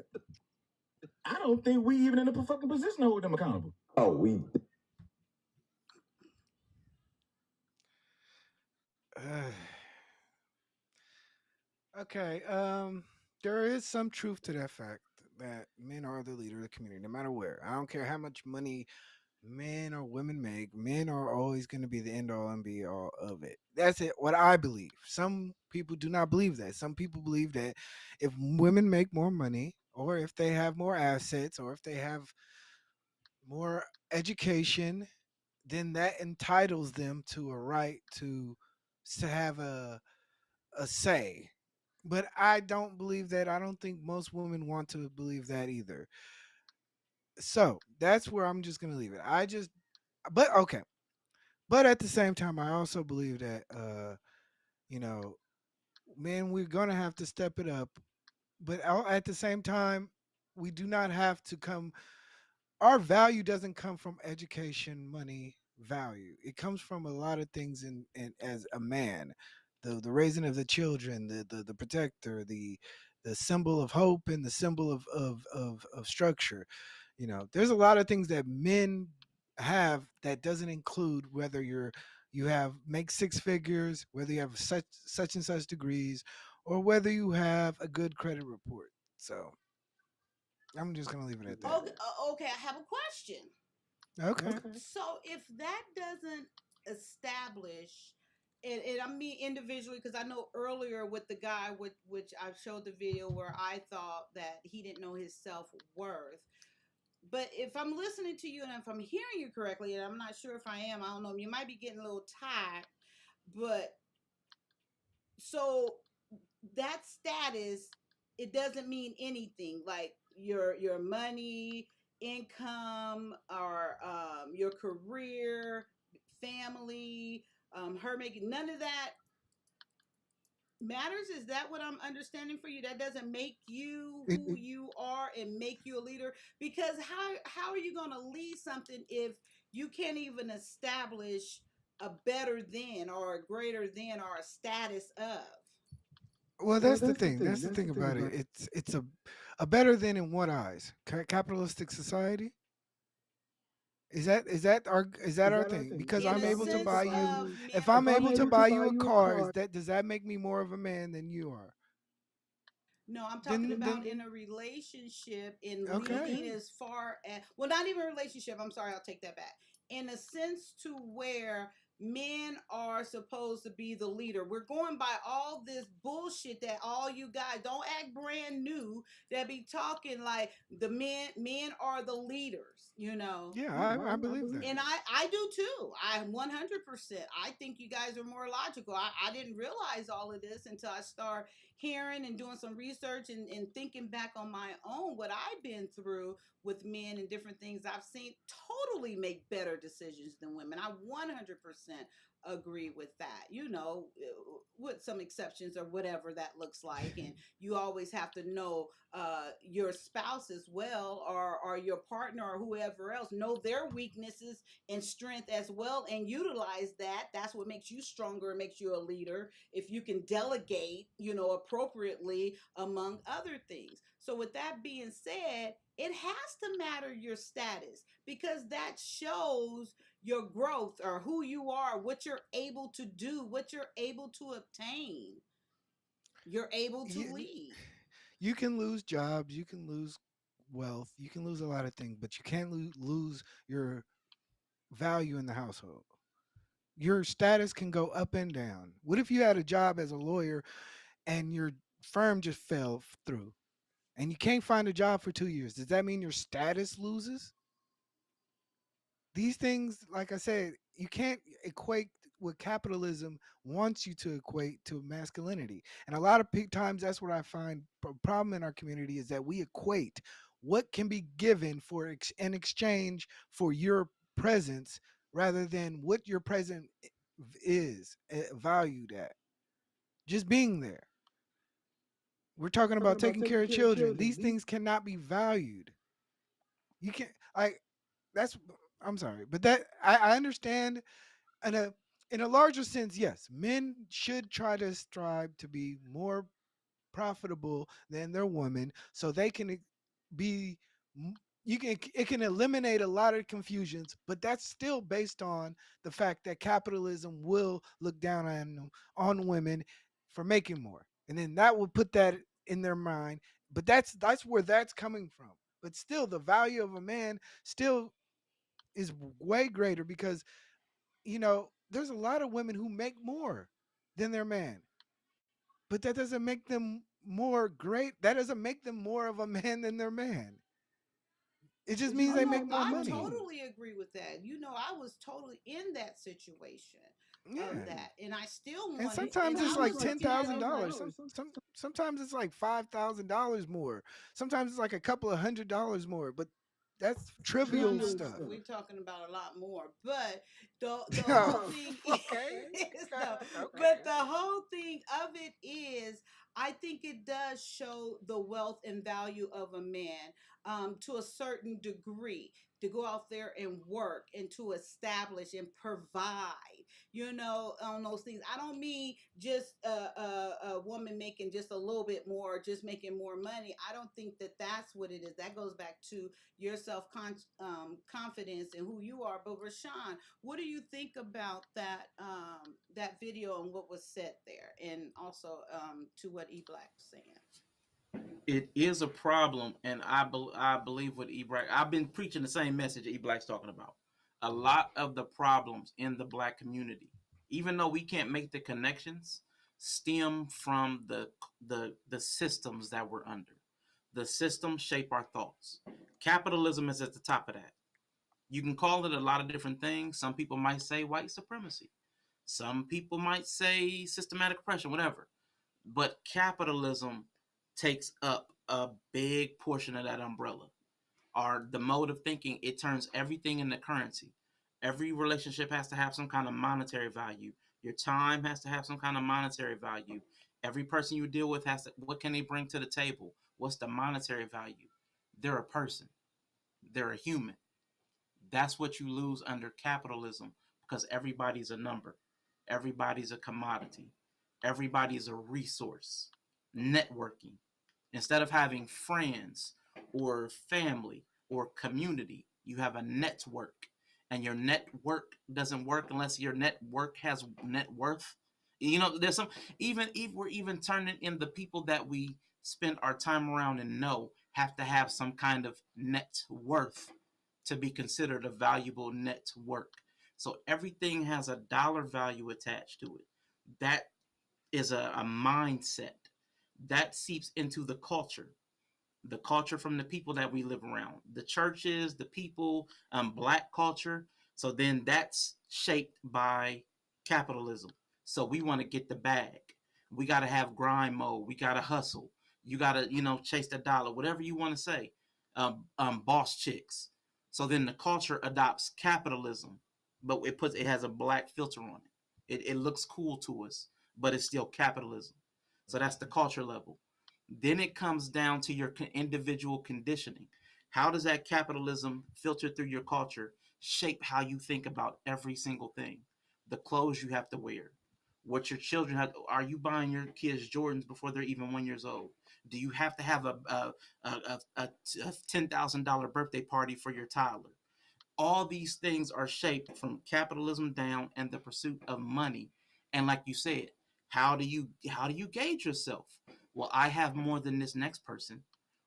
I don't think we even in a fucking position to hold them accountable. Oh, we... Okay. There is some truth to that fact that men are the leader of the community, no matter where. I don't care how much money men or women make. Men are always going to be the end all and be all of it. That's it. What I believe. Some people do not believe that. Some people believe that if women make more money, or if they have more assets, or if they have more education, then that entitles them to a right to have a say. But I don't believe that. I don't think most women want to believe that either. So that's where I'm just gonna leave it. But okay. But at the same time, I also believe that, you know, man, we're gonna have to step it up. But at the same time, we do not have to come. Our value doesn't come from education, money, value. It comes from a lot of things in as a man, the raising of the children, the protector, the symbol of hope, and the symbol of structure. There's a lot of things that men have that doesn't include whether you have make six figures, whether you have such and such degrees, or whether you have a good credit report. So I'm just gonna leave it at that. Okay, I have a question. Okay. So if that doesn't establish, and I mean individually, because I know earlier with the guy with which I showed the video where I thought that he didn't know his self worth. But if I'm listening to you and if I'm hearing you correctly, and I'm not sure if I am, I don't know, you might be getting a little tired, but so that status, it doesn't mean anything like your money, income, or your career, family, her making, none of that matters. Is that what I'm understanding for you? That doesn't make you It, who you are and make you a leader? Because how are you going to lead something if you can't even establish a better than or a greater than or a status of? well, that's the thing. That's the thing about it. It's a better than in what eyes? Capitalistic society. Is that our thing? Because In I'm a able to sense buy you. of If men or I'm able to buy women. you a car, does that make me more of a man than you are? No, I'm talking Then about in a relationship, in okay. leading as far as, well, not even a relationship. I'm sorry, I'll take that back. In a sense to where men are supposed to be the leader. We're going by all this bullshit that all you guys don't act brand new that be talking like the men are the leaders, Yeah, I believe that. and I do too. I 100%. I think you guys are more logical. I didn't realize all of this until I start hearing and doing some research and thinking back on my own, what I've been through with men and different things I've seen totally make better decisions than women. I 100% agree with that, with some exceptions or whatever that looks like. And you always have to know your spouse as well, or your partner or whoever else, know their weaknesses and strength as well and utilize that. That's what makes you stronger and makes you a leader, if you can delegate, appropriately among other things. So with that being said, it has to matter your status, because that shows your growth or who you are, what you're able to do, what you're able to obtain. You're able to You, lead. you can lose jobs, you can lose wealth, you can lose a lot of things, but you can't lose your value in the household. Your status can go up and down. What if you had a job as a lawyer and your firm just fell through and you can't find a job for 2 years? Does that mean your status loses? These things, like I said, you can't equate what capitalism wants you to equate to masculinity. And a lot of times, that's what I find a problem in our community, is that we equate what can be given for in exchange for your presence, rather than what your presence is valued at. Just being there. We're talking about taking care of children. These things cannot be valued. You can't, like, that's, I'm sorry, but that I understand in a larger sense. Yes, men should try to strive to be more profitable than their women, so they can be you can it can eliminate a lot of confusions, but that's still based on the fact that capitalism will look down on women for making more, and then that will put that in their mind. But that's where that's coming from. But still, the value of a man still is way greater, because there's a lot of women who make more than their man, but that doesn't make them more great. That doesn't make them more of a man than their man. It just means Oh they no, make more I money. totally agree with that. I was totally in that situation of Yeah. that, and I still And wanted, and sometimes it's I like was ten looking at thousand it dollars. like, Sometimes it's like $5,000 more. Sometimes it's like a couple of $100 more. But That's trivial stuff. We're talking about a lot more, but the whole Oh, thing okay. is though, Okay. but the whole thing of it is, I think it does show the wealth and value of a man, to a certain degree, to go out there and work and to establish and provide, on those things. I don't mean just a woman making just a little bit more, just making more money. I don't think that that's what it is. That goes back to your self confidence and who you are. But Rashawn, what do you think about that video and what was said there, and also to what E Black was saying? It is a problem, and I believe what E Black. I've been preaching the same message E Black's talking about. A lot of the problems in the Black community, even though we can't make the connections, stem from the systems that we're under. The systems shape our thoughts. Capitalism is at the top of that. You can call it a lot of different things. Some people might say white supremacy. Some people might say systematic oppression, whatever. But capitalism takes up a big portion of that umbrella. Or the mode of thinking, it turns everything into currency. Every relationship has to have some kind of monetary value. Your time has to have some kind of monetary value. Every person you deal with has to, what can they bring to the table? What's the monetary value? They're a person. They're a human. That's what you lose under capitalism, because everybody's a number. Everybody's a commodity. Everybody's a resource. Networking. Instead of having friends or family or community, you have a network. And your network doesn't work unless your network has net worth. There's some, even if we're even turning in, the people that we spend our time around and know have to have some kind of net worth to be considered a valuable network. So everything has a dollar value attached to it. That is a mindset that seeps into the culture from the people that we live around, the churches, the people, Black culture. So then that's shaped by capitalism. So we want to get the bag. We got to have grind mode. We got to hustle. You got to, chase the dollar, whatever you want to say. Boss chicks. So then the culture adopts capitalism, but it has a Black filter on it. It looks cool to us, but it's still capitalism. So that's the culture level. Then it comes down to your individual conditioning. How does that capitalism filter through your culture shape how you think about every single thing? The clothes you have to wear, what your children have. Are you buying your kids Jordans before they're even 1 year old? Do you have to have a $10,000 birthday party for your toddler? All these things are shaped from capitalism down and the pursuit of money. And like you said, how do you gauge yourself? Well, I have more than this next person,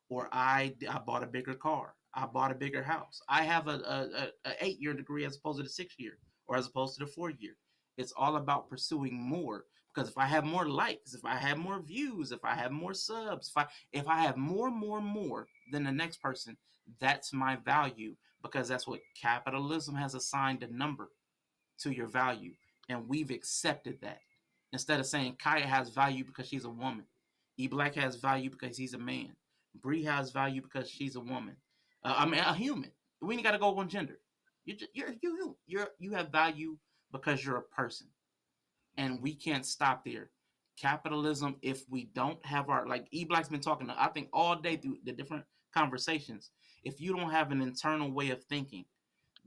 or I bought a bigger car, I bought a bigger house, I have a 8 year degree as opposed to the 6 year, or as opposed to the 4 year. It's all about pursuing more, because if I have more likes, if I have more views, if I have more subs, if I have more than the next person, that's my value, because that's what capitalism has assigned a number to your value. And we've accepted that. Instead of saying Kyia has value because she's a woman, E Black has value because he's a man, Bree has value because she's a woman. A human. We ain't got to go one gender. You have value because you're a person, and we can't stop there. Capitalism, if we don't have our, like E Black's been talking, I think all day through the different conversations, if you don't have an internal way of thinking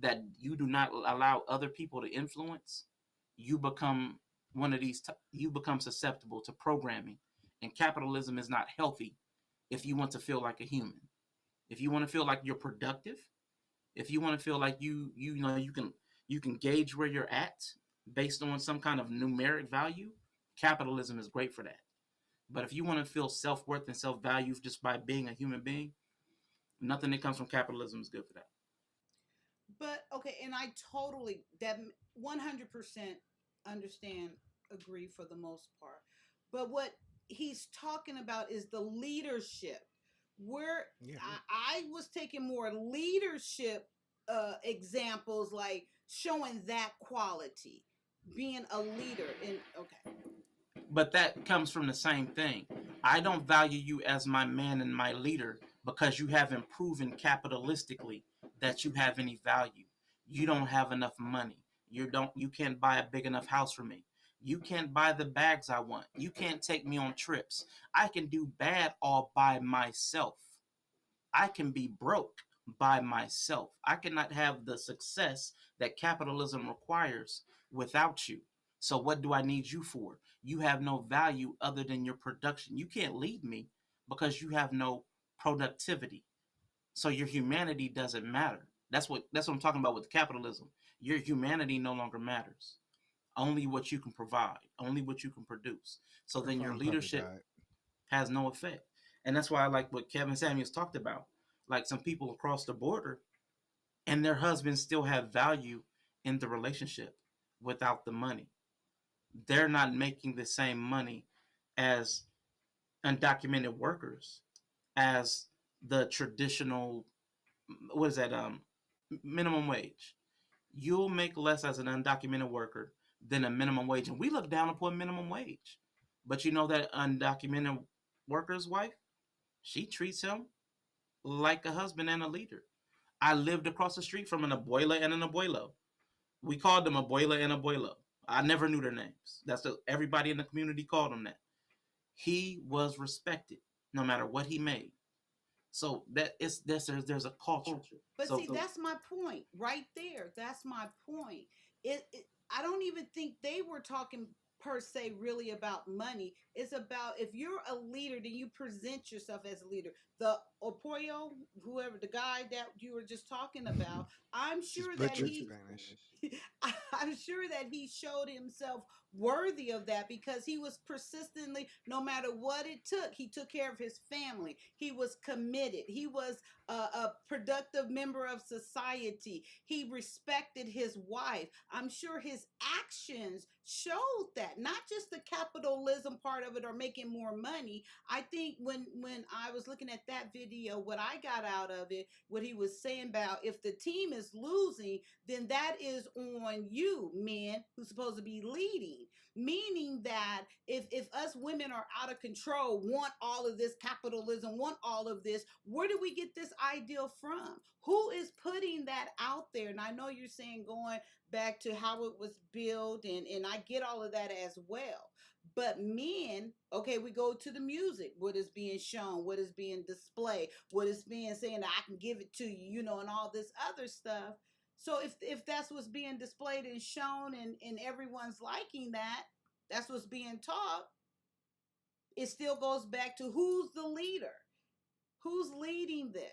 that you do not allow other people to influence, you become you become susceptible to programming. And capitalism is not healthy if you want to feel like a human. If you want to feel like you're productive, if you want to feel like you can gauge where you're at based on some kind of numeric value, capitalism is great for that. But if you want to feel self-worth and self-value just by being a human being, nothing that comes from capitalism is good for that. But okay, and I totally, that 100% understand, agree for the most part. But what he's talking about is the leadership. Where Yeah. I was taking more leadership examples, like showing that quality, being a leader. And okay, But that comes from the same thing. I don't value you as my man and my leader because you haven't proven capitalistically that you have any value. You don't have enough money. You can't buy a big enough house for me. You can't buy the bags I want. You can't take me on trips. I can do bad all by myself. I can be broke by myself. I cannot have the success that capitalism requires without you. So what do I need you for? You have no value other than your production. You can't lead me because you have no productivity. So your humanity doesn't matter. That's what I'm talking about with capitalism. Your humanity no longer matters. Only what you can provide, only what you can produce. So Her then your phone probably leadership died. has no effect. And that's why I like what Kevin Samuels talked about. Like some people across the border and their husbands still have value in the relationship without the money. They're not making the same money as undocumented workers, as the traditional, what is that, minimum wage. You'll make less as an undocumented worker than a minimum wage. And we look down upon minimum wage. But you know that undocumented worker's wife, she treats him like a husband and a leader. I lived across the street from an abuela and an abuelo. We called them abuela and abuelo. I never knew their names. Everybody in the community called him that. He was respected no matter what he made. So there's a culture. But So see, that's my point right there. That's my point. I don't even think they were talking per se really about money. It's about, if you're a leader, then you present yourself as a leader. The Opoyo, whoever, the guy that you were just talking about, I'm Just sure that butchered he Spanish. I'm sure that he showed himself worthy of that because he was persistently, no matter what it took, he took care of his family. He was committed. He was a productive member of society. He respected his wife. I'm sure his actions showed that, not just the capitalism part of it or making more money. I think when I was looking at that video, what I got out of it, what he was saying about, if the team is losing, then that is on you, men, who's supposed to be leading. Meaning that if us women are out of control, want all of this capitalism, want all of this, where do we get this ideal from? Who is putting that out there? And I know you're saying going back to how it was built, and I get all of that as well. But men, okay, we go to the music, what is being shown, what is being displayed, what is being saying that I can give it to you, and all this other stuff. So if that's what's being displayed and shown, and everyone's liking that, that's what's being taught, it still goes back to who's the leader? Who's leading this?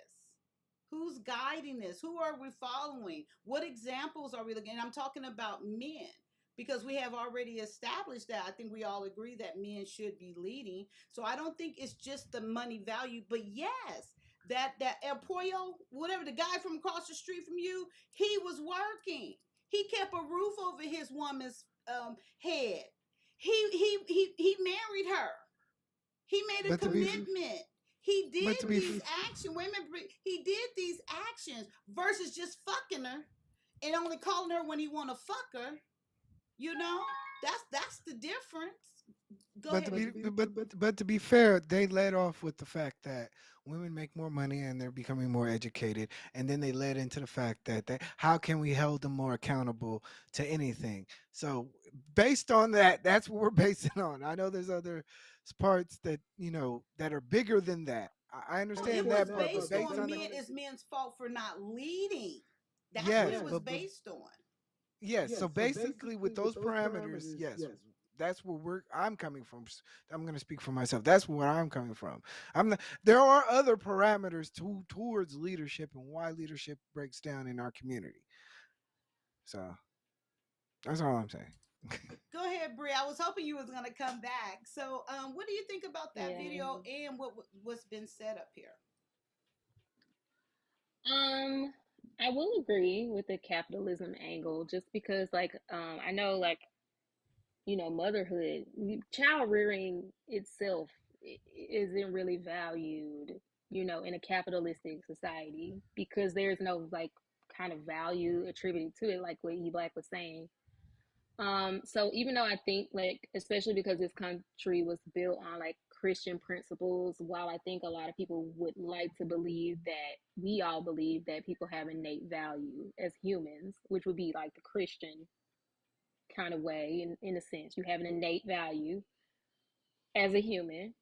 Who's guiding this? Who are we following? What examples are we looking at? I'm talking about men because we have already established that. I think we all agree that men should be leading. So I don't think it's just the money value, but yes, that El Pollo, whatever, the guy from across the street from you, he was working. He kept a roof over his woman's head. He married her. He made a But to be commitment. He did but to be these actions. Wait a minute. He did these actions versus just fucking her and only calling her when he want to fuck her. That's the difference. Go But to ahead. be but to be fair, they led off with the fact that women make more money and they're becoming more educated, and then they led into the fact that how can we hold them more accountable to anything. So based on that, that's what we're basing on. I know there's other parts that that are bigger than that. I No, it understand was that part, but based based on on men. It's men's fault for not leading. That's what yes, it was based on. yes. So basically, with those parameters, yes, that's where I'm coming from. I'm going to speak for myself. That's where I'm coming from. I'm not, there are other parameters towards leadership and why leadership breaks down in our community. So that's all I'm saying. Go ahead, Brie. I was hoping you was gonna come back. So, what do you think about that Yeah. video and what's been set up here? I will agree with the capitalism angle just because I know motherhood, child rearing itself isn't really valued, in a capitalistic society because there's no kind of value attributed to it, like what E Black was saying. So even though I think like, especially because this country was built on like Christian principles, while I think a lot of people would like to believe that we all believe that people have innate value as humans, which would be like the Christian kind of way, in a sense. You have an innate value as a human.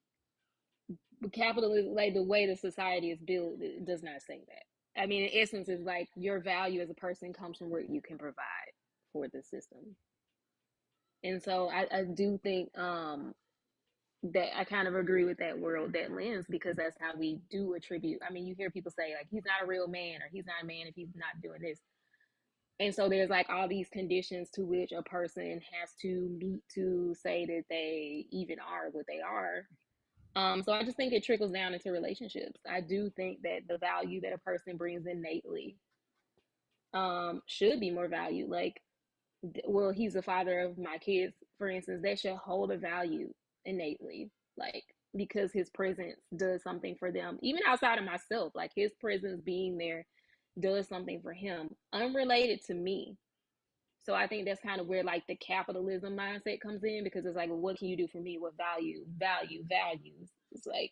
But capitalism, like the way the society is built, it does not say that. I mean, in essence, it's like your value as a person comes from what you can provide for the system. And so I do think that I kind of agree with that world, that lens, because that's how we do attribute. I mean, you hear people say like he's not a real man, or he's not a man if he's not doing this. And so there's like all these conditions to which a person has to meet to say that they even are what they are. So I just think it trickles down into relationships. I do think that the value that a person brings innately should be more valued. Like, well, he's the father of my kids, for instance, that should hold a value innately, like because his presence does something for them, even outside of myself. Like his presence being there does something for him, unrelated to me. So I think that's kind of where like the capitalism mindset comes in, because it's like, well, what can you do for me? What values? It's like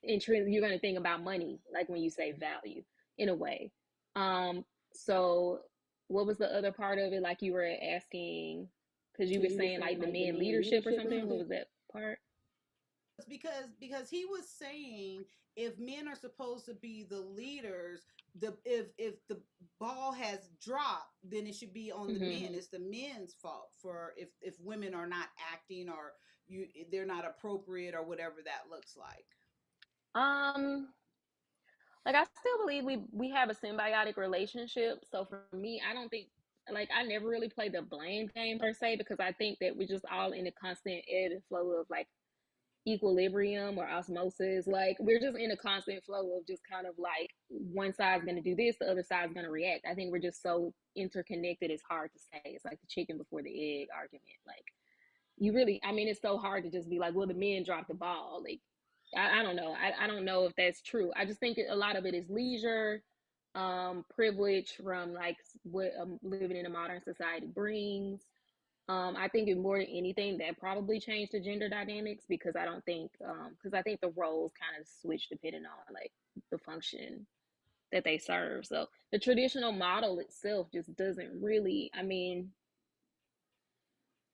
you're going to think about money, like when you say value, in a way. So what was the other part of it? Like you were asking, because you were saying like the men leadership or something. What was that part? Because he was saying if men are supposed to be the leaders, if the ball has dropped, then it should be on the men. It's the men's fault for if women are not acting, or they're not appropriate, or whatever that looks like. Like I still believe we have a symbiotic relationship. So for me, I don't think, like, I never really played the blame game per se, because I think that we're just all in a constant ebb and flow of like equilibrium or osmosis. Like we're just in a constant flow of just kind of like one side's going to do this, the other side's going to react. I think we're just so interconnected, it's hard to say. It's like the chicken before the egg argument. Like you really, I mean, it's so hard to just be like, well, the men dropped the ball. Like I don't know. I don't know if that's true. I just think a lot of it is leisure, privilege from like what living in a modern society brings. I think it more than anything that probably changed the gender dynamics, because I don't think, because I think the roles kind of switch depending on like the function that they serve. So the traditional model itself just doesn't really, I mean,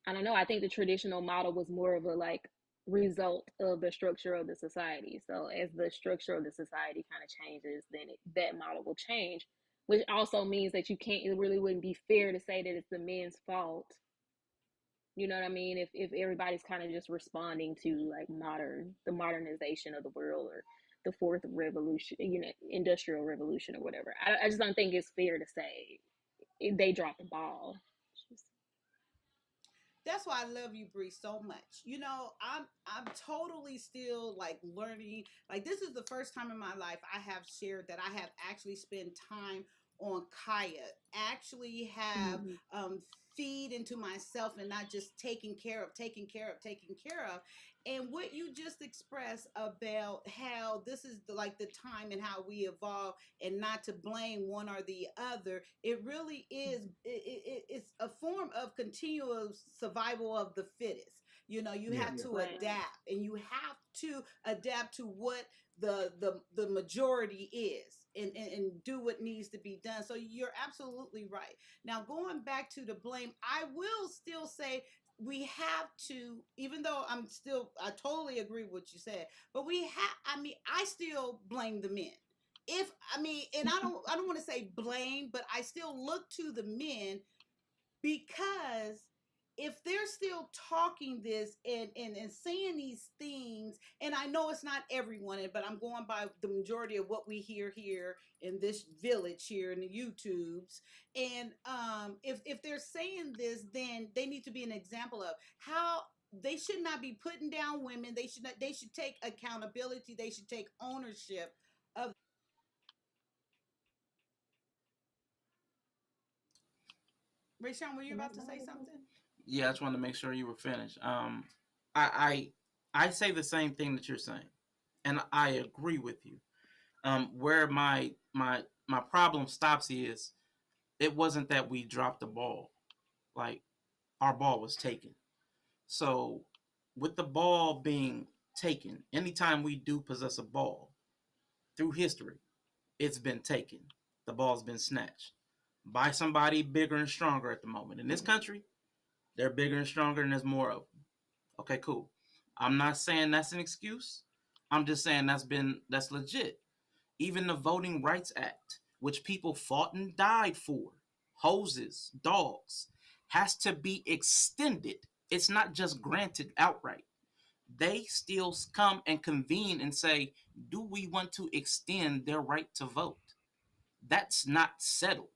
I don't know. I think the traditional model was more of a like result of the structure of the society. So as the structure of the society kind of changes, then that model will change, which also means that you can't, it really wouldn't be fair to say that it's the men's fault. You know what I mean? If everybody's kind of just responding to like the modernization of the world, or the fourth revolution, industrial revolution or whatever. I just don't think it's fair to say they dropped the ball. That's why I love you, Bree, so much. I'm totally still like learning. Like this is the first time in my life I have shared that I have actually spent time on Kyia. Actually have feed into myself, and not just taking care of. And what you just expressed about how this is the time and how we evolve, and not to blame one or the other. It really is. It's a form of continuous survival of the fittest. You have to adapt, and you have to adapt to what the majority is, and do what needs to be done. So you're absolutely right. Now, going back to the blame, I will still say we have to, even though I totally agree with what you said, but I still blame the men. And I don't want to say blame, but I still look to the men, because if they're still talking this and saying these things, and I know it's not everyone, but I'm going by the majority of what we hear here in this village here in the YouTubes, and if they're saying this, then they need to be an example of how they should not be putting down women. They should take accountability. They should take ownership of. Rayshawn, were you about to say something? Yeah, I just wanted to make sure you were finished. I say the same thing that you're saying, and I agree with you. Where my problem stops is, it wasn't that we dropped the ball. Like, our ball was taken. So with the ball being taken, anytime we do possess a ball through history, it's been taken. The ball's been snatched by somebody bigger and stronger at the moment. In this country, they're bigger and stronger and there's more of them. Okay, cool. I'm not saying that's an excuse. I'm just saying that's legit. Even the Voting Rights Act, which people fought and died for, hoses, dogs, has to be extended. It's not just granted outright. They still come and convene and say, do we want to extend their right to vote? That's not settled.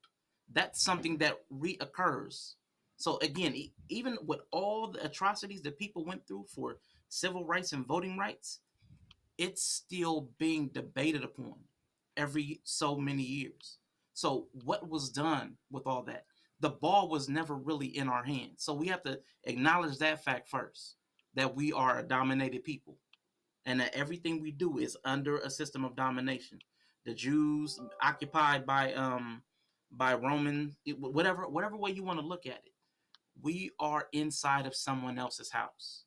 That's something that reoccurs. So again, even with all the atrocities that people went through for civil rights and voting rights, it's still being debated upon every so many years. So what was done with all that? The ball was never really in our hands. So we have to acknowledge that fact first, that we are a dominated people and that everything we do is under a system of domination. The Jews occupied by Roman, whatever way you want to look at it. We are inside of someone else's house.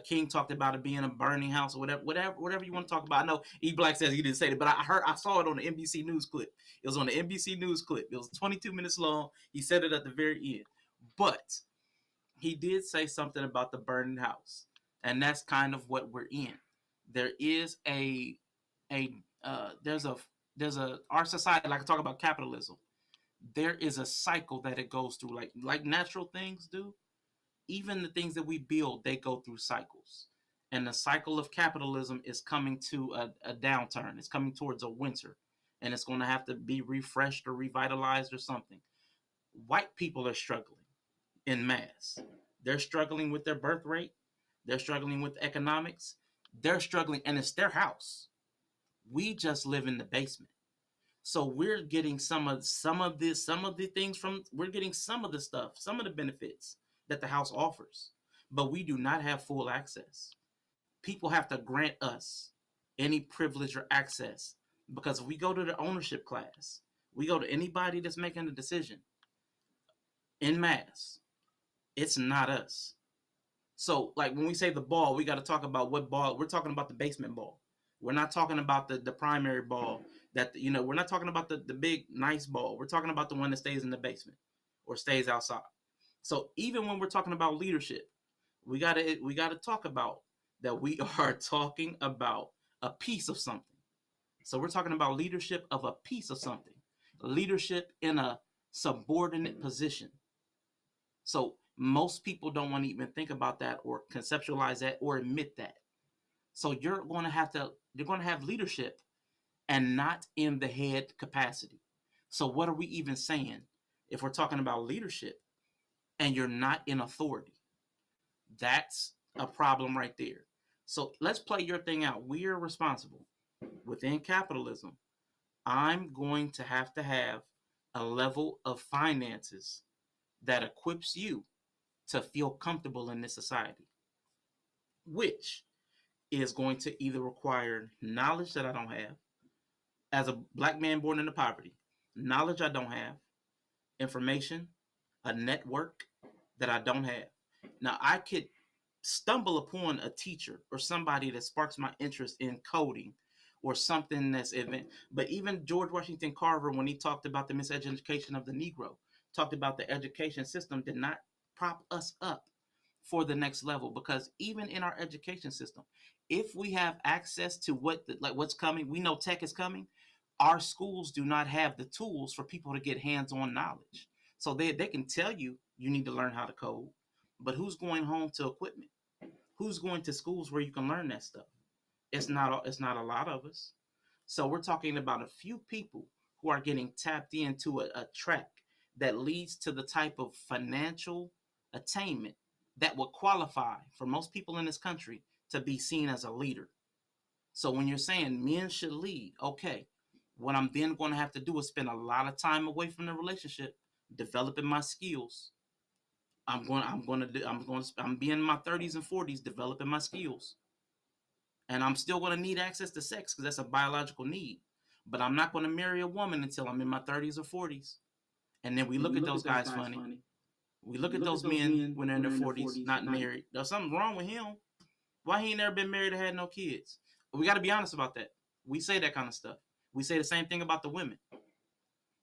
King talked about it being a burning house or whatever you want to talk about. I know E Black says he didn't say it, but I saw it on the NBC News clip. It was on the NBC News clip. It was 22 minutes long. He said it at the very end, but he did say something about the burning house, and that's kind of what we're in. There is there's a our society, like I talk about capitalism. There is a cycle that it goes through, like natural things do. Even the things that we build, they go through cycles. And the cycle of capitalism is coming to a downturn. It's coming towards a winter. And it's going to have to be refreshed or revitalized or something. White people are struggling in mass. They're struggling with their birth rate. They're struggling with economics. They're struggling, and it's their house. We just live in the basement. So we're getting some of the things from, we're getting some of the stuff, some of the benefits that the house offers, but we do not have full access. People have to grant us any privilege or access, because if we go to the ownership class, we go to anybody that's making a decision in mass, it's not us. So like when we say the ball, we got to talk about what ball. We're talking about the basement ball. We're not talking about the primary ball that, we're not talking about the big nice ball. We're talking about the one that stays in the basement or stays outside. So even when we're talking about leadership, we gotta talk about that we are talking about a piece of something. So we're talking about leadership of a piece of something, leadership in a subordinate position. So most people don't want to even think about that or conceptualize that or admit that. So you're going to have leadership and not in the head capacity. So what are we even saying if we're talking about leadership and you're not in authority? That's a problem right there. So let's play your thing out. We are responsible. Within capitalism, I'm going to have a level of finances that equips you to feel comfortable in this society, which is going to either require knowledge that I don't have, as a black man born into poverty, knowledge I don't have, information, a network that I don't have. Now, I could stumble upon a teacher or somebody that sparks my interest in coding or something that's event. But even George Washington Carver, when he talked about the miseducation of the Negro, talked about the education system did not prop us up for the next level, because even in our education system, if we have access to what's coming, we know tech is coming. Our schools do not have the tools for people to get hands-on knowledge. So they can tell you need to learn how to code, but who's going home to equipment? Who's going to schools where you can learn that stuff? It's not a lot of us. So we're talking about a few people who are getting tapped into a track that leads to the type of financial attainment that would qualify for most people in this country to be seen as a leader. So when you're saying men should lead, okay, what I'm then going to have to do is spend a lot of time away from the relationship, developing my skills. I'm being in my 30s and 40s, developing my skills. And I'm still going to need access to sex because that's a biological need. But I'm not going to marry a woman until I'm in my 30s or 40s. And then we look at those guys funny. We look at those men when they're in their 40s, not married. There's something wrong with him. Why he ain't never been married and had no kids? We got to be honest about that. We say that kind of stuff. We say the same thing about the women.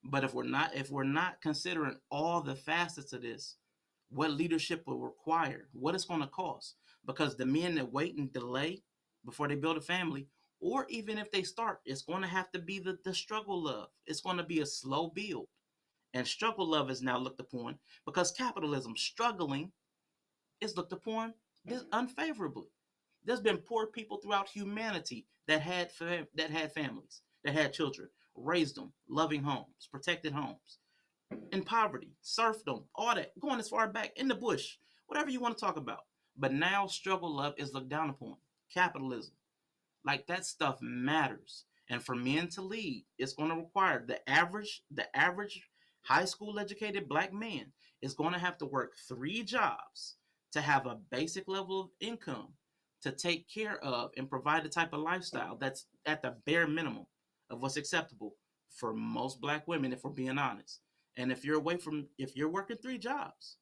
But if we're not considering all the facets of this, what leadership will require, what it's going to cost, because the men that wait and delay before they build a family, or even if they start, it's going to have to be the struggle love. It's going to be a slow build. And struggle love is now looked upon, because capitalism, struggling, is looked upon unfavorably. There's been poor people throughout humanity that had families, that had children, raised them, loving homes, protected homes, in poverty, serfdom, all that, going as far back in the bush, whatever you want to talk about. But now struggle love is looked down upon. Capitalism, like that stuff matters. And for men to lead, it's going to require the average high school educated black man is going to have to work 3 jobs to have a basic level of income to take care of and provide the type of lifestyle that's at the bare minimum of what's acceptable for most black women, if we're being honest. And if you're working 3 jobs,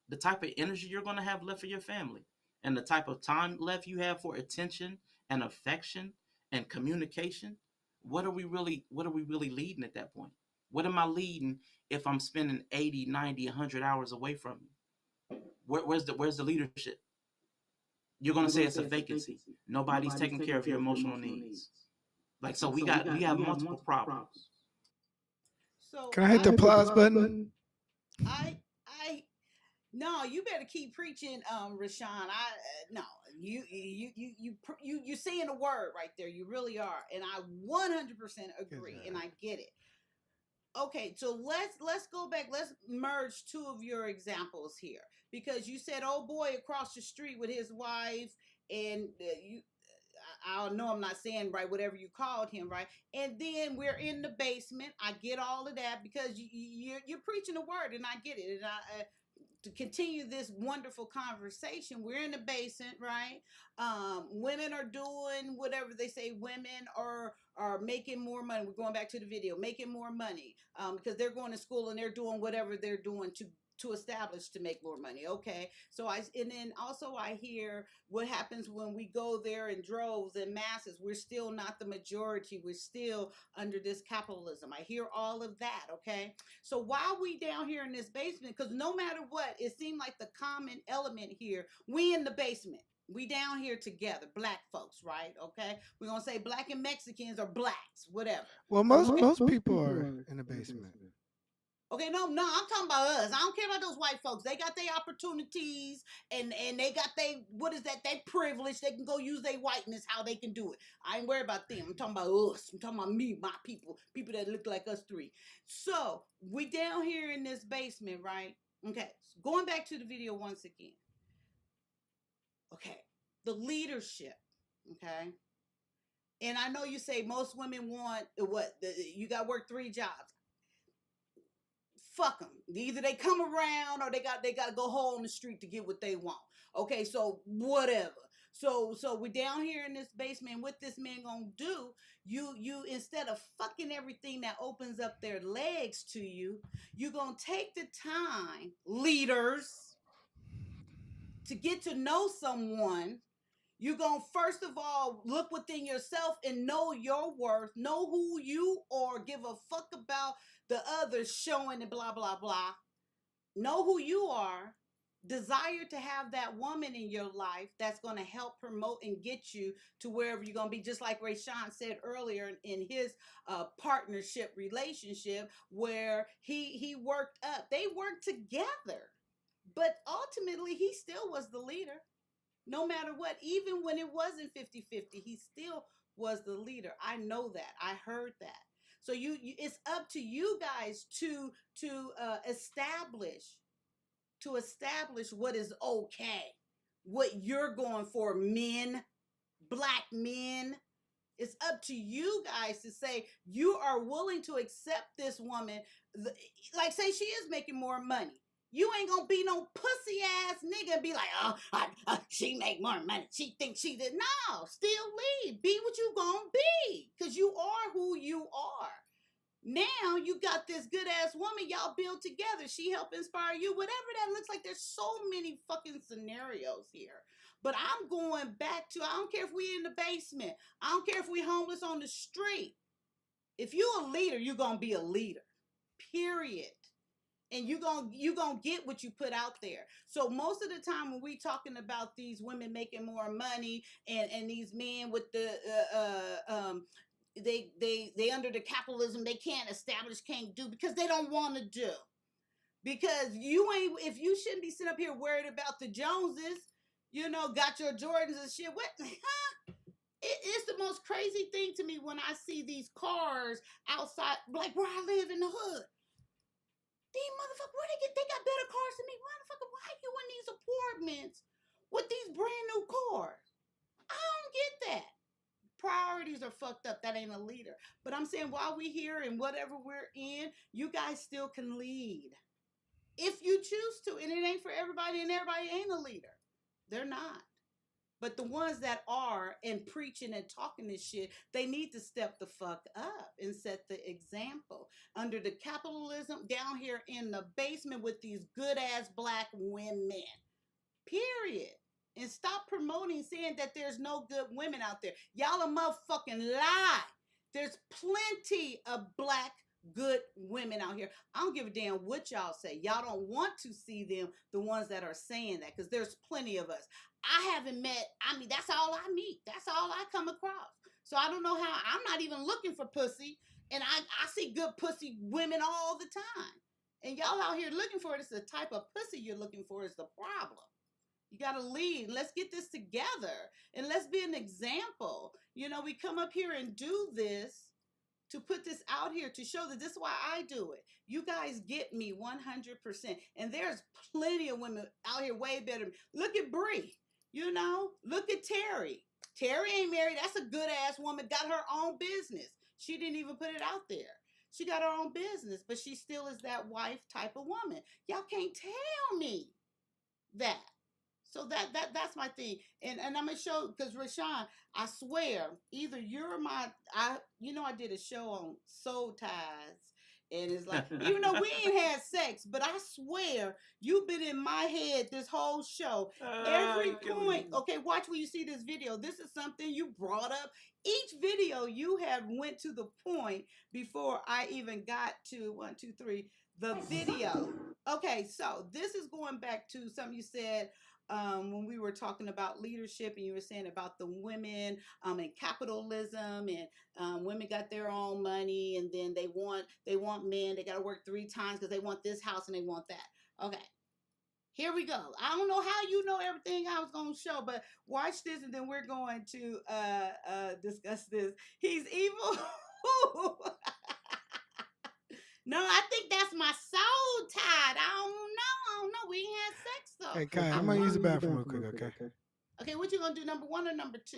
the type of energy you're going to have left for your family and the type of time left you have for attention and affection and communication, what are we really leading at that point? What am I leading if I'm spending 80, 90, 100 hours away from you? Where's the leadership? You're going to say it's a vacancy. Nobody's taking care of your emotional needs. Like, so we have multiple problems. So Can I hit the pause button? No, you better keep preaching, Rashawn. No, you're saying a word right there. You really are, and I 100% agree, and I get it. Okay, so let's go back. Let's merge 2 of your examples here, because you said, "Oh boy, across the street with his wife," and I know I'm not saying right whatever you called him, right? And then we're in the basement. I get all of that because you're preaching the word, and I get it. And to continue this wonderful conversation, we're in the basement, right? Women are doing whatever they say. Women are making more money. We're going back to the video, making more money because they're going to school and they're doing whatever they're doing to establish to make more money. Okay. So and then also I hear what happens when we go there in droves and masses. We're still not the majority. We're still under this capitalism. I hear all of that. Okay. So while we down here in this basement, because no matter what, it seemed like the common element here, we in the basement. We down here together, black folks, right? Okay. We're going to say black and Mexicans or blacks, whatever. Well, most people are in the basement. Okay, no, I'm talking about us. I don't care about those white folks. They got their opportunities and they got that privilege. They can go use their whiteness how they can do it. I ain't worried about them. I'm talking about us. I'm talking about me, my people that look like us 3. So we down here in this basement, right? Okay, so going back to the video once again. Okay, the leadership, okay? And I know you say most women want you got to work 3 jobs. Fuck them. Either they come around or they got to go hole in the street to get what they want. Okay, so whatever. So we down here in this basement. What this man gonna do? You instead of fucking everything that opens up their legs to you, you gonna take the time, leaders, to get to know someone. You're going to, first of all, look within yourself and know your worth, know who you are, give a fuck about the others showing and blah, blah, blah. Know who you are, desire to have that woman in your life that's going to help promote and get you to wherever you're going to be. Just like Rayshawn said earlier in his partnership relationship where he worked up. They worked together, but ultimately he still was the leader. No matter what, even when it wasn't 50-50, he still was the leader. I know that. I heard that. So it's up to you guys to establish what is okay, what you're going for, men, black men. It's up to you guys to say you are willing to accept this woman. Like, say she is making more money. You ain't gonna be no pussy ass nigga and be like, she make more money. She thinks she did. No, still lead. Be what you gonna be. Because you are who you are. Now you got this good ass woman, y'all build together. She help inspire you, whatever that looks like. There's so many fucking scenarios here. But I'm going back to, I don't care if we in the basement. I don't care if we homeless on the street. If you a leader, you're going to be a leader. Period. And you gonna get what you put out there. So most of the time when we talking about these women making more money and these men with the they under the capitalism, they can't establish, can't do because they don't want to do. Because if you shouldn't be sitting up here worried about the Joneses, got your Jordans and shit. What? It's the most crazy thing to me when I see these cars outside, like where I live in the hood. These motherfuckers, they got better cars than me. Motherfucker, why are you in these apartments with these brand new cars? I don't get that. Priorities are fucked up. That ain't a leader. But I'm saying while we here and whatever we're in, you guys still can lead. If you choose to. And it ain't for everybody, and everybody ain't a leader. They're not. But the ones that are and preaching and talking this shit, they need to step the fuck up and set the example. Under the capitalism down here in the basement with these good ass black women. Period. And stop promoting saying that there's no good women out there. Y'all a motherfucking lie. There's plenty of black good women out here. I don't give a damn what y'all say. Y'all don't want to see them, the ones that are saying that, because there's plenty of us. I haven't met, that's all I meet. That's all I come across. So I don't know how, I'm not even looking for pussy. And I see good pussy women all the time. And y'all out here looking for it. It's the type of pussy you're looking for is the problem. You got to lead. Let's get this together. And let's be an example. We come up here and do this to put this out here to show that this is why I do it. You guys get me 100%. And there's plenty of women out here way better. Look at Bree. Look at Terry. Terry ain't married. That's a good ass woman. Got her own business. She didn't even put it out there. She got her own business, but she still is that wife type of woman. Y'all can't tell me that. So that's my thing. And I'm going to show, because Rashawn, I swear, either you're I did a show on soul ties. And it's like, even though we ain't had sex, but I swear you've been in my head this whole show. Every point. Okay, watch when you see this video. This is something you brought up. Each video you have went to the point before I even got to 1, 2, 3, the video. Okay, so this is going back to something you said when we were talking about leadership, and you were saying about the women and capitalism, and women got their own money, and then they want men. They got to work 3 times because they want this house and they want that. Okay, here we go. I don't know how you know everything I was going to show, but watch this, and then we're going to discuss this. He's evil. No, I think that's my soul tied. I don't know. We ain't had sex though. Hey, Kyia, I'm gonna use the bathroom real quick, okay? Okay, what you gonna do? Number 1 or number 2?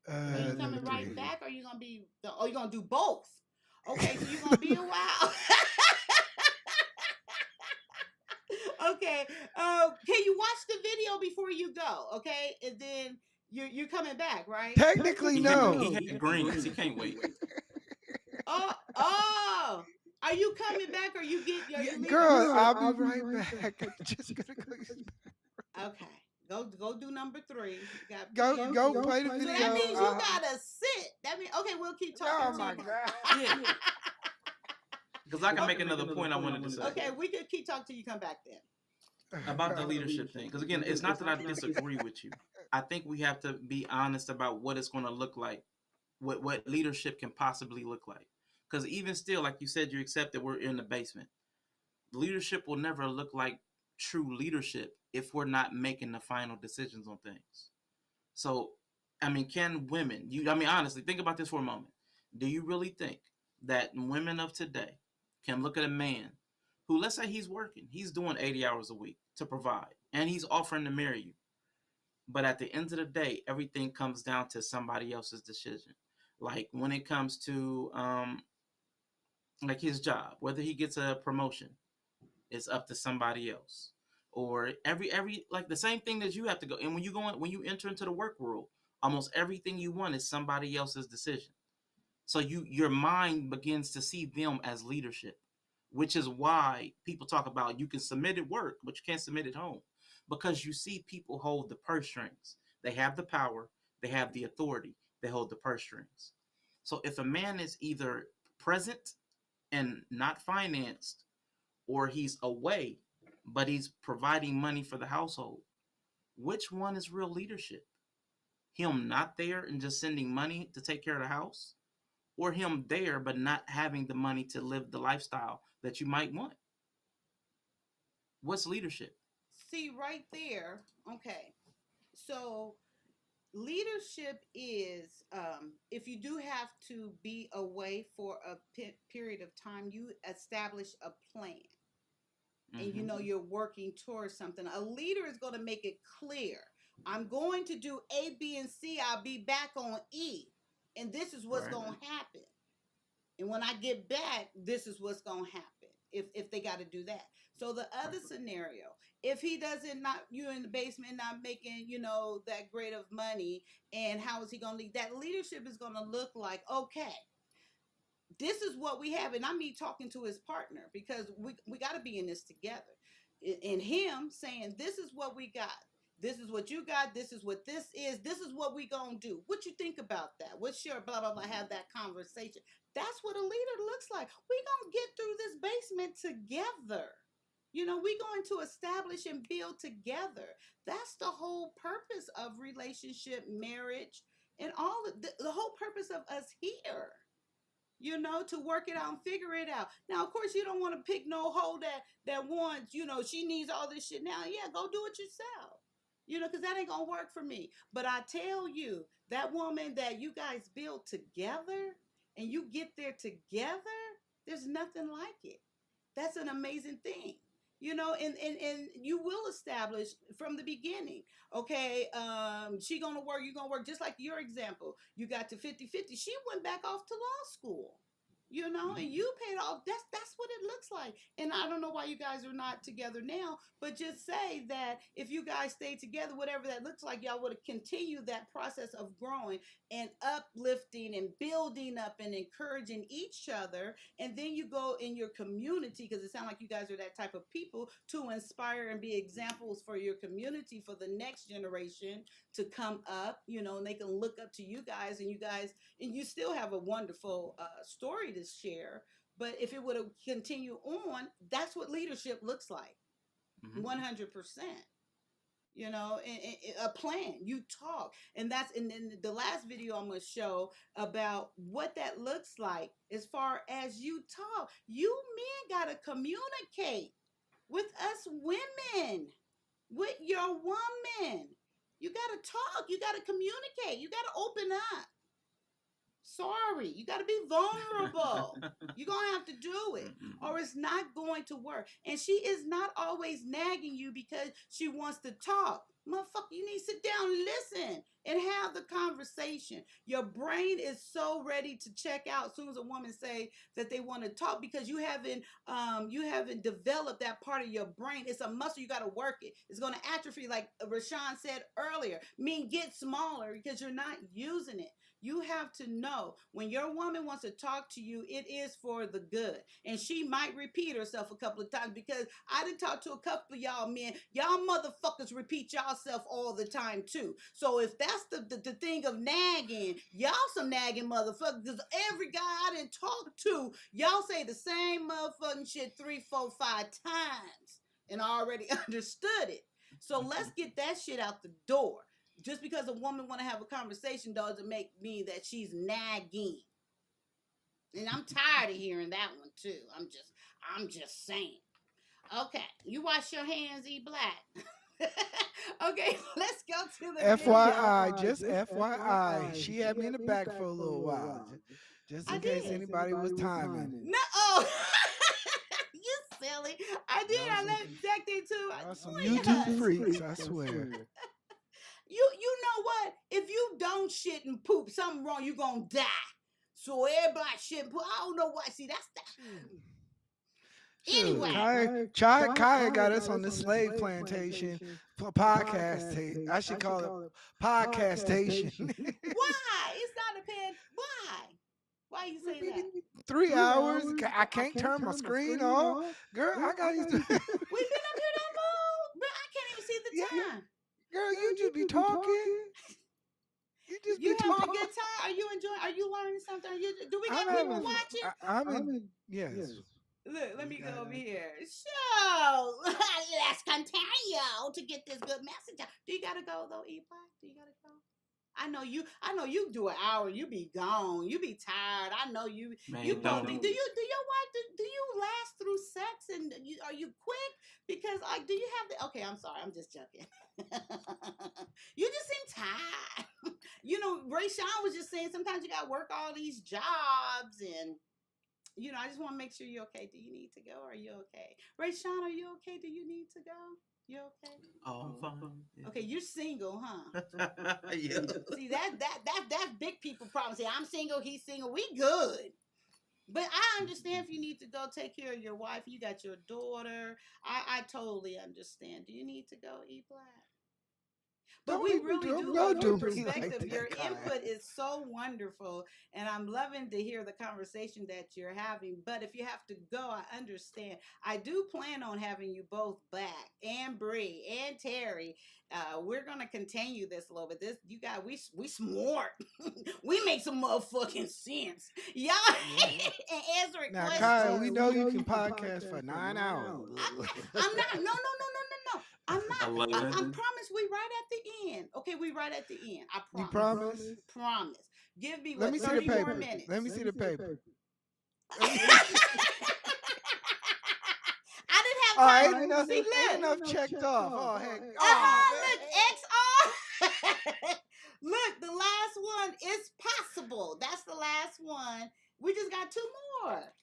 Are you coming right back, or are you gonna be? You gonna do both? Okay, so you gonna be a while. Okay. Can you watch the video before you go? Okay, and then you're coming back, right? Technically, no. He had greens. He can't wait. Oh. Are you coming back, or you get? Girl, I'll be right back. I'm just gonna go use the bathroom. Okay. Go do number 3. Go play the video. So that means you gotta sit. That means okay. We'll keep talking. Oh my God. Yeah. Because I can make another point I wanted to say. Okay, we could keep talking till you come back then. About the leadership thing. Because again, it's not that I disagree with you. I think we have to be honest about what it's going to look like, what leadership can possibly look like. Because even still, like you said, you accept that we're in the basement. Leadership will never look like true leadership if we're not making the final decisions on things. So, can women, honestly, think about this for a moment. Do you really think that women of today can look at a man who, let's say he's working, he's doing 80 hours a week to provide, and he's offering to marry you. But at the end of the day, everything comes down to somebody else's decision. Like when it comes to like his job, whether he gets a promotion, it's up to somebody else. Or every like the same thing that you have to go. And when you enter into the work world, almost everything you want is somebody else's decision. So your mind begins to see them as leadership, which is why people talk about you can submit at work, but you can't submit at home, because you see people hold the purse strings. They have the power, they have the authority, they hold the purse strings. So if a man is either present and not financed, or he's away, but he's providing money for the household, which one is real leadership? Him not there and just sending money to take care of the house, or him there but not having the money to live the lifestyle that you might want? What's leadership? See, right there. Okay. So leadership is if you do have to be away for a period of time, you establish a plan. And you know you're working towards something. A leader is going to make it clear. I'm going to do A, B, and C. I'll be back on E. And this is what's going to happen. And when I get back, this is what's going to happen. If they got to do that. So the other scenario, if he doesn't, not you in the basement, not making, that great of money, and how is he going to lead? That leadership is going to look like, okay, this is what we have. And I'm me talking to his partner, because we got to be in this together. And him saying, this is what we got. This is what you got. This is what this is. This is what we going to do. What you think about that? What's your blah, blah, blah, have that conversation. That's what a leader looks like. We going to get through this basement together. We going to establish and build together. That's the whole purpose of relationship, marriage, and all of the whole purpose of us here. To work it out and figure it out. Now, of course, you don't want to pick no hoe that wants, she needs all this shit now. Yeah, go do it yourself. Because that ain't going to work for me. But I tell you, that woman that you guys build together and you get there together, there's nothing like it. That's an amazing thing. And you will establish from the beginning, okay, she gonna work, you gonna work, just like your example. You got to 50-50. She went back off to law school, and you paid off. That's what it looks like. And I don't know why you guys are not together now, but just say that if you guys stay together, whatever that looks like, y'all would continue that process of growing and uplifting and building up and encouraging each other. And then you go in your community, because it sounds like you guys are that type of people, to inspire and be examples for your community, for the next generation to come up, and they can look up to you guys, and you still have a wonderful story to share. But if it would have continued on, that's what leadership looks like. 100%. A plan. You talk. And that's in the last video I'm going to show about what that looks like as far as you talk. You men got to communicate with us women, with your woman. You got to talk. You got to communicate. You got to open up. Sorry, you got to be vulnerable. You're going to have to do it, or it's not going to work. And she is not always nagging you because she wants to talk. Motherfucker, you need to sit down and listen and have the conversation. Your brain is so ready to check out as soon as a woman say that they want to talk, because you haven't developed that part of your brain. It's a muscle. You got to work it. It's going to atrophy, like Rashawn said earlier. Get smaller because you're not using it. You have to know when your woman wants to talk to you, it is for the good. And she might repeat herself a couple of times, because I done talked to a couple of y'all men. Y'all motherfuckers repeat yourself all the time too. So if that's the thing of nagging, y'all some nagging motherfuckers, because every guy I done talked to, y'all say the same motherfucking shit 3, 4, 5 times and I already understood it. So let's get that shit out the door. Just because a woman want to have a conversation doesn't make me that she's nagging. And I'm tired of hearing that one too. I'm just saying. Okay, you wash your hands, eat black. Okay, let's go to the FYI, just FYI. She had me in the back for a little while. Just in case anybody was timing. No, oh. You silly. I did. I let Jack there too. Some YouTube freaks, I swear. You know what? If you don't shit and poop, something wrong, you're going to die. So everybody shit and poop. I don't know why. See, that's that. Anyway. Kyia got us on the slave plantation podcast. I should call it podcastation. Why? It's not a pen. Why? Why 3 hours. I can't turn my screen off. Girl, I got used to. We've been up here that long, but I can't even see the time. Girl, you just be talking. You just You be having a talking. good time? Are you enjoying? Are you learning something? Do we I'm got people having. watching? I'm in. Yes. Look, let me go over here. So let's continue to get this good message out. Do you gotta go though, E-Black? Do you gotta go? I know you do an hour, you be gone, you be tired. I know you. Man, You both don't. think. Do your wife? Do you last through sex? And are you quick? Because do you have the? Okay, I'm sorry, I'm just joking. You just seem tired. Ray Sean was just saying sometimes you gotta work all these jobs and. I just want to make sure you're okay. Do you need to go? Or are you okay? Ray Sean, are you okay? Do you need to go? You okay? Oh, I'm fine. Yeah. Okay, you're single, huh? Yeah. See, that's big people problem. See, I'm single, he's single. We good. But I understand if you need to go take care of your wife. You got your daughter. I totally understand. Do you need to go, E-Black? But we really do love your perspective. Your input is so wonderful, and I'm loving to hear the conversation that you're having. But if you have to go, I understand. I do plan on having you both back, and Bree and Terry. We're gonna continue this a little bit. You guys, we smart. We make some motherfucking sense, y'all. And answering now, questions. Kyle, we know you can podcast for 9 hours. I'm not. No. I'm not. I 11. promise we right at the end. Okay, we right at the end. I promise. You promise? Promise. Give me Let me see the 30 more paper. minutes. Let me see the paper. I didn't have time. Ain't enough, See, look. ain't enough checked off. Oh, heck. Look, XR. Look, the last one is possible. That's the last one. We just got 2 more.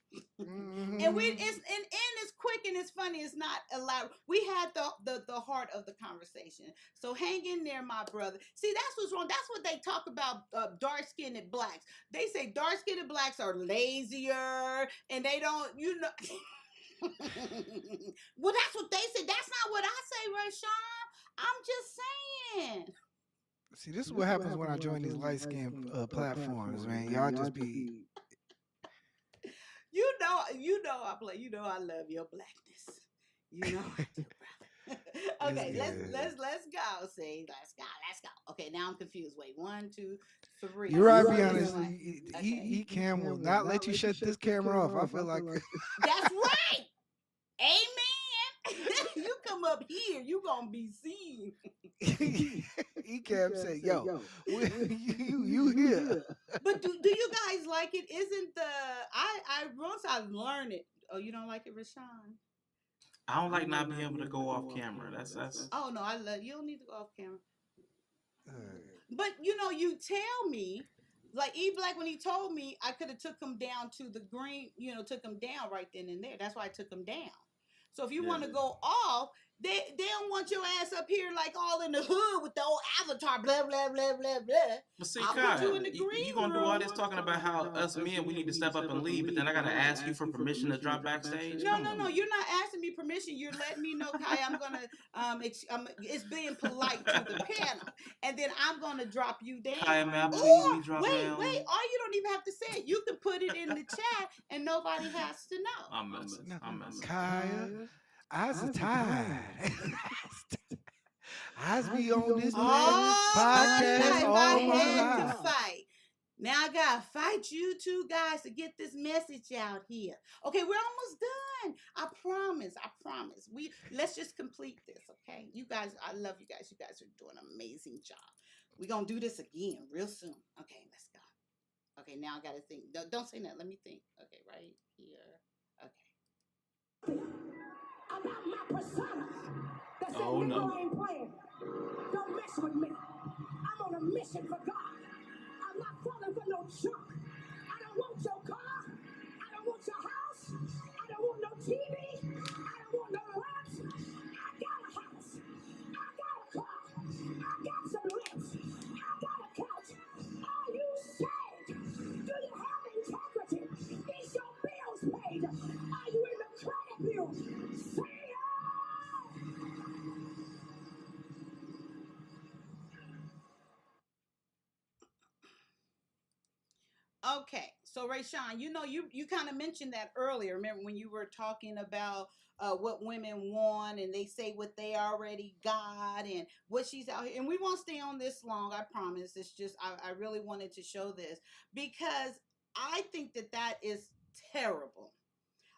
Mm-hmm. And it's quick and it's funny. It's not allowed. We had the heart of the conversation. So hang in there, my brother. See, that's what's wrong. That's what they talk about dark-skinned blacks. They say dark-skinned blacks are lazier and they don't, Well, that's what they say. That's not what I say, Rashawn. I'm just saying. See, this is what happens when I join these light-skinned platforms, man. Y'all just be... I play. I love your blackness. I do, brother. Okay, let's go. See, let's go. Okay, now I'm confused. Wait, 1, 2, 3. You're right, be honest. E-Cam will not let you shut this camera off. I feel like that's right. Amen. You come up here, you gonna be seen. E-Cam said, "Yo, you here?" But do you guys like it? Isn't once I learned it. Oh, you don't like it, Rashawn? I don't like not being able to go off camera. That's. Oh no, I love. You don't need to go off camera. But you tell me, like E-Black when he told me, I could have took him down to the green. Took him down right then and there. That's why I took him down. So if you want to go off, they don't want your ass up here like all in the hood with the old avatar, blah, blah, blah, blah, blah. But see, I'll Kai, put you in the green you gonna do room. all this talking about how us men, we need to step up and lead, but then I gotta ask you for permission to drop backstage? No, you're not asking me permission. You're letting me know, Kai, I'm gonna, it's being polite to the panel. And then I'm gonna drop you down. Kai, may I please be dropped down? Wait, or you don't even have to say it. You can put it in the chat and nobody has to know. I'm messing. Kaya, I's tired. I's be on this podcast all my life. Fight. Now I gotta fight you two guys to get this message out here. Okay, we're almost done. I promise. Let's just complete this, okay? You guys, I love you guys. You guys are doing an amazing job. We're gonna do this again real soon. Okay, let's go. Okay, now I gotta think. Don't say that. Let me think. Okay, right here. Okay. About my persona. That said, oh no. I ain't playing. Don't mess with me. I'm on a mission for God. I'm not falling for no junk. I don't want your car. I don't want your house. I don't want no TV. I don't want no lamps. I got a house. I got a car. I got some lamps. I got a couch. Are you saved? Do you have integrity? Is your bills paid? Are you in the credit bureau? Say Okay, So Rayshawn, you kind of mentioned that earlier. Remember when you were talking about what women want, and they say what they already got, and what she's out here. And we won't stay on this long, I promise. It's just I really wanted to show this because I think that is terrible.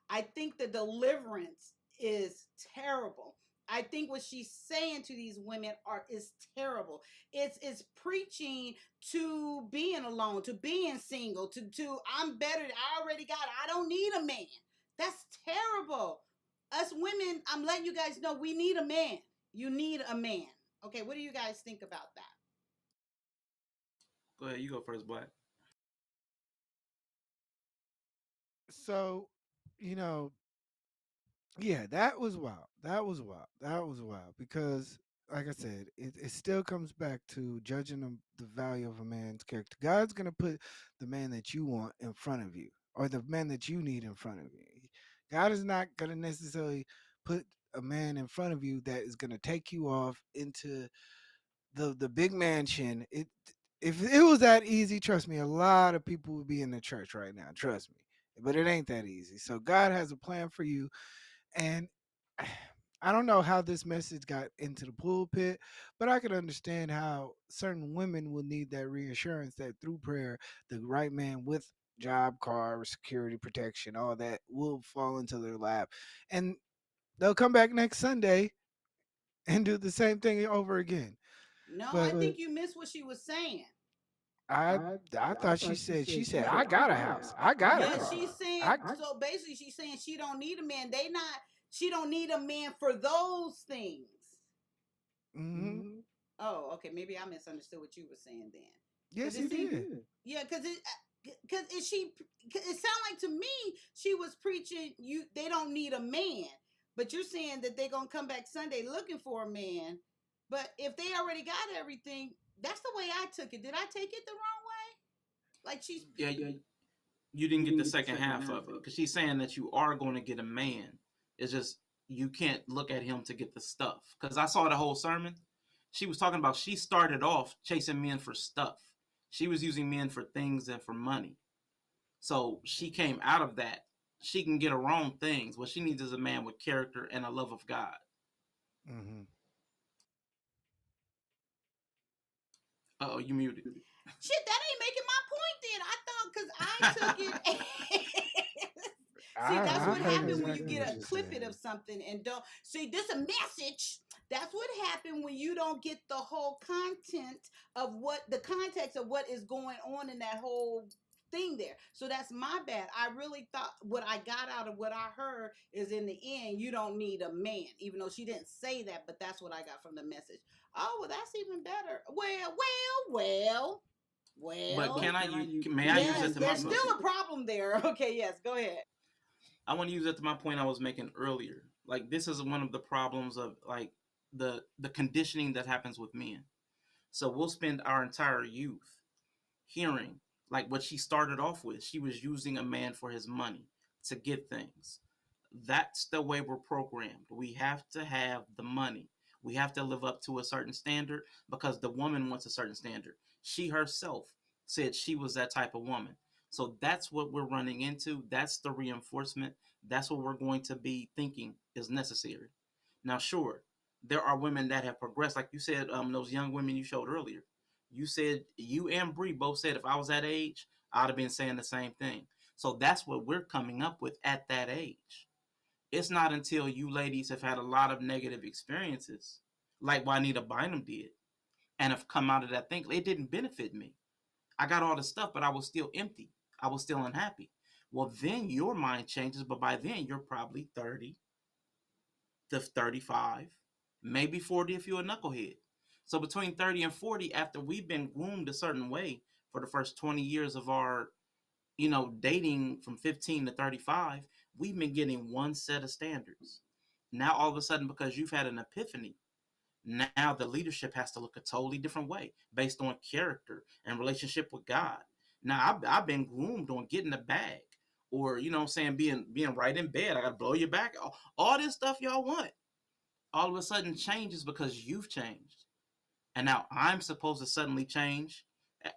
I think the deliverance is terrible. I think what she's saying to these women is terrible. It's preaching to being alone, to being single, to I'm better. I already got it. I don't need a man. That's terrible. Us women, I'm letting you guys know we need a man. You need a man. Okay, what do you guys think about that? Go ahead, you go first, Black. So, you know, yeah, that was wild. That was wild. That was wild because, like I said, it still comes back to judging the value of a man's character. God's going to put the man that you want in front of you or the man that you need in front of you. God is not going to necessarily put a man in front of you that is going to take you off into the big mansion. If it was that easy, trust me, a lot of people would be in the church right now. Trust me. But it ain't that easy. So God has a plan for you. And I don't know how this message got into the pulpit, but I could understand how certain women will need that reassurance that through prayer, the right man with job, car, security, protection, all that will fall into their lap. And they'll come back next Sunday and do the same thing over again. No, I But think you missed what she was saying. I I thought she said I got a house. I got a Yeah, car. she's saying I so basically she's saying she don't need a man. She don't need a man for those things. mhm. Oh, okay. Maybe I misunderstood what you were saying then. Yes, you did. Yeah, because it sounded like to me she was preaching they don't need a man, but you're saying that they're gonna come back Sunday looking for a man. But if they already got everything, that's the way I took it. Did I take it the wrong way? Like she's Yeah, you didn't get the second half of it because she's saying that you are going to get a man. It's just you can't look at him to get the stuff. Because I saw the whole sermon. She was talking about she started off chasing men for stuff. She was using men for things and for money. So she came out of that. She can get her own things. What she needs is a man with character and a love of God. Mm-hmm. Oh, you muted. shit. That ain't making my point. Then I thought because I took it. See, that's what happens when you get a clippet of something and don't see this a message. That's what happened when you don't get the whole content of what the context of what is going on in that whole thing there. So that's my bad. I really thought what I got out of what I heard is in the end, you don't need a man, even though she didn't say that, but that's what I got from the message. Oh, well, that's even better. But Well. can I use? May I use Yes, it to there's my? still a problem there. Okay, yes, go ahead. I want to use it to my point I was making earlier. Like this is one of the problems of like the conditioning that happens with men. So we'll spend our entire youth hearing like what she started off with. She was using a man for his money to get things. That's the way we're programmed. We have to have the money. We have to live up to a certain standard because the woman wants a certain standard. She herself said she was that type of woman. So that's what we're running into. That's the reinforcement. That's what we're going to be thinking is necessary. Now, sure, there are women that have progressed, like you said, those young women you showed earlier. You said you and Bree both said if I was that age, I'd have been saying the same thing. So that's what we're coming up with at that age. It's not until you ladies have had a lot of negative experiences, like Juanita Bynum did, and have come out of that thing. It didn't benefit me. I got all the stuff, but I was still empty. I was still unhappy. Well, then your mind changes, but by then you're probably 30 to 35, maybe 40 if you're a knucklehead. So between 30 and 40, after we've been groomed a certain way for the first 20 years of our, dating from 15 to 35, we've been getting one set of standards. Now, all of a sudden, because you've had an epiphany, now the leadership has to look a totally different way based on character and relationship with God. Now, I've been groomed on getting a bag or, being right in bed. I got to blow your back. All this stuff y'all want all of a sudden changes because you've changed. And now I'm supposed to suddenly change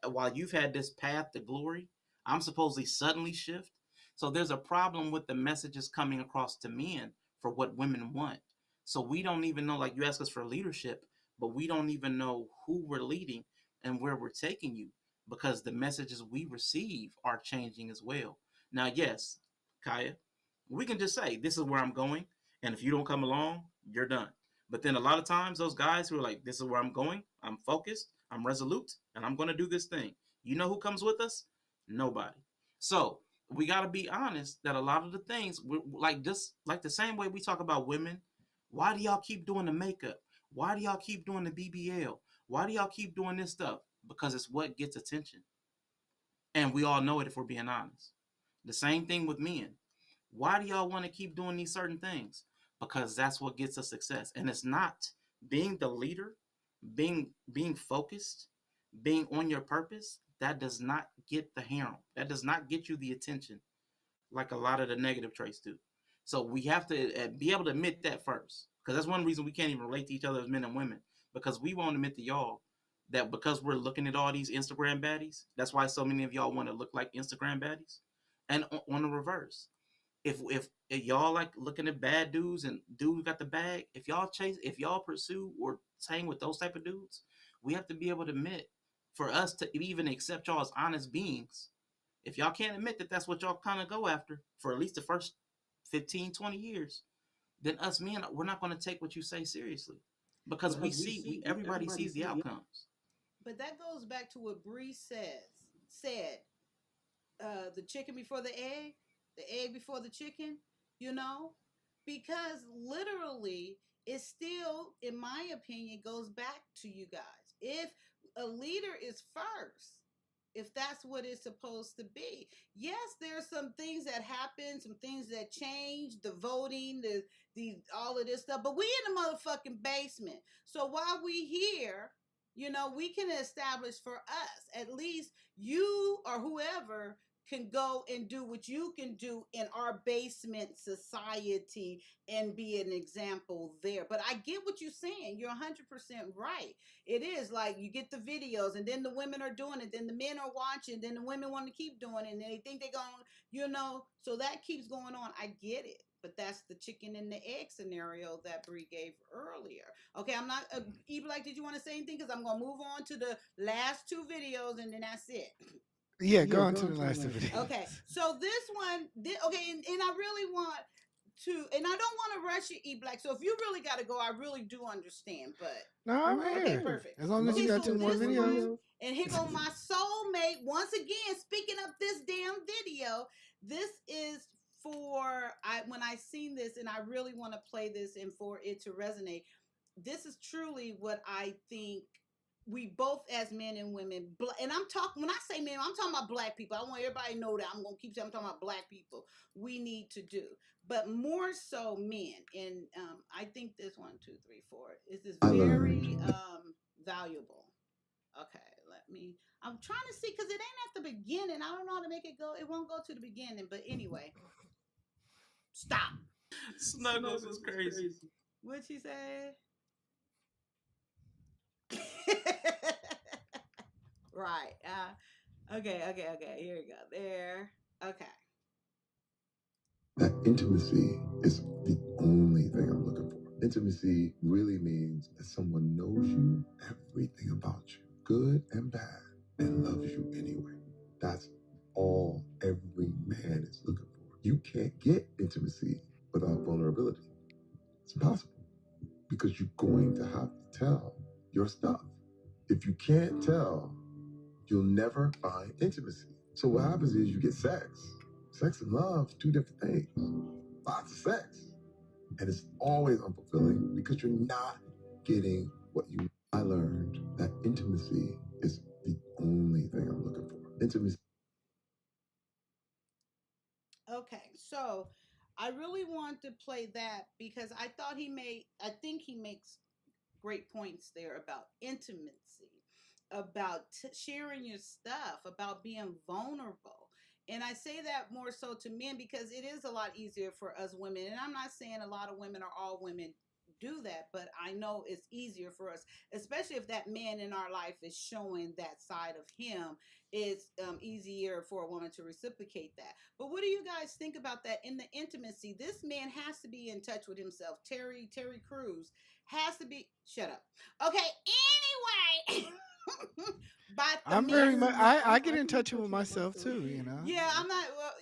while you've had this path to glory. I'm supposedly suddenly shift. So there's a problem with the messages coming across to men for what women want. So we don't even know, like you ask us for leadership, but we don't even know who we're leading and where we're taking you because the messages we receive are changing as well. Now, yes, Kyia, we can just say, this is where I'm going. And if you don't come along, you're done. But then a lot of times, those guys who are like, this is where I'm going, I'm focused, I'm resolute, and I'm going to do this thing. You know who comes with us? Nobody. So we got to be honest that a lot of the things, like just like the same way we talk about women, why do y'all keep doing the makeup? Why do y'all keep doing the BBL? Why do y'all keep doing this stuff? Because it's what gets attention. And we all know it if we're being honest. The same thing with men. Why do y'all want to keep doing these certain things? Because that's what gets us success. And it's not being the leader, being focused, being on your purpose. That does not get the harem. That does not get you the attention like a lot of the negative traits do. So we have to be able to admit that first, because that's one reason we can't even relate to each other as men and women, because we won't admit to y'all that because we're looking at all these Instagram baddies, that's why so many of y'all want to look like Instagram baddies. And on the reverse, if y'all like looking at bad dudes and dude got the bag, if y'all pursue or hang with those type of dudes, we have to be able to admit, for us to even accept y'all as honest beings, if y'all can't admit that that's what y'all kind of go after for at least the first 15, 20 years, then us men, we're not going to take what you say seriously, because everybody sees the outcomes. But that goes back to what Bree said, the chicken before the egg before the chicken, you know? Because literally, it still, in my opinion, goes back to you guys. If a leader is first, if that's what it's supposed to be. Yes, there's some things that happen, some things that change, the voting, the all of this stuff, but we in the motherfucking basement. So while we here, we can establish for us, at least you or whoever can go and do what you can do in our basement society and be an example there. But I get what you're saying. You're 100% right. It is like you get the videos and then the women are doing it, then the men are watching, then the women want to keep doing it, and they think they're going, so that keeps going on. I get it. But that's the chicken and the egg scenario that Bree gave earlier. Okay, I'm not, Eblack, did you want to say anything? Because I'm going to move on to the last two videos and then that's it. Yeah, go on to the last video. Okay, so this one, okay, and I really want to, and I don't want to rush you, E-Black. So if you really got to go, I really do understand. But no, I'm okay, here. perfect. As long as you got two more videos. And here go my soulmate once again. Speaking of this damn video, this is for when I seen this, and I really want to play this and for it to resonate. This is truly what I think we both as men and women, and I'm talking, when I say men, I'm talking about black people. I want everybody to know that. I'm going to keep saying I'm talking about black people. We need to do, but more so men. And I think this 1, 2, 3, 4 is this very valuable. Okay, I'm trying to see, because it ain't at the beginning. I don't know how to make it go. It won't go to the beginning, but anyway. Stop. Snuggles is crazy. What'd she say? Right. Okay. Here we go. There. Okay. That intimacy is the only thing I'm looking for. Intimacy really means that someone knows you, everything about you, good and bad, and loves you anyway. That's all every man is looking for. You can't get intimacy without vulnerability. It's impossible, because you're going to have to tell your stuff. If you can't tell, you'll never find intimacy. So what happens is you get sex. Sex and love, two different things. Lots of sex. And it's always unfulfilling because you're not getting what you want. I learned that intimacy is the only thing I'm looking for. Intimacy. Okay, so I really want to play that because I think he makes great points there about intimacy, about sharing your stuff, about being vulnerable. And I say that more so to men because it is a lot easier for us women. And I'm not saying a lot of women or all women do that, but I know it's easier for us, especially if that man in our life is showing that side of him. It's easier for a woman to reciprocate that. But what do you guys think about that in the intimacy? This man has to be in touch with himself. Terry Crews has to be. Shut up. Okay. Anyway. But the I'm very man. much. I get in touch with myself too. You know. Yeah, I'm not. Well,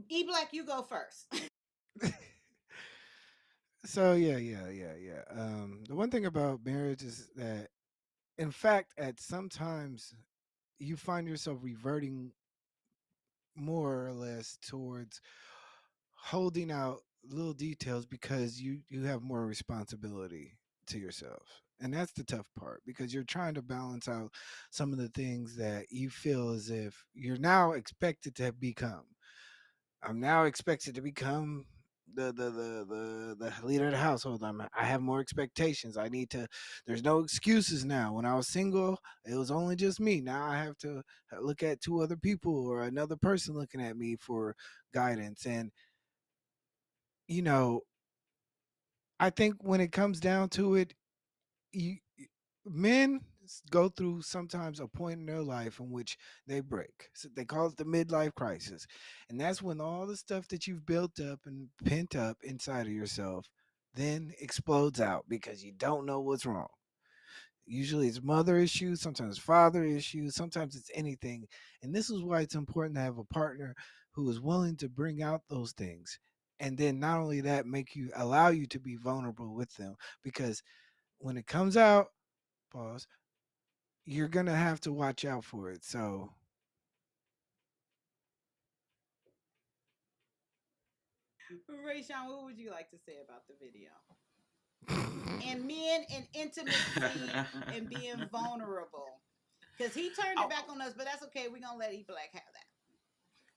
E Black, you go first. So yeah. The one thing about marriage is that, in fact, at sometimes you find yourself reverting more or less towards holding out little details because you have more responsibility to yourself. And that's the tough part, because you're trying to balance out some of the things that you feel as if you're now expected to become. I'm now expected to become the leader of the household. I have more expectations. I need to. There's no excuses now. When I was single, it was only just me. Now I have to look at two other people or another person looking at me for guidance. And you know, I think when it comes down to it, you, men go through sometimes a point in their life in which they break. So they call it the midlife crisis. And that's when all the stuff that you've built up and pent up inside of yourself then explodes out because you don't know what's wrong. Usually it's mother issues, sometimes father issues, sometimes it's anything. And this is why it's important to have a partner who is willing to bring out those things. And then not only that, allow you to be vulnerable with them. Because when it comes out, pause, you're gonna have to watch out for it. So Rayshawn, what would you like to say about the video? And men and intimacy and being vulnerable. Because he turned it back on us, but that's okay. We're going to let E Black have that.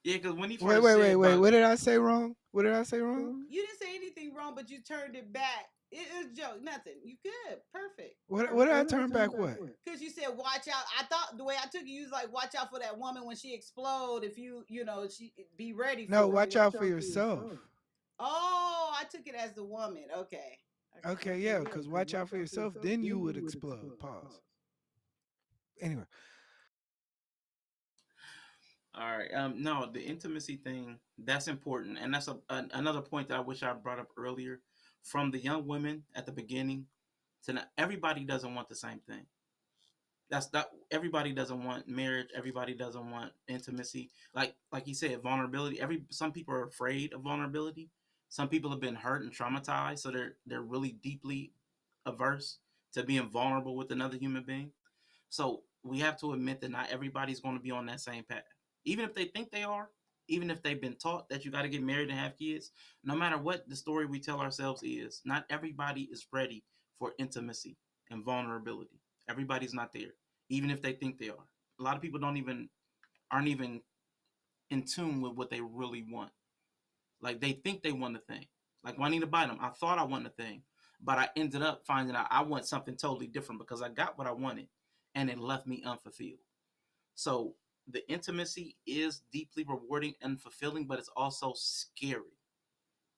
Yeah, because when he wait. first said, What did I say wrong? What did I say wrong? You didn't say anything wrong, but you turned it back. It was a joke. Nothing. You good. Perfect. What did I turn back? What? Because you said watch out. I thought the way I took you was like watch out for that woman when she explode. If she be ready for No, it. watch out for yourself. Oh, I took it as the woman. Okay. Okay, yeah, because watch out for yourself, then you would explode. Pause. Anyway. all right, no, the intimacy thing, that's important. And that's another point that I wish I brought up earlier. From the young women at the beginning to now, everybody doesn't want the same thing. That's that everybody doesn't want marriage, everybody doesn't want intimacy. Like you said, vulnerability. Some people are afraid of vulnerability. Some people have been hurt and traumatized, so they're really deeply averse to being vulnerable with another human being. So we have to admit that not everybody's going to be on that same path. Even if they think they are, even if they've been taught that you got to get married and have kids, no matter what the story we tell ourselves is, not everybody is ready for intimacy and vulnerability. Everybody's not there, even if they think they are. A lot of people aren't even in tune with what they really want. Like they think they want a thing. Like Juanita Bynum, I thought I wanted a thing, but I ended up finding out I want something totally different because I got what I wanted and it left me unfulfilled. So the intimacy is deeply rewarding and fulfilling, but it's also scary.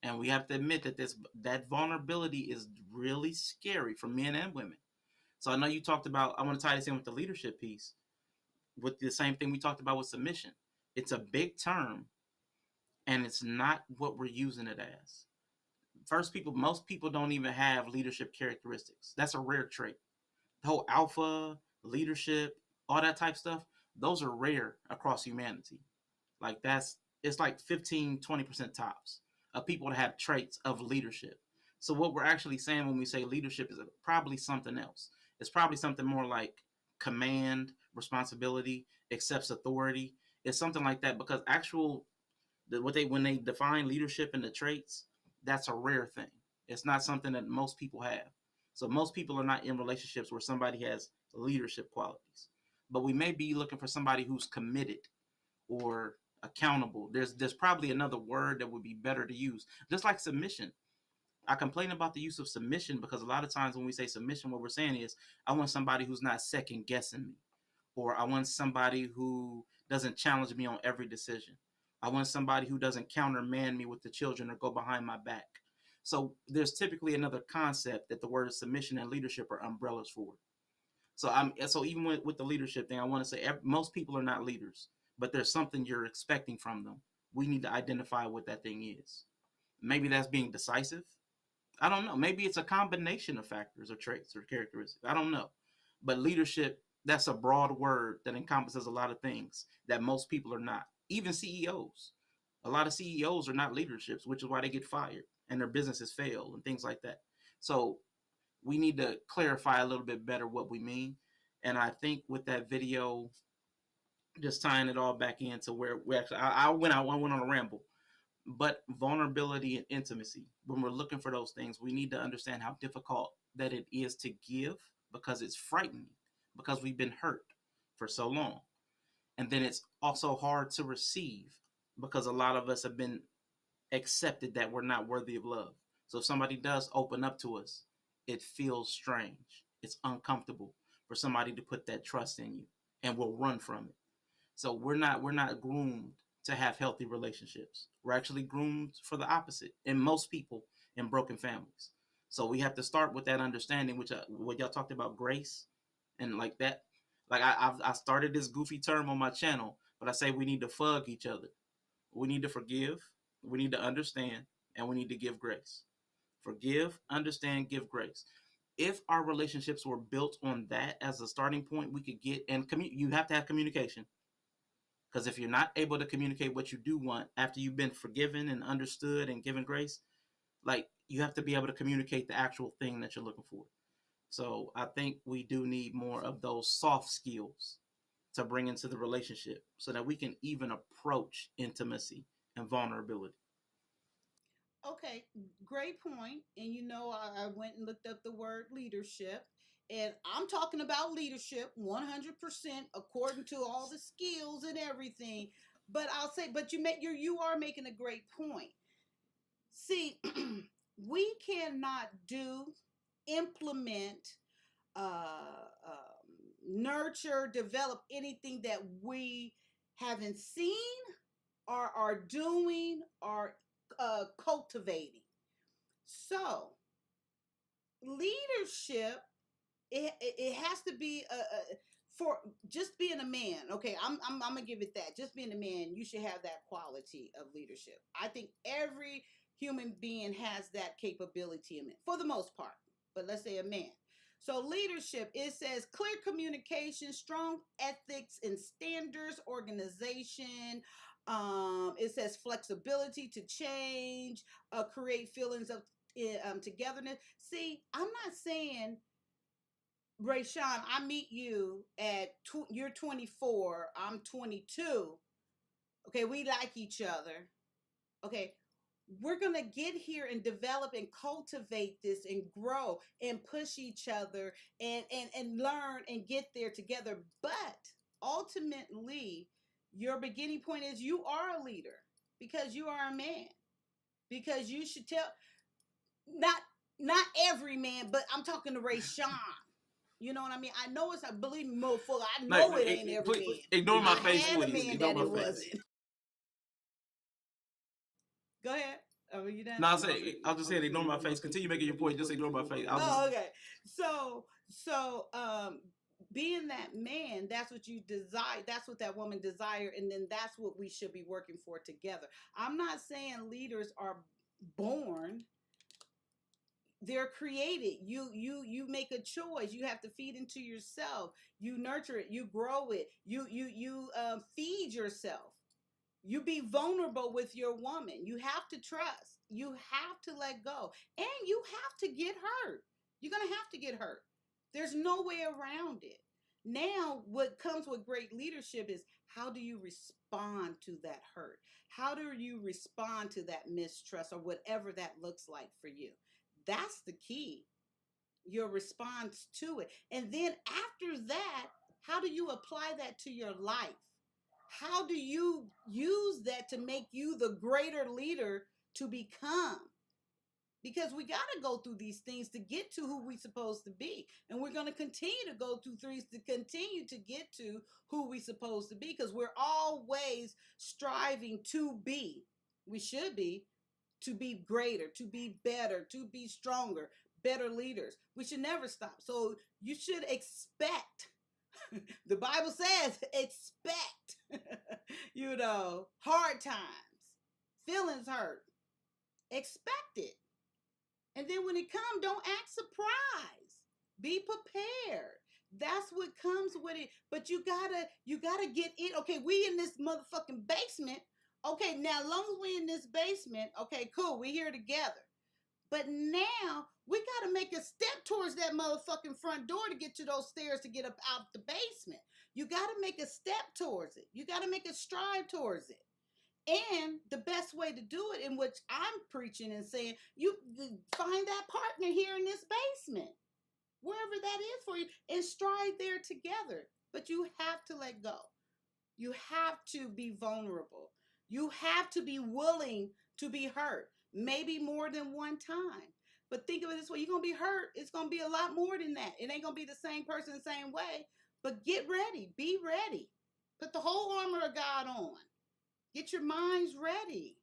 And we have to admit that that vulnerability is really scary for men and women. So I know you talked about, I want to tie this in with the leadership piece, with the same thing we talked about with submission. It's a big term and it's not what we're using it as. Most people don't even have leadership characteristics. That's a rare trait. The whole alpha, leadership, all that type stuff, those are rare across humanity. Like it's like 15, 20% tops of people that have traits of leadership. So what we're actually saying when we say leadership is probably something else. It's probably something more like command, responsibility, accepts authority. It's something like that because when they define leadership and the traits, that's a rare thing. It's not something that most people have. So most people are not in relationships where somebody has leadership qualities. But we may be looking for somebody who's committed or accountable. There's probably another word that would be better to use. Just like submission. I complain about the use of submission because a lot of times when we say submission, what we're saying is I want somebody who's not second guessing me, or I want somebody who doesn't challenge me on every decision. I want somebody who doesn't countermand me with the children or go behind my back. So there's typically another concept that the word submission and leadership are umbrellas for. So even with the leadership thing, I want to say most people are not leaders, but there's something you're expecting from them. We need to identify what that thing is. Maybe that's being decisive. I don't know. Maybe it's a combination of factors or traits or characteristics. I don't know. But leadership, that's a broad word that encompasses a lot of things that most people are not. Even CEOs. A lot of CEOs are not leaderships, which is why they get fired and their businesses fail and things like that. So we need to clarify a little bit better what we mean. And I think with that video, just tying it all back into where we actually, I went on a ramble. But vulnerability and intimacy, when we're looking for those things, we need to understand how difficult that it is to give because it's frightening, because we've been hurt for so long. And then it's also hard to receive because a lot of us have been accepted that we're not worthy of love. So if somebody does open up to us, it feels strange. It's uncomfortable for somebody to put that trust in you, and we'll run from it. So we're not groomed to have healthy relationships. We're actually groomed for the opposite in most people in broken families. So we have to start with that understanding, which what y'all talked about, grace and like that. Like I started this goofy term on my channel, but I say we need to fug each other. We need to forgive. We need to understand, and we need to give grace. Forgive, understand, give grace. If our relationships were built on that as a starting point, we could get and you have to have communication. Because if you're not able to communicate what you do want after you've been forgiven and understood and given grace, like you have to be able to communicate the actual thing that you're looking for. So I think we do need more of those soft skills to bring into the relationship so that we can even approach intimacy and vulnerability. Okay, great point. And I went and looked up the word leadership. And I'm talking about leadership 100% according to all the skills and everything. But I'll say, but you are making a great point. See, we cannot implement, nurture, develop anything that we haven't seen or are doing or cultivating. So, leadership, it has to be for just being a man. Okay, I'm gonna give it that. Just being a man, you should have that quality of leadership. I think every human being has that capability in it for the most part. But let's say a man. So leadership, it says clear communication, strong ethics and standards, organization. It says flexibility to change, create feelings of togetherness. See, I'm not saying, Ray Sean, I meet you you're 24, I'm 22. Okay, we like each other. Okay, we're going to get here and develop and cultivate this and grow and push each other and learn and get there together. But ultimately, your beginning point is you are a leader because you are a man. Because you should tell, not every man, but I'm talking to Ray Sean. You know what I mean? I know it's, believe me, motherfucker, I know it ain't every man. Ignore my I face, had a please. man Ignore that my it face. wasn't. Go ahead. Are you done? No, I'll just say ignore my face. Continue making your point. Just ignore my face. Okay. So, being that man, that's what you desire. That's what that woman desire, and then that's what we should be working for together. I'm not saying leaders are born. They're created. You make a choice. You have to feed into yourself. You nurture it. You grow it. You feed yourself. You be vulnerable with your woman. You have to trust. You have to let go. And you have to get hurt. You're going to have to get hurt. There's no way around it. Now, what comes with great leadership is how do you respond to that hurt? How do you respond to that mistrust or whatever that looks like for you? That's the key. Your response to it. And then after that, how do you apply that to your life? How do you use that to make you the greater leader to become? because we got to go through these things to get to who we're supposed to be. And we're going to continue to go through things to continue to get to who we're supposed to be, because we're always striving to be. We should be, to be greater, to be better, to be stronger, better leaders. We should never stop. So you should expect, the Bible says, expect, hard times, feelings hurt. Expect it. And then when it comes, don't act surprised. Be prepared. That's what comes with it. But you gotta get in. Okay, we in this motherfucking basement. Okay, now as long as we in this basement, okay, cool, we here together. But now we gotta make a step towards that motherfucking front door to get to those stairs to get up out the basement. You gotta make a step towards it. You gotta make a stride towards it. And the best way to do it, in which I'm preaching and saying, you find that partner here in this basement, wherever that is for you, and stride there together. But you have to let go. You have to be vulnerable. You have to be willing to be hurt, maybe more than one time. But think of it this way, you're going to be hurt. It's going to be a lot more than that. It ain't going to be the same person the same way. But get ready. Be ready. Put the whole armor of God on. Get your minds ready.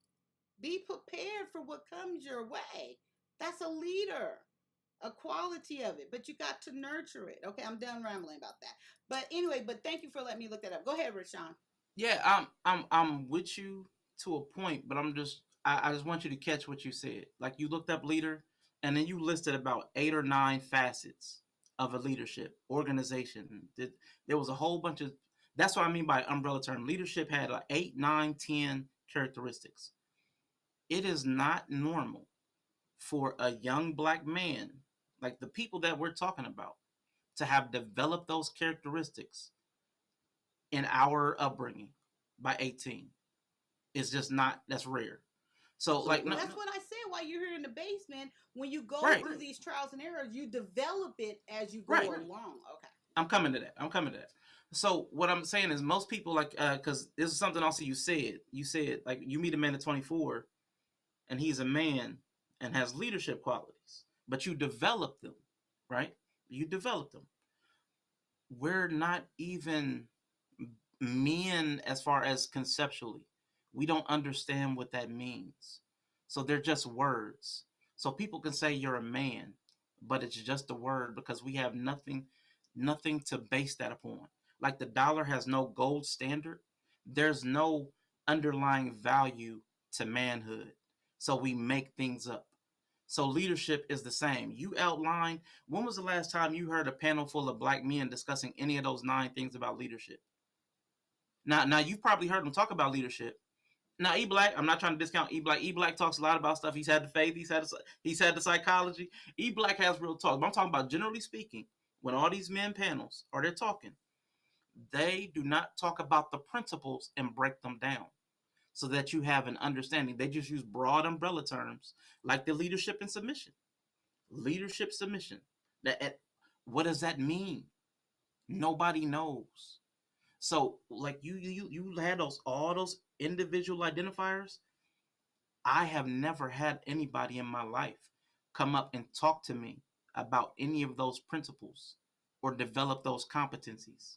Be prepared for what comes your way. That's a leader, a quality of it, but you got to nurture it. Okay, I'm done rambling about that. But anyway, but thank you for letting me look that up. Go ahead, Rashawn. Yeah, I'm with you to a point, but I just want you to catch what you said. Like, you looked up leader, and then you listed about 8 or 9 facets of a leadership organization. There was a whole bunch of. That's what I mean by umbrella term. Leadership had like 8, 9, 10 characteristics. It is not normal for a young black man, like the people that we're talking about, to have developed those characteristics in our upbringing by 18. It's just not, that's rare. So like, well, that's what I said. While you're here in the basement, when you go Right. through these trials and errors, you develop it as you go along. Okay. I'm coming to that. So what I'm saying is, most people, like, because this is something also you said, like, you meet a man at 24 and he's a man and has leadership qualities, but you develop them, right? You develop them. We're not even men as far as conceptually. We don't understand what that means. So they're just words. So people can say you're a man, but it's just a word, because we have nothing to base that upon. Like, the dollar has no gold standard. There's no underlying value to manhood. So we make things up. So leadership is the same. You outlined, when was the last time you heard a panel full of black men discussing any of those 9 things about leadership? Now you've probably heard them talk about leadership. Now, E-Black, I'm not trying to discount E-Black. E-Black talks a lot about stuff. He's had the faith. He's had the psychology. E-Black has real talk. But I'm talking about, generally speaking, when all these men panels are they're talking, they do not talk about the principles and break them down so that you have an understanding. They just use broad umbrella terms like the leadership and submission. Leadership, submission. What does that mean? Nobody knows. So, like, you had all those individual identifiers. I have never had anybody in my life come up and talk to me about any of those principles or develop those competencies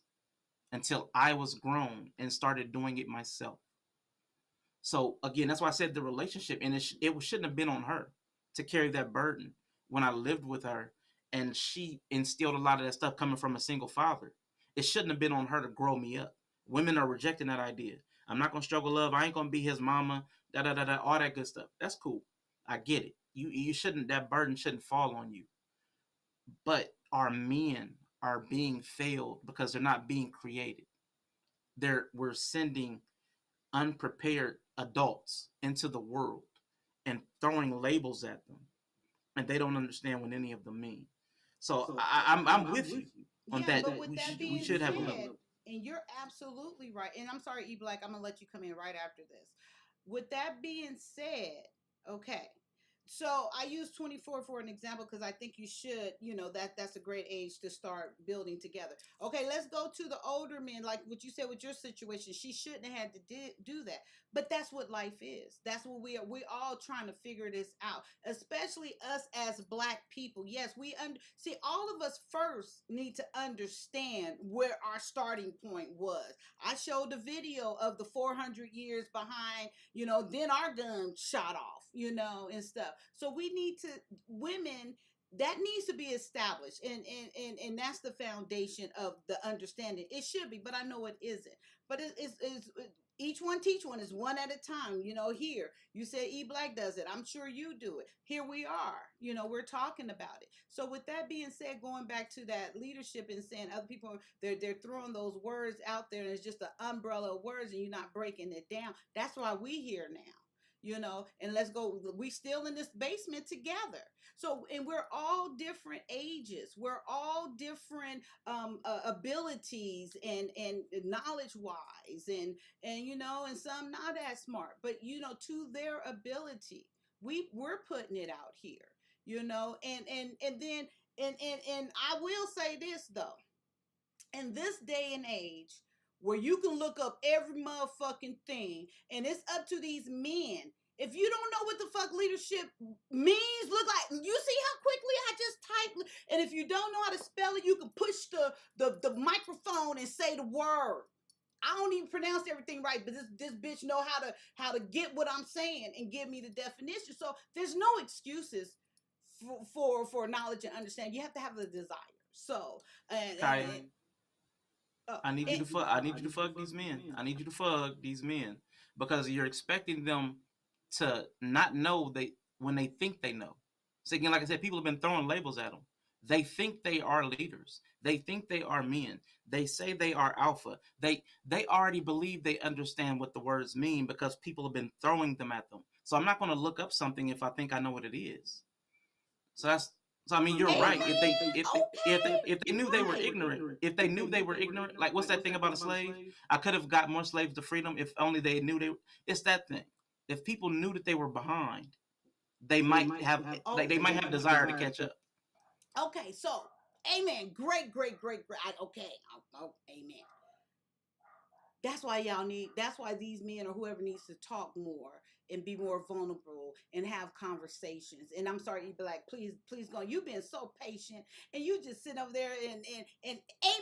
until I was grown and started doing it myself. So again, that's why I said the relationship, and it shouldn't have been on her to carry that burden when I lived with her and she instilled a lot of that stuff coming from a single father. It shouldn't have been on her to grow me up. Women are rejecting that idea. I'm not gonna struggle love. I ain't gonna be his mama. All that good stuff. That's cool. I get it. You shouldn't. That burden shouldn't fall on you. But our men are being failed because they're not being created. We're sending unprepared adults into the world and throwing labels at them, and they don't understand what any of them mean. So I'm with you on that. But with we should have a level. And you're absolutely right. And I'm sorry, E-Black, I'm gonna let you come in right after this. With that being said, okay, So I use 24 for an example because I think you should, that's a great age to start building together. Okay, let's go to the older men, like what you said with your situation. She shouldn't have had to do that, but that's what life is. That's what we are. We're all trying to figure this out, especially us as Black people. Yes, see, all of us first need to understand where our starting point was. I showed the video of the 400 years behind, then our gun shot off, and stuff. So we need to, women, that needs to be established, and that's the foundation of the understanding. It should be, but I know it isn't. But it's each one teach one, is one at a time. Here you say Black does it, I'm sure you do it. Here we are, we're talking about it. So with that being said, going back to that leadership and saying other people, they're throwing those words out there and it's just an umbrella of words and you're not breaking it down. That's why we here now. And let's go, we still in this basement together. So, and we're all different ages, we're all different abilities and knowledge wise, and some not as smart, but to their ability, we're putting it out here, and then and I will say this though, in this day and age where you can look up every motherfucking thing and it's up to these men. If you don't know what the fuck leadership means, look like, you see how quickly I just typed, and if you don't know how to spell it, you can push the microphone and say the word. I don't even pronounce everything right, but this bitch know how to get what I'm saying and give me the definition. So there's no excuses for knowledge and understanding. You have to have the desire. So Kyia, oh, I need you to fuck. I need you to fuck these men. I need you to fuck these men because you're expecting them to not know when they think they know. So again, like I said, people have been throwing labels at them. They think they are leaders. They think they are men. They say they are alpha. They already believe they understand what the words mean because people have been throwing them at them. So I'm not going to look up something if I think I know what it is. So I mean, you're right. If they knew they were ignorant, if they knew they were ignorant, like what's that thing about a slave? I could have got more slaves to freedom if only they knew they. It's that thing. If people knew that they were behind, they might have desire to catch up. Okay, so amen. Great. Amen. That's why these men or whoever needs to talk more and be more vulnerable and have conversations. And I'm sorry, Black, please go. You've been so patient and you just sit over there and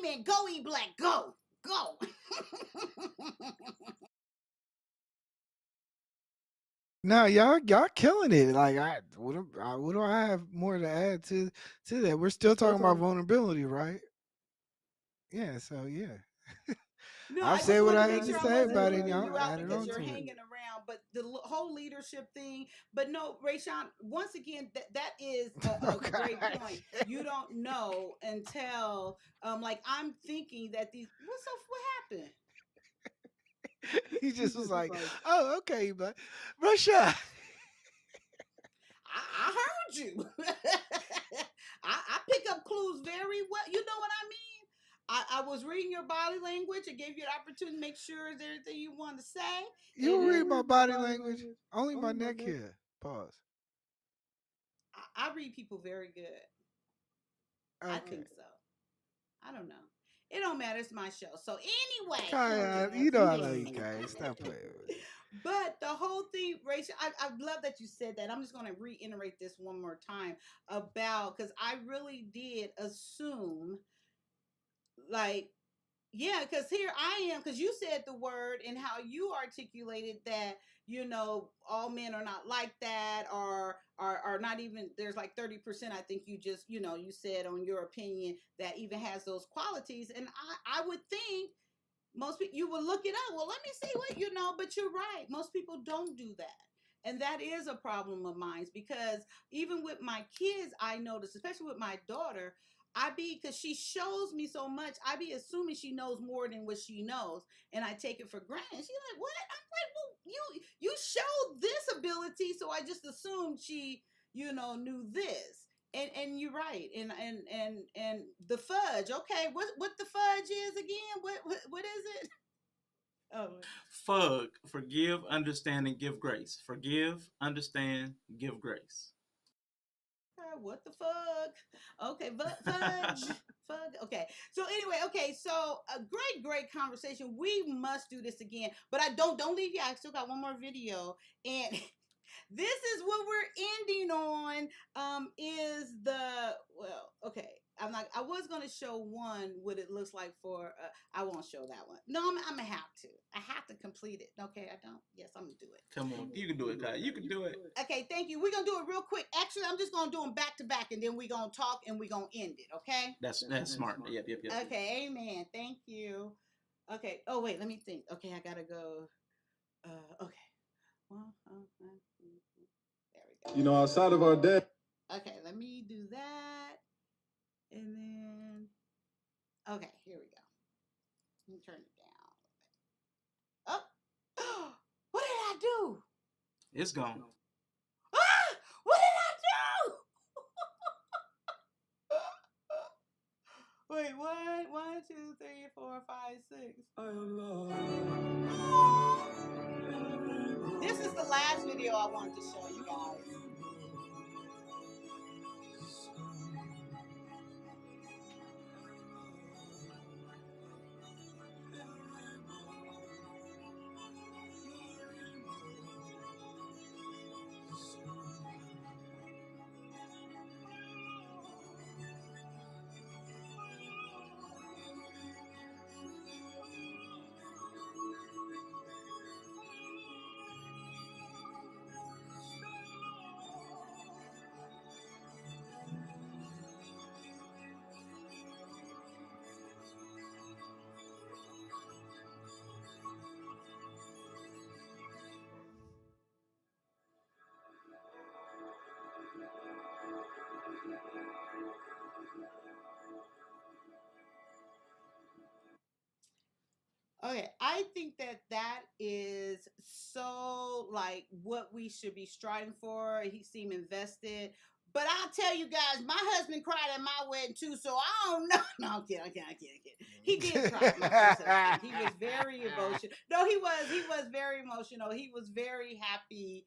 amen. Go, Black, go. No, y'all killing it. Like what do I have more to add to that? We're still talking about vulnerability, right? Yeah, so yeah. No, I've I just said what want I to had make to sure I say wasn't about it, and leaving y'all you out added because on you're to it. hanging around. But the whole leadership thing. But no, Rayshawn, once again, that is a great point. You don't know until like I'm thinking that what happened? He just was like, "Oh, okay, but Russia." I heard you. I pick up clues very well. You know what I mean? I was reading your body language. It gave you the opportunity to make sure there's anything you want to say. You read my body language, only my neck here. Pause. I read people very good. Okay. I think so. I don't know. It don't matter. It's my show. So anyway, Kyia, you know I love you guys. Stop playing with me. but the whole thing, Rachel, I love that you said that. I'm just going to reiterate this one more time about, because I really did assume, like, yeah, because here I am, because you said the word and how you articulated that, all men are not like that, or are not even, there's like 30%, I think you just, you said on your opinion that even has those qualities. And I would think most people, you will look it up. Well, let me see what, but you're right. Most people don't do that. And that is a problem of mine, because even with my kids, I notice, especially with my daughter, because she shows me so much, I be assuming she knows more than what she knows. And I take it for granted. She's like, what? I'm like, well, you showed this ability. So I just assumed she, knew this. And you're right. And the fudge. Okay, what the fudge is again? What is it? Oh, forgive, understand, and give grace. Forgive, understand, give grace. What the fuck? Okay, but fudge. Fudge. Okay. So anyway, okay, so a great conversation. We must do this again. But don't leave yet. I still got one more video. And this is what we're ending on. Is the okay. I was gonna show one what it looks like for I won't show that one. No, I'm gonna have to. I have to complete it. Okay, I don't. Yes, I'm gonna do it. Come on, you can do it, Kyia. You can do it. Okay, thank you. We're gonna do it real quick. Actually, I'm just gonna do them back to back, and then we're gonna talk and we're gonna end it. Okay. That's smart. Yep. Okay, amen. Thank you. Okay. Oh wait, let me think. Okay, I gotta go. Okay. Well, there we go. You know, outside of our day. Okay, let me do that. And then, okay, here we go. Let me turn it down. Oh, what did I do? It's gone. Ah, what did I do? Wait, 1, 2, 3, 4, 5, 6. This is the last video I wanted to show you guys. Okay, I think that is so like what we should be striving for. He seemed invested. But I'll tell you guys, my husband cried at my wedding too, so I don't know. No, I'm kidding. He did cry. My first husband. He was very emotional. No, he was very emotional. He was very happy.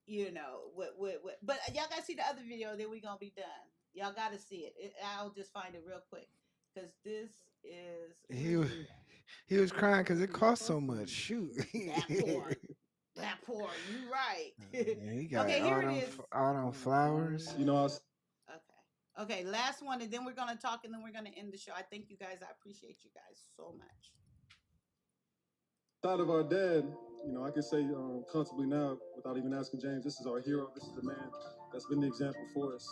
You know what? But y'all gotta see the other video. Then we gonna be done. Y'all gotta see it. I'll just find it real quick because this is. He was crying because it cost so much. Shoot. That poor. You right. He got okay, here it is. All them flowers. You know, Okay, last one, and then we're gonna talk, and then we're gonna end the show. I thank you guys. I appreciate you guys so much. Outside of our dad, you know, I can say comfortably now, without even asking James, this is our hero. This is the man that's been the example for us.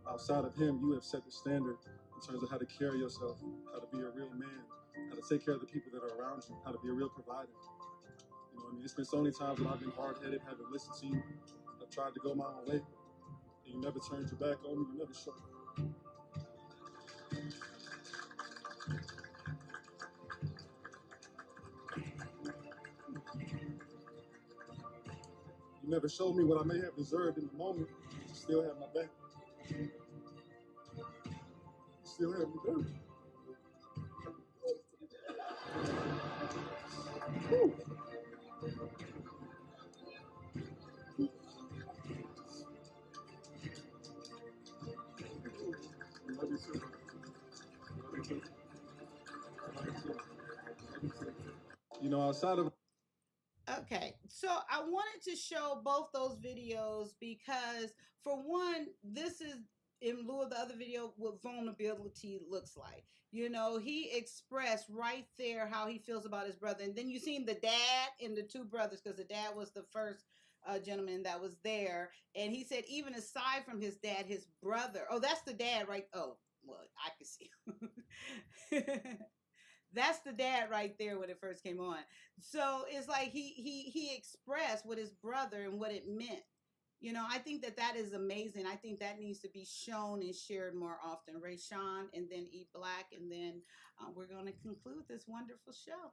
Outside of him, you have set the standard in terms of how to carry yourself, how to be a real man, how to take care of the people that are around you, how to be a real provider. You know, I mean, it's been so many times when I've been hard-headed, haven't listened to you. I've tried to go my own way, and you never turned your back on me. You never showed me. You never showed me what I may have deserved in the moment. You still have my back. You still have me there. You know, outside of. Okay, so I wanted to show both those videos because, for one, this is in lieu of the other video what vulnerability looks like. You know, he expressed right there how he feels about his brother, and then you seen the dad and the two brothers because the dad was the first gentleman that was there, and he said even aside from his dad, his brother. Oh, that's the dad, right? Oh, well, I can see. That's the dad right there when it first came on. So it's like he expressed with his brother and what it meant. You know, I think that is amazing. I think that needs to be shown and shared more often. Ray Sean and then E Black, and then we're going to conclude this wonderful show.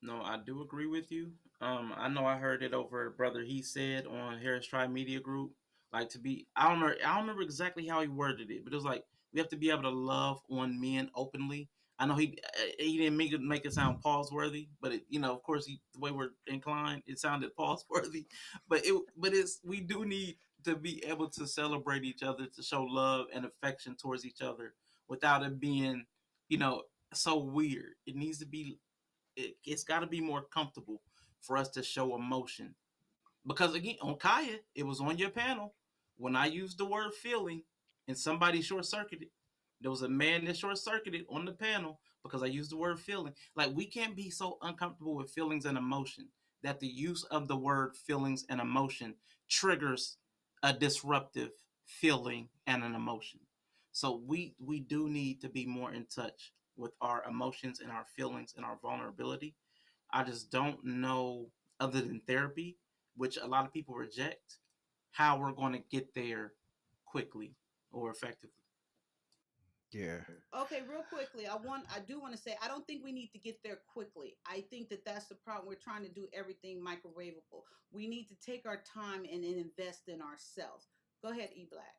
No, I do agree with you. I know I heard it over Brother He Said on Harris Tribe Media Group. Like I don't remember exactly how he worded it, but it was like we have to be able to love on men openly. I know he didn't make it sound pause worthy, but of course, the way we're inclined, it sounded pause worthy. But we do need to be able to celebrate each other, to show love and affection towards each other without it being, so weird. It needs to be. It's got to be more comfortable for us to show emotion. Because again, on Kyia, it was on your panel when I used the word feeling and somebody short circuited. There was a man that short circuited on the panel because I used the word feeling. Like, we can't be so uncomfortable with feelings and emotion that the use of the word feelings and emotion triggers a disruptive feeling and an emotion. So we do need to be more in touch with our emotions and our feelings and our vulnerability. I just don't know, other than therapy, which a lot of people reject, how we're going to get there quickly or effectively. Yeah. Okay, real quickly, I do want to say I don't think we need to get there quickly. I think that's the problem. We're trying to do everything microwavable. We need to take our time and invest in ourselves. Go ahead, E Black.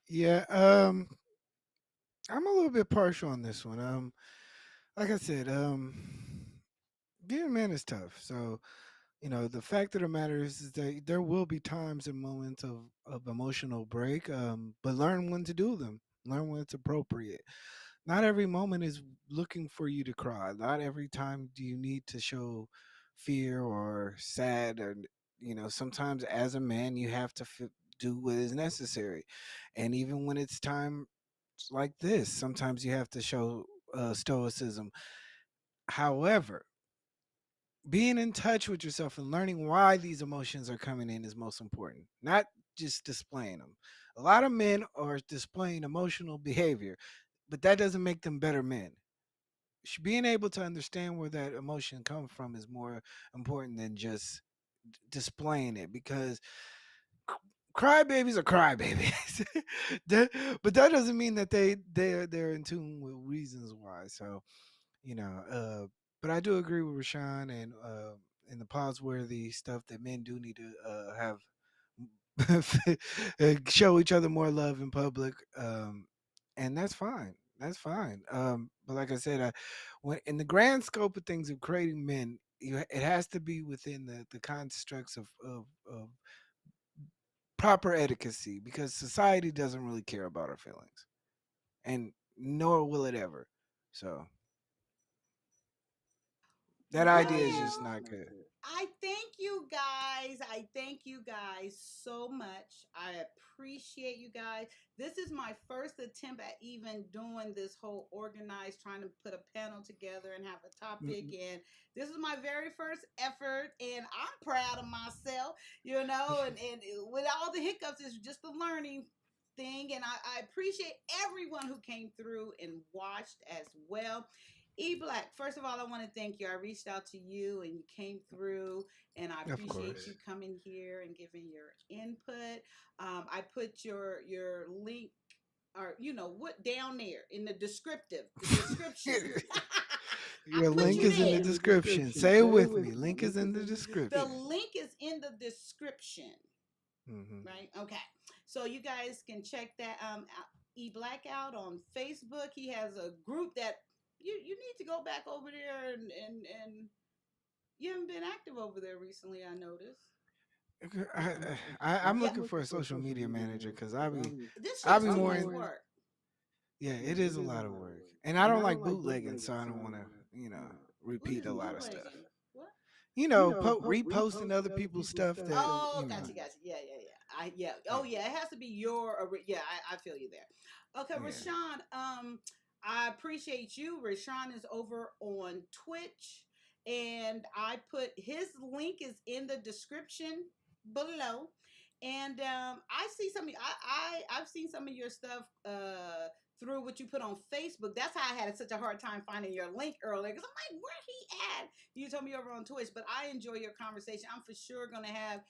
Yeah. I'm a little bit partial on this one. Like I said, being a man is tough. So, the fact of the matter is that there will be times and moments of emotional break, but learn when to do them. Learn when it's appropriate. Not every moment is looking for you to cry. Not every time do you need to show fear or sad, or sometimes as a man you have to do what is necessary. And even when it's time like this, sometimes you have to show stoicism. However, being in touch with yourself and learning why these emotions are coming in is most important, not just displaying them. A lot of men are displaying emotional behavior, but that doesn't make them better men. Being able to understand where that emotion comes from is more important than just displaying it, because crybabies are crybabies. But that doesn't mean that they're in tune with reasons why. So, you know, uh, but I do agree with Rashawn and the pause worthy stuff that men do need to have show each other more love in public, and that's fine. That's fine. But like I said, when in the grand scope of things of creating men, it has to be within the constructs of proper etiquette, because society doesn't really care about our feelings, and nor will it ever. So that idea is just Well, not good. I thank you guys. I thank you guys so much. I appreciate you guys. This is my first attempt at even doing this whole organized, trying to put a panel together and have a topic. And this is my very first effort, and I'm proud of myself, and with all the hiccups, it's just a learning thing. And I appreciate everyone who came through and watched as well. E Black, first of all, I want to thank you. I reached out to you and you came through, and I Of appreciate course. you coming here and giving your input. I put your link, or what, down there in the description. I Your put link you is in the there. description. Say it with me. Link is in the The description. link is in the description. Hmm. Right. Okay. So you guys can check that E Black out on Facebook. He has a group that you need to go back over there, and you haven't been active over there recently, I noticed. I'm Yeah. looking for a social media manager, because This I shit's be too more much in. work. Yeah, it is a lot of work, and I don't like bootlegging, so I don't want to What repeat is a lot of stuff. bootlegging? What? Reposting other people's stuff that Oh, gotcha. Yeah. Oh, yeah. It has to be yeah. I feel you there. Okay, yeah. Rashawn. I appreciate you. Rashawn is over on Twitch, and I put his link is in the description below. And I see some. I've seen some of your stuff through what you put on Facebook. That's how I had such a hard time finding your link earlier, because I'm like, where he at? You told me over on Twitch, but I enjoy your conversation. I'm for sure going to have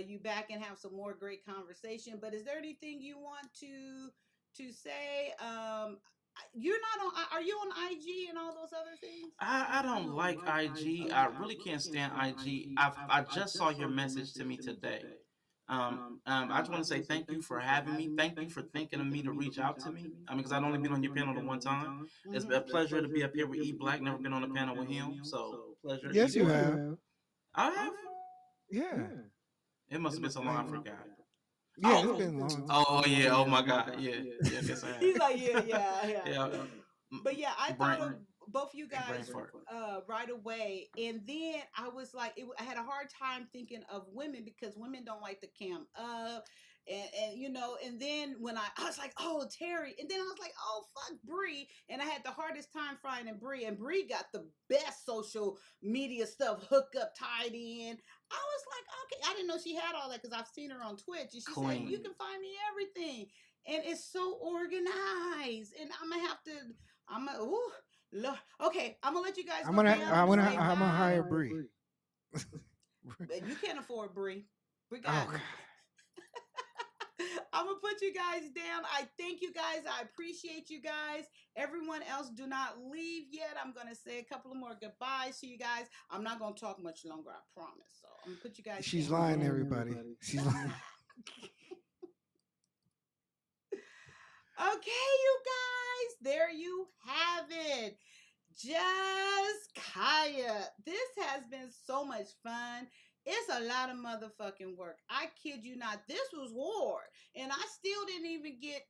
you back and have some more great conversation. But is there anything you want to say? You're not on. Are you on IG and all those other things? I don't like IG. I really can't stand IG. I just saw your message to me today. I just want to say thank you for having me. Thank you for thinking of me to reach out to me. Because I'd only been on your panel the one time. It's been a pleasure to be up here with E Black. Never been on a panel with him, so pleasure. Yes, you have. I have. Yeah. It must have been so long I forgot. Yeah, it's been long. Oh yeah. Oh my God. Yeah. I guess I have. He's like, yeah. Yeah. But yeah, I thought of both you brain guys fart. right away, and then I was like, I had a hard time thinking of women because women don't like to cam up, and you know, and then when I was like, oh, Terry, and then I was like, oh, fuck Bree, and I had the hardest time finding Bree, and Bree got the best social media stuff hooked up, tied in. I was like, okay, I didn't know she had all that because I've seen her on Twitch, and she said, you can find me everything, and it's so organized, and I'm gonna have to. Lord. Okay, I'm gonna let you guys go. I'm gonna hire Bree. You can't afford Bree. We got. Oh, I'm gonna put you guys down. I thank you guys. I appreciate you guys. Everyone else, do not leave yet. I'm gonna say a couple of more goodbyes to you guys. I'm not gonna talk much longer. I promise. So I'm gonna put you guys. She's lying, everybody. She's lying. Okay, you guys, there you have it. Just Kyia. This has been so much fun. It's a lot of motherfucking work. I kid you not. This was hard. And I still didn't even get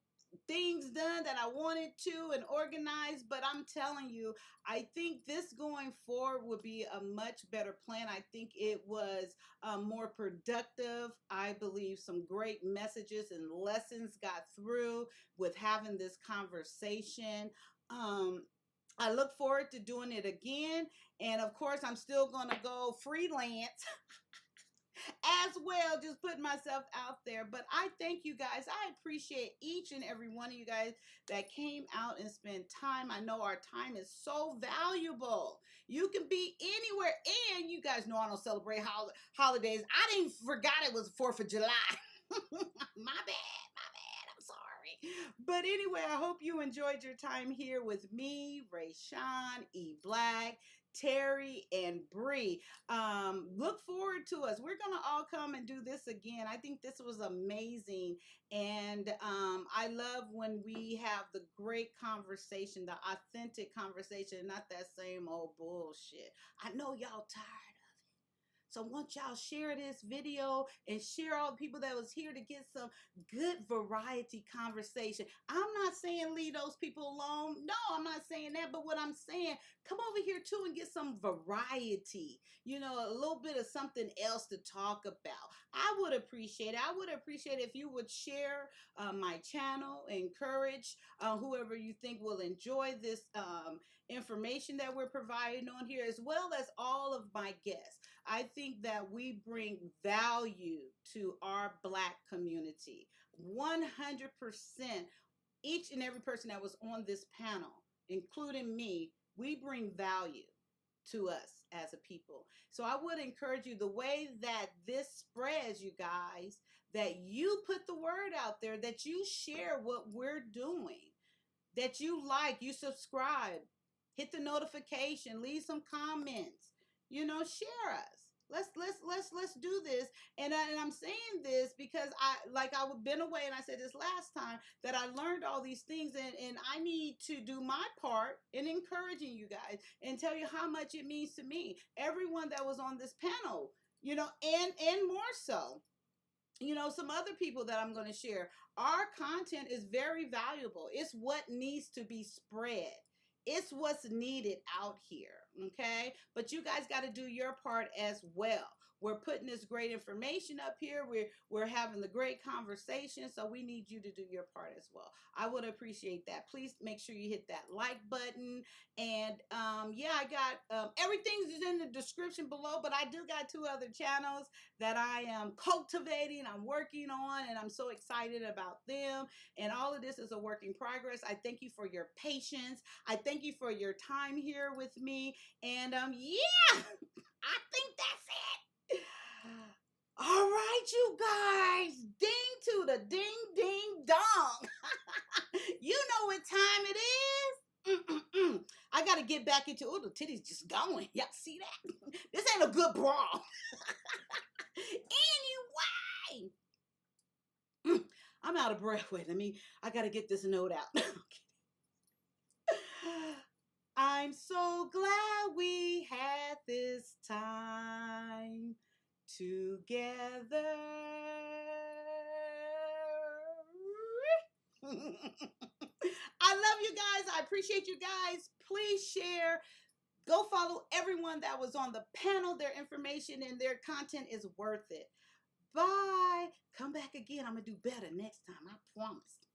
things done that I wanted to and organized. But I'm telling you, I think this going forward would be a much better plan. I think it was more productive. I believe some great messages and lessons got through with having this conversation. I look forward to doing it again. And of course, I'm still going to go freelance as well, just putting myself out there. But I thank you guys. I appreciate each and every one of you guys that came out and spent time. I know our time is so valuable. You can be anywhere. And you guys know I don't celebrate holidays. I didn't forgot it was 4th of July. My bad. I'm sorry. But anyway, I hope you enjoyed your time here with me, Rayshawn, E Black, Terry, and Bree. Look forward to us. We're going to all come and do this again. I think this was amazing. And I love when we have the great conversation, the authentic conversation, not that same old bullshit. I know y'all tired. So once y'all share this video and share all the people that was here to get some good variety conversation. I'm not saying leave those people alone. No, I'm not saying that. But what I'm saying, come over here too and get some variety. You know, a little bit of something else to talk about. I would appreciate it. I would appreciate it if you would share my channel, encourage whoever you think will enjoy this information that we're providing on here, as well as all of my guests. I think that we bring value to our Black community. 100%. Each and every person that was on this panel, including me, we bring value to us as a people. So I would encourage you, the way that this spreads, you guys, that you put the word out there, that you share what we're doing, that you like, you subscribe, hit the notification, leave some comments, you know, share us. Let's do this. And I'm saying this because I've been away, and I said this last time, that I learned all these things, and I need to do my part in encouraging you guys and tell you how much it means to me. Everyone that was on this panel, you know, and more so, you know, some other people that I'm going to share. Our content is very valuable. It's what needs to be spread. It's what's needed out here, okay? But you guys got to do your part as well. We're putting this great information up here. We're having the great conversation, so we need you to do your part as well. I would appreciate that. Please make sure you hit that like button. And yeah, I got everything's in the description below, but I do got 2 other channels that I am cultivating, I'm working on, and I'm so excited about them. And all of this is a work in progress. I thank you for your patience. I thank you for your time here with me. And yeah, I think that's it. All right, you guys, ding to the ding, ding, dong. You know what time it is. I got to get back into, the titties just going. Y'all see that? This ain't a good bra. Anyway, I'm out of breath. Wait, I got to get this note out. I'm so glad we had this time together. I love you guys. I appreciate you guys. Please share. Go follow everyone that was on the panel. Their information and their content is worth it. Bye. Come back again. I'm going to do better next time. I promise.